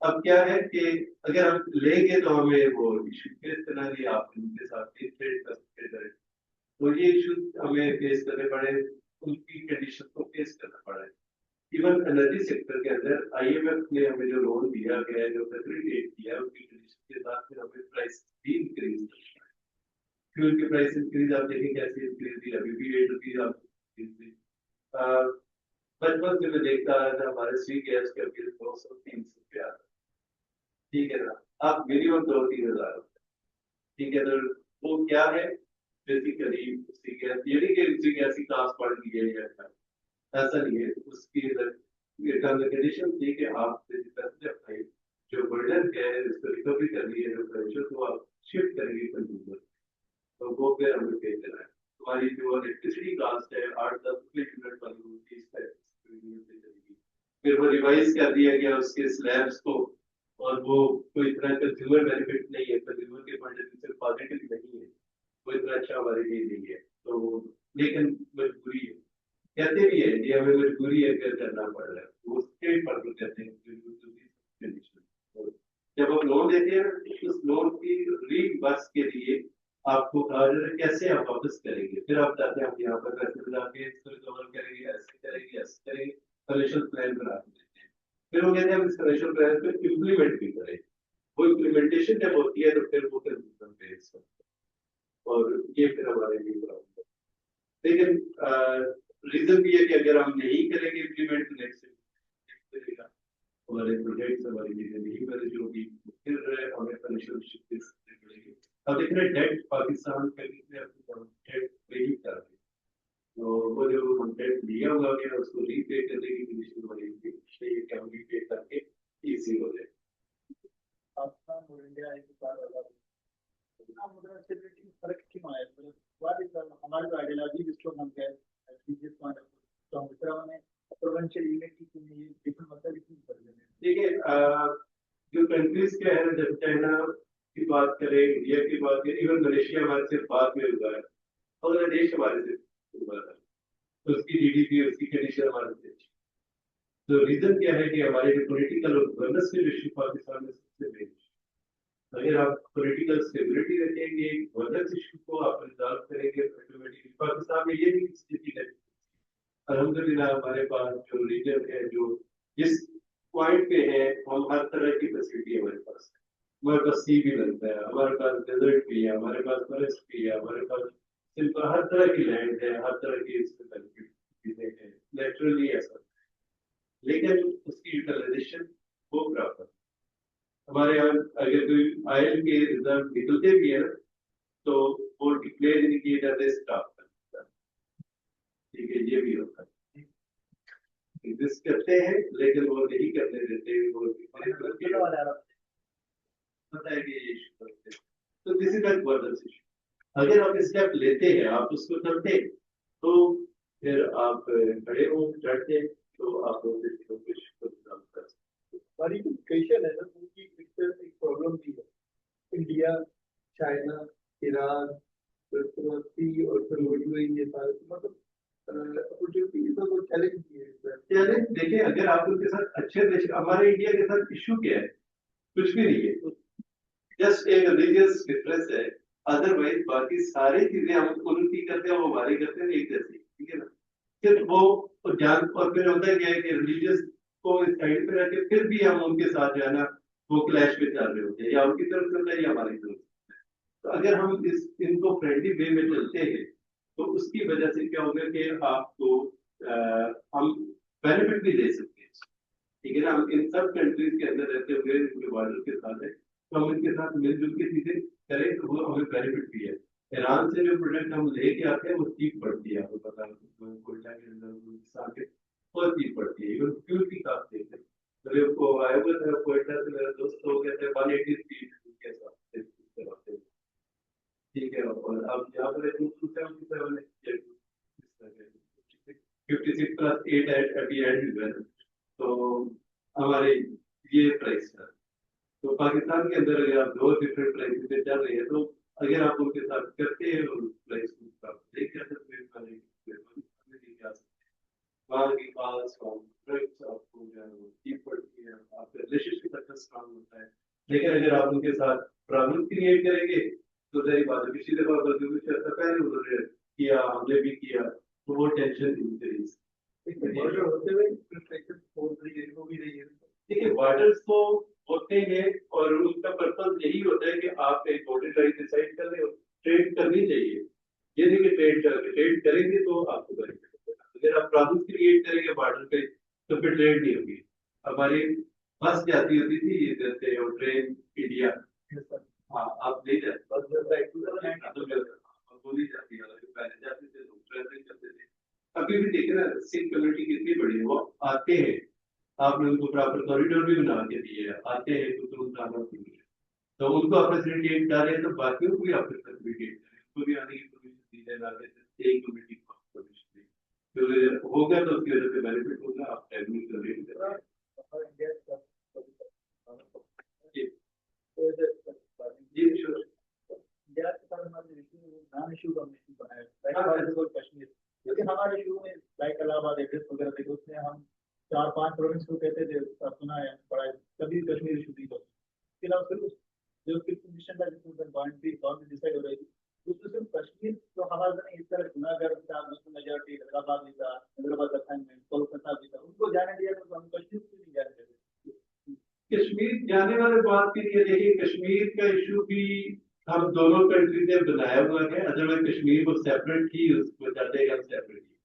अब क्या है कि अगर हम लेंगे तो हमें वो इशू फेस करना नहीं, आप उनके साथ ट्रेड कर सकते हैं, तो ये इशू हमें फेस करने पड़े, उनकी कंडीशन को फेस करना पड़ा है। इवन एनर्जी सेक्टर के अंदर आईएमएफ ने हमें जो लोन दिया गया है, जो फैसिलिटेट किया है, उसकी कंडीशन के साथ फिर हमें प्राइस भी इंक्रीज करना है। फ्यूल की प्राइस इंक्रीज आप देखें कैसे इंक्रीज हुई, अभी भी 8 रुपीज आप बचपन से मैं देखता रहा था, हमारे सी गैस का बिल 200-300 रुपया, ठीक है ना, आप मिनिमम 2-3 हजार रुपये, ठीक है, तो वो क्या है बेसिकली उसी गैस, ये नहीं कि उसी गैस की क्लास पढ़ ली है या क्या, ऐसा नहीं है, उसकी कंडीशन थी कि आप अपने जो बर्डन है उसको रिकवरी करनी है, जो प्रेशर को आप शिफ्ट करेंगे कंज्यूमर, तो वो फिर हमें पे करना है। तुम्हारी जो इलेक्ट्रिसिटी कास्ट है 8-10 रुपये यूनिट वाली होती है, फिर वो रिवाइज कर दिया गया उसके स्लैब्स को, और वो कोई इतना कंज्यूमर बेनिफिट नहीं है, कंज्यूमर के पॉइंट ऑफ व्यू से पॉजिटिव नहीं है, वो इतना अच्छा हमारे लिए नहीं है, तो लेकिन मजबूरी है, कहते भी है इंडिया में मजबूरी है, अगर करना पड़ रहा है, वो स्टेट पर कहते हैं तो जब आप लोन देते हैं उस लोन की रीवर्स के लिए आपको कहा जाता है कैसे आप वापस करेंगे, फिर आप चाहते हैं हम यहाँ पर पैसे लगा के इसको रिकवर करेंगे, ऐसे करेंगे, फाइनेंशियल प्लान बना के देते हैं, फिर वो कहते हैं हम इस फाइनेंशियल प्लान को इम्प्लीमेंट भी करें, वो इम्प्लीमेंटेशन जब होती है तो फिर वो फिर और ये फिर हमारे लिए प्रॉब्लम है। लेकिन रीजन भी है कि अगर हम नहीं करेंगे इम्प्लीमेंट नेक्स्ट करेगा, हमारे प्रोजेक्ट हमारी चीजें नहीं मैनेज होगी, फिर हमें फाइनेंशियल इश्यूज पड़ेंगे। अब देख रहे डेट पाकिस्तान का डेट पे ही कर रहे, तो वो जो हम डेट लिया हुआ है उसको रीपे करने की कंडीशन बनेगी, कि हम रीपे करके इजी हो जाए। पाकिस्तान और इंडिया एक साथ अलग मुद्रा स्टेबिलिटी में फर्क क्यों आया, मतलब व्हाट इज हमारी जो आइडियोलॉजी जिसको हम कहते हैं पॉइंट ऑफ तो हम दूसरा में प्रोविंशियल यूनिटी के लिए डिफरेंट मतलब क्यों कर रहे हैं। देखिए जो कंट्रीज के हैं, जब चाइना की बात करें, इंडिया की बात करें, इवन मलेशिया हमारे से बाद में हुआ है, और देश हमारे से हुआ है, तो उसकी जीडीपी उसकी कंडीशन हमारे से अच्छी, तो रीजन क्या है कि हमारे जो पॉलिटिकल और गवर्नेंस के इशू पाकिस्तान में सबसे मेन, अगर आप पॉलिटिकल स्टेबिलिटी रखेंगे, गवर्नेंस इशू को आप रिजॉल्व करेंगे, ऑटोमेटिकली पाकिस्तान में ये भी स्थिति है, अल्हम्दुलिल्लाह हमारे पास जो रीजन है, जो जिस पॉइंट पे है, हम हर तरह की फैसिलिटी हमारे पास है, हमारे पास सी भी लगता है, हमारे पास डेजर्ट भी है, हमारे पास फॉरेस्ट भी है, हमारे पास सिंपल हर तरह की लैंड है, हर तरह की चीजें हैं, नेचुरली ऐसा, लेकिन उसकी यूटिलाइजेशन वो प्रॉपर, हमारे यहाँ अगर कोई ऑयल के रिजर्व निकलते भी है तो वो डिक्लेयर नहीं किए जाते, स्टॉप करता है, ठीक है, ये भी होता है, एग्जिस्ट करते हैं लेकिन वो नहीं करने देते, वो पता है कि ये इशू करते हैं, तो this is that governance issue, अगर आप स्टेप लेते हैं, आप उसको करते तो फिर आप खड़े हो चढ़ते, तो आप कुछ कर सकते। हमारी जो क्वेश्चन है ना उनकी एक प्रॉब्लम भी है, इंडिया चाइना ईरान तुर्की और फिर ये सारे मतलब अपॉर्चुनिटीज और चैलेंज भी है। चैलेंज देखिए, अगर आप उनके साथ अच्छे देश, हमारे इंडिया के साथ इशू क्या है, कुछ भी नहीं है, जस्ट एक रिलीजियस डिफरेंस है, अदरवाइज बाकी सारी चीजें हम उनकी करते हैं, वो हमारी करते हैं एक जैसी, ठीक है ना, सिर्फ वो जान, और फिर होता है क्या है कि रिलीजियस को साइड पे रखे फिर भी हम उनके साथ जो है ना वो क्लैश में चल रहे होते हैं, या उनकी तरफ से होता है या हमारी तरफ से, तो अगर हम इनको फ्रेंडली वे में चलते हैं तो उसकी वजह से क्या होगा कि आपको हम बेनिफिट भी दे सकते हैं, ठीक है ना, हम इन सब कंट्रीज के अंदर रहते हुए इनके बॉर्डर के साथ है, तो हम इनके साथ मिलजुल के चीजें करें तो वो हमें बेनिफिट भी है। ईरान से जो प्रोडक्ट हम लेके आते हैं वो चीप पड़ती है, आपको पता है कोयटा के अंदर बहुत चीप पड़ती है, इवन फ्यूल की कास्ट देखते हैं, तो को आया हुआ था कोयटा से, मेरा दोस्त हो गया था 180 के साथ, ठीक है, और अब यहाँ पर 277 56+8 एट द एंड, तो हमारे ये प्राइस है, तो पाकिस्तान के अंदर अगर आप दो डिफरेंट प्राइस पे चल रहे हैं तो अगर आप उनके साथ करते हैं और लाइफ को आप देख सकते वहाँ की कॉल्स आपको जो है वो ठीक पड़ती है, आपका रिलेशनशिप अच्छा स्ट्रांग होता है। लेकिन अगर आप उनके साथ प्रॉब्लम क्रिएट करेंगे तो सही बात है, पिछली दफा गलती कुछ ऐसा पहले उन्होंने किया, हमने भी किया, तो वो टेंशन इंक्रीज होते हुए फ्रस्ट्रेशन हो रही है, हो भी रही है। देखिए बॉर्डर्स तो होते हैं और उसका पर्पज यही होता है कि आप एक बॉर्डर लाइन डिसाइड कर रहे हो, ट्रेड करनी चाहिए। ये नहीं कि ट्रेड करेंगे तो आपको बेनिफिट होगा, अगर आप प्रॉब्लम क्रिएट करेंगे बॉर्डर पे तो फिर ट्रेड नहीं होगी। हमारी बस जाती होती थी जैसे और ट्रेन इंडिया, हाँ आप नहीं जाते बस बोली जाती है, पहले जाते थे लोग ट्रेवलिंग करते थे। अभी भी देखे ना सिख कम्युनिटी कितनी बड़ी है, वो आते हैं, आपने उनको प्रॉपर कॉरिडोर भी बना के दिए है, आते हैं तो तुरंत आना चाहिए, तो उनको आप फैसिलिटेट कर रहे हैं तो बाकियों को भी आप फैसिलिटेट करें, उनको भी आने की परमिशन दी जाए, ना कि एक कम्युनिटी को परमिशन दी, तो होगा तो उसकी वजह से बेनिफिट होगा, आप एडमिट कर रहे हैं। हमारे शुरू में लाइक इलाहाबाद एड्रेस वगैरह थे, उसमें हम 4-5 प्रोविंस को कहते थे, सुना है पढ़ा, कभी कश्मीर इशू नहीं होता। फिर अब फिर जो मिशन का जिसमें गवर्नमेंट डिसाइड हो रही थी, उसमें सिर्फ कश्मीर जो हमारे ने इस तरह जूनागढ़ था, मुस्लिम मेजॉरिटी हैदराबाद भी था, हैदराबाद असाइनमेंट कोलकाता भी था, उनको जाने दिया तो हम कश्मीर को नहीं जाने देते। कश्मीर जाने वाले बात के लिए देखिए, कश्मीर का इशू भी हम दोनों कंट्री ने बनाया हुआ है, अदरवाइज कश्मीर को सेपरेट ही उसको चाहते हैं हम सेपरेट ही,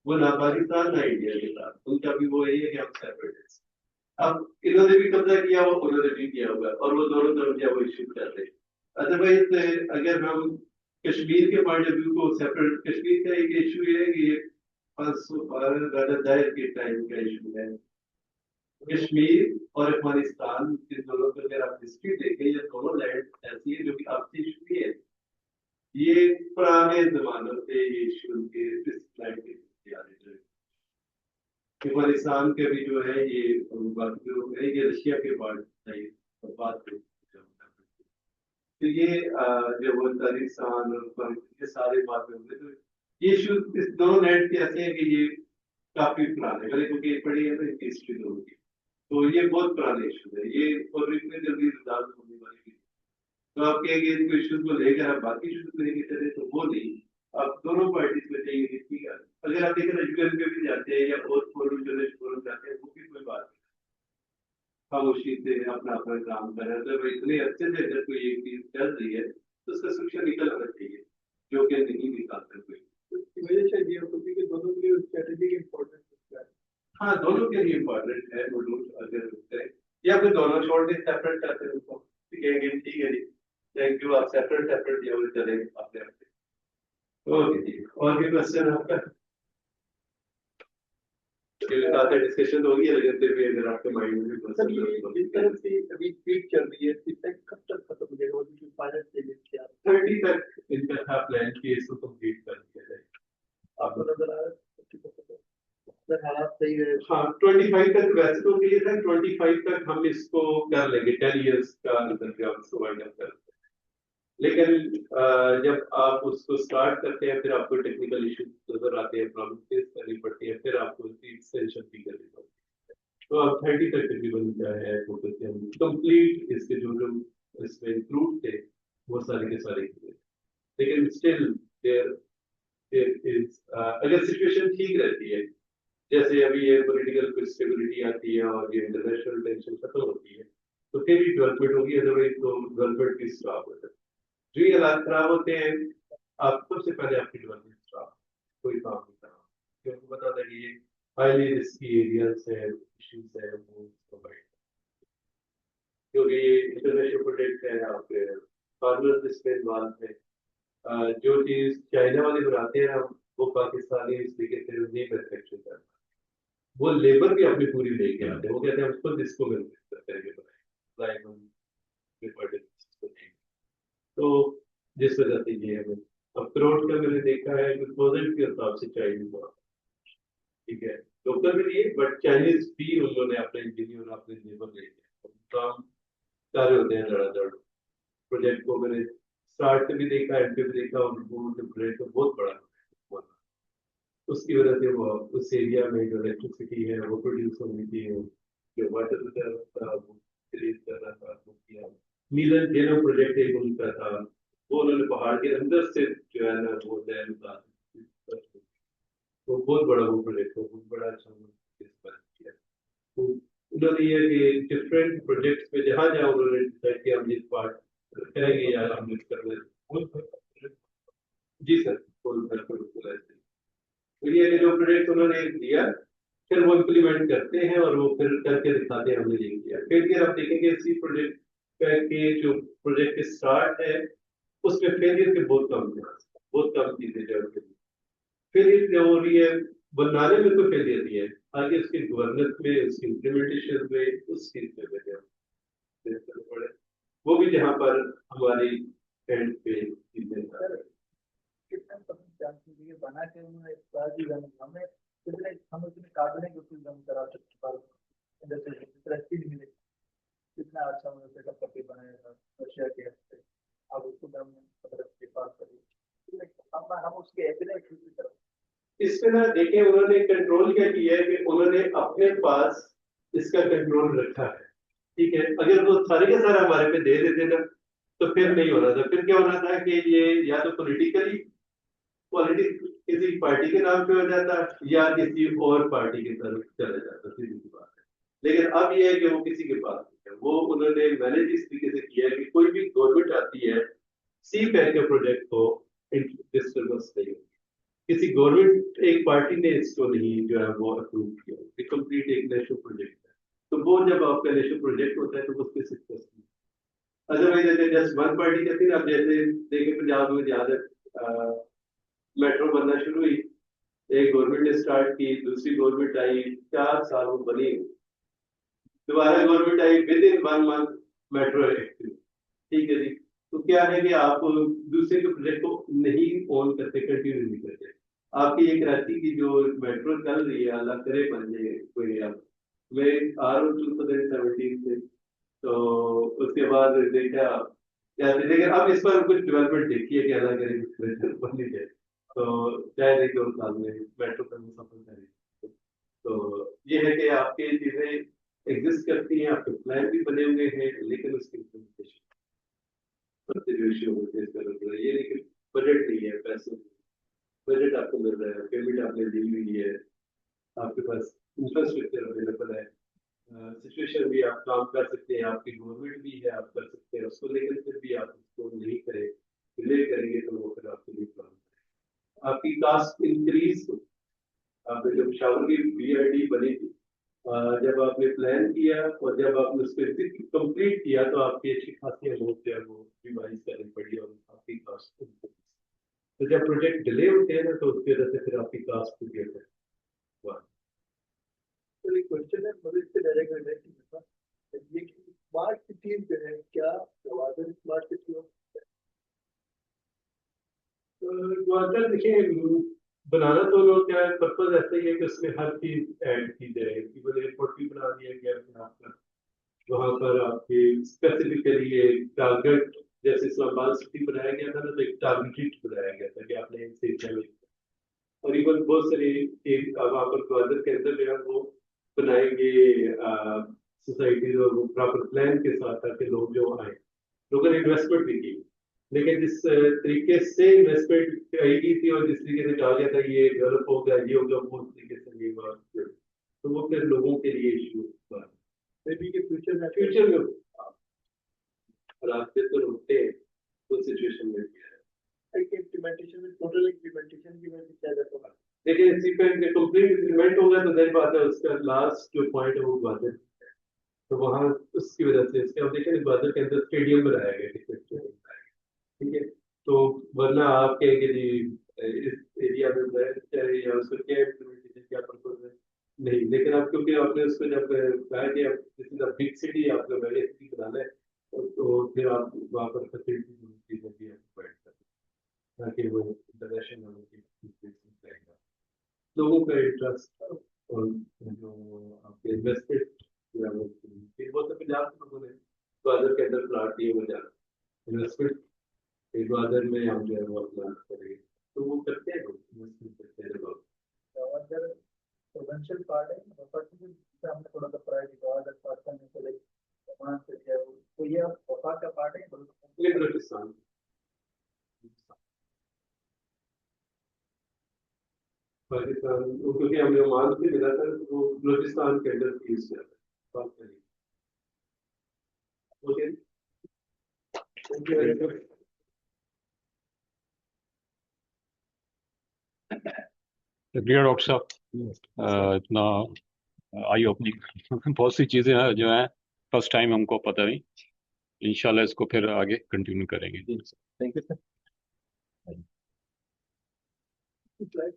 वो ना पाकिस्तान ना इंडिया के साथ, उनका भी वो यही है कि हम सेपरेट है। अब इन्होंने भी कब्जा किया हुआ, उन्होंने भी किया हुआ, और वो दोनों तरफ जो वो इश्यू कर रहे हैं। अदरवाइज अगर हम कश्मीर के पॉइंट ऑफ व्यू को सेपरेट, कश्मीर का एक इशू है कि ये 512 दायर के टाइम का इशू है। कश्मीर और अफगानिस्तान के दोनों को अगर आप हिस्ट्री देखें, ये दोनों लैंड ऐसी है जो कि आपसी इशू है, ये पुराने जमानों से ये इशू के इस लैंड के आ रहे हैं। अफगानिस्तान के भी जो है ये बात जो है ये रशिया के पार्ट है, बात है। तो ये जो वो ताजिकिस्तान और ये सारे बात में होंगे, तो ये इशू इस दोनों लैंड के ऐसे हैं कि ये काफी पुराने, मैंने क्योंकि पढ़ी है तो इनकी हिस्ट्री दोनों की, तो ये बहुत पुराने इशू है ये, और इतने जल्दी रिजॉल्व होने वाली नहीं। तो आप कहेंगे इनको इश्यूज को लेकर आप बाकी इश्यूज को लेकर चले, तो वो नहीं, आप दोनों पार्टीज में चाहिए ठीक है। अगर आप देखें यूएन में भी जाते हैं या और फोरम जाते हैं, वो भी कोई बात नहीं, खामोशी से अपना अपना काम कर रहे हैं, तो इतने अच्छे से अगर कोई एक चीज चल रही है तो उसका सोल्यूशन निकल आना चाहिए, जो कि नहीं निकालता कोई। वजह से ये होती है कि दोनों के लिए स्ट्रेटेजी इंपॉर्टेंट है। हाँ दोनों के लिए इम्पोर्टेंट है वो लोग, अगर या फिर दोनों छोड़ दे, सेपरेट करते हैं उनको, ठीक है जी, थैंक यू, आप सेपरेट सेपरेट या चले अपने अपने। ओके जी, और भी क्वेश्चन आपका? डिस्कशन होगी, लेकिन फिर भी अगर आपके माइंड में सर ये जिस तरह से अभी स्पीड चल रही है, इस तक कब तक खत्म हो जाएगा, वो फाइनल स्टेज क्या 30 तक इनका था प्लान कि इसको कंप्लीट कर दिया जाए। आपको नजर आ रहा है सर हालात सही है? हाँ 25 तक वैसे तो ये था, 25 तक हम इसको कर लेंगे, 10 इयर्स का रिजल्ट हम इसको वाइंड अप कर लेंगे। लेकिन जब आप उसको स्टार्ट करते हैं फिर आपको टेक्निकल इशू नजर आते हैं, प्रॉब्लम फेस करनी पड़ती है, फिर आपको उसकी एक्सटेंशन भी करनी पड़ती है। तो अब 30 तक तकरीबन क्या है फोकस से हम कंप्लीट इसके जो जो इसमें इंक्लूड थे वो सारे के सारे किए, लेकिन स्टिल देयर इज अगर सिचुएशन ठीक रहती है, जैसे अभी ये पॉलिटिकल कुछ स्टेबिलिटी आती है और ये इंटरनेशनल टेंशन खत्म होती है, तो फिर भी डेवलपमेंट होगी, अदरवाइज तो डेवलपमेंट भी स्टॉप हो जाए। जो ये हालात खराब होते हैं, आप सबसे पहले आपकी डेवलपमेंट स्टॉप, कोई काम नहीं करना, क्योंकि बता दें कि ये हाईली रिस्की एरियाज है, इश्यूज है, वो प्रोवाइड, क्योंकि ये इंटरनेशनल प्रोजेक्ट है, आपके फार्मर्स इसमें इन्वॉल्व है। जो चीज चाइना वाले बनाते हैं हम, वो पाकिस्तानी इस तरीके से नहीं मैन्युफैक्चर करते, वो लेबर भी अपनी पूरी लेके आते हैं, वो कहते हैं हम खुद इसको मैन्युफैक्चर करेंगे, बनाएंगे तो जिस वजह से ये हमें अब करोड़ का मैंने देखा है कि 1000 के हिसाब से चाइनीज हुआ, ठीक है, लोकल भी नहीं, बट चाइनीज भी उन्होंने अपने इंजीनियर अपने लेबर ले लिया, काम सारे होते हैं धड़ाधड़। प्रोजेक्ट को मैंने स्टार्ट भी देखा, एमपी भी देखा, उनको जो प्रोजेक्ट बहुत बड़ा हुआ। उसकी वजह से वो उस एरिया में जो इलेक्ट्रिसिटी है वो प्रोड्यूस होनी थी, जो वाटर रिजर्व था वो क्रिएट करना था, वो किया। नीलम जेलम प्रोजेक्ट एक उनका था, वो उन्होंने पहाड़ के अंदर से जो है ना वो डैम उतारा, तो बहुत बड़ा वो प्रोजेक्ट था, बहुत बड़ा अच्छा उन्होंने इस पर किया। तो उन्होंने ये कि डिफरेंट प्रोजेक्ट्स में जहाँ जहाँ उन्होंने डिसाइड किया हम इस पार्ट करेंगे या हम इस कर रहे हैं। जी सर, बिल्कुल ऐसे। तो ये जो प्रोजेक्ट उन्होंने दिया, फिर वो इम्प्लीमेंट करते हैं और वो फिर करके दिखाते हैं हमने ये किया। फिर आप देखेंगे इसी प्रोजेक्ट के जो प्रोजेक्ट स्टार्ट है उसमें फेलियर के बहुत कम थे, बहुत कम चीजें जो फेलियर जो हो रही है बनाने में तो फेलियर नहीं है, आगे उसके गवर्नेंस में, उसकी इम्प्लीमेंटेशन में, उस चीज में पड़े, वो भी जहाँ पर हमारी एंड पे चीजें कितना परसेंट चांस है ये बना के उन्होंने बाजी हमें कितने हम उसमें काटने की कोशिश हम करा सकते पर जैसे तरक्की नहीं मिले, कितना अच्छा उन्होंने सेटअप करके बनाया था रशिया के हस्ते, अब उसको हम के पास करिए हम उसके अगले की तरफ। इसमें ना देखिए उन्होंने कंट्रोल क्या किया है कि उन्होंने अपने पास इसका कंट्रोल रखा है। ठीक है, अगर वो सारे के सारे हमारे पे दे देते ना तो फिर नहीं होना था, फिर क्या होना था कि ये या तो पॉलिटिकली पॉलिटिक्स किसी पार्टी के नाम पे हो जाता या किसी और पार्टी की तरफ चला जाता, सीधी सी बात है। लेकिन अब ये है कि वो किसी के पास नहीं है, वो उन्होंने मैनेज इस तरीके से किया है कि कोई भी गवर्नमेंट आती है सी पैक के प्रोजेक्ट को डिस्टर्बेंस नहीं होगी। किसी गवर्नमेंट एक पार्टी ने इसको नहीं जो है वो अप्रूव किया, कंप्लीट एक नेशनल प्रोजेक्ट है, तो वो जब आपका नेशनल प्रोजेक्ट होता है तो वो उसके सक्सेस अदरवाइज अगर जस्ट वन पार्टी कहती है, अब जैसे देखे पंजाब में ज्यादा मेट्रो बनना शुरू हुई, एक गवर्नमेंट ने स्टार्ट की, दूसरी गवर्नमेंट आई, 4 साल वो बनी, दोबारा government I, with in 1 month metro active. ठीक है जी, तो क्या है कि आप दूसरे के प्रोजेक्ट को नहीं ऑन करते, कंटिन्यू नहीं करते। आपकी ये कराची की जो मेट्रो चल रही है, अल्लाह करे बन जाए कोई, अब मैं आ रहा हूँ 2017 से, तो उसके बाद देखा जैसे, लेकिन अब इस पर कुछ डेवलपमेंट देखी है कि अल्लाह करे कुछ बन ही जाए, तो शायद एक 2 साल में मेट्रो पर वो सफल करें। तो ये है कि आपकी चीजें एग्जिस्ट करती हैं, आपके प्लान भी बने हुए हैं, लेकिन उसकी इम्प्लीमेंटेशन सबसे जो इश्यू होते हैं इसका मतलब ये नहीं कि बजट नहीं है, पैसे बजट आपको मिल रहा है, पेमेंट आपने दी हुई है, आपके पास इंफ्रास्ट्रक्चर अवेलेबल है, सिचुएशन भी आप काम कर सकते हैं, आपकी गवर्नमेंट भी है, आप कर सकते हैं उसको, लेकिन फिर भी आप उसको नहीं करें, डिले करेंगे तो वो फिर आपके लिए प्रॉब्लम। आपकी कास्ट इंक्रीज, आपने जब शावर की बीआईडी बनी थी, जब आपने प्लान किया और जब आपने उसको कंप्लीट किया तो आपकी अच्छी खासी अमाउंट जो है वो रिवाइज करनी पड़ी और आपकी कास्ट, तो जब प्रोजेक्ट डिले होते हैं ना तो उसकी वजह से फिर आपकी कास्ट भी गिर है। तो ये क्वेश्चन है मुझे इससे डायरेक्ट रिलेटेड था ये कि स्मार्ट सिटीज जो है क्या ग्वादर स्मार्ट सिटी हो? ग्वादर देखिए बनाना तो लोग क्या पर्पज ऐसा ही है कि उसमें हर चीज ऐड की जाए, केवल एयरपोर्ट भी बना दिया गया फिर आपका वहां पर आपके स्पेसिफिकली एक टारगेट, जैसे इस्लामाबाद सिटी बनाया गया था ना, तो एक टारगेटेड बनाया गया था कि आपने इस एरिया में, और इवन बहुत सारे वहां पर ग्वादर के अंदर जो है वो बनाएंगे सोसाइटीज और वो प्रॉपर प्लान के साथ, ताकि लोग जो आए, लोगों ने इन्वेस्टमेंट भी की, लेकिन जिस तरीके से इन्वेस्टमेंट की थी और जिस तरीके से कहा गया था ये डेवलप होगा ये होगा, वो उस तरीके से नहीं हुआ, तो वो फिर लोगों के लिए इशू हुआ। मे बी के फ्यूचर में रास्ते तो रुकते हैं उस सिचुएशन में भी है। इम्प्लीमेंटेशन में टोटल इम्प्लीमेंटेशन की वजह से क्या होगा? देखिए इसी पे कंप्लीट इम्प्लीमेंट होगा तो देर बात है, उसका लास्ट जो पॉइंट है वो ग्वादर, तो वहाँ उसकी वजह से इसके अब देखिए ग्वादर के अंदर स्टेडियम बनाया गया, क्रिकेट स्टेडियम बनाया गया, ठीक है, तो वरना आप कहेंगे जी इस एरिया में चाहे या उसको क्या इम्प्लीमेंटेशन क्या पर्पज है, नहीं, लेकिन अब क्योंकि आपने उसको जब कहा कि अब this is a big city, आपको बड़ी सिटी बनाना है, तो फिर आप वहाँ पर फैसिलिटी चीजें भी प्रोवाइड कर ताकि वो इंटरनेशनल लेवल की रहेगा, लोगों का इंटरेस्ट और जो आपके इन्वेस्टमेंट या वो तो पंजाब के लोगों ने ग्वादर के अंदर प्लाट दिए हुए, इन्वेस्टमेंट ग्वादर में हम जो है वो अपना करेंगे, तो वो करते हैं लोग, करते हैं लोग। गवर्नर प्रोविंशियल पार्ट है, हमने थोड़ा सा प्राइवेट गवर्नर पार्ट करने के लिए मान से क्या है, तो ये वफा का पार्ट है ये बलूचिस्तान, पाकिस्तान क्योंकि हमें ओमान से मिला था, तो वो बलूचिस्तान के अंदर यूज किया था, बात करेंगे। Okay, thank you very much. शुक्रिया डॉक्टर साहब, इतना आई ओपनिंग बहुत सी चीज़ें हैं जो हैं फर्स्ट टाइम हमको पता नहीं, इंशाल्लाह इसको फिर आगे कंटिन्यू करेंगे। Thank you sir. स्लाइड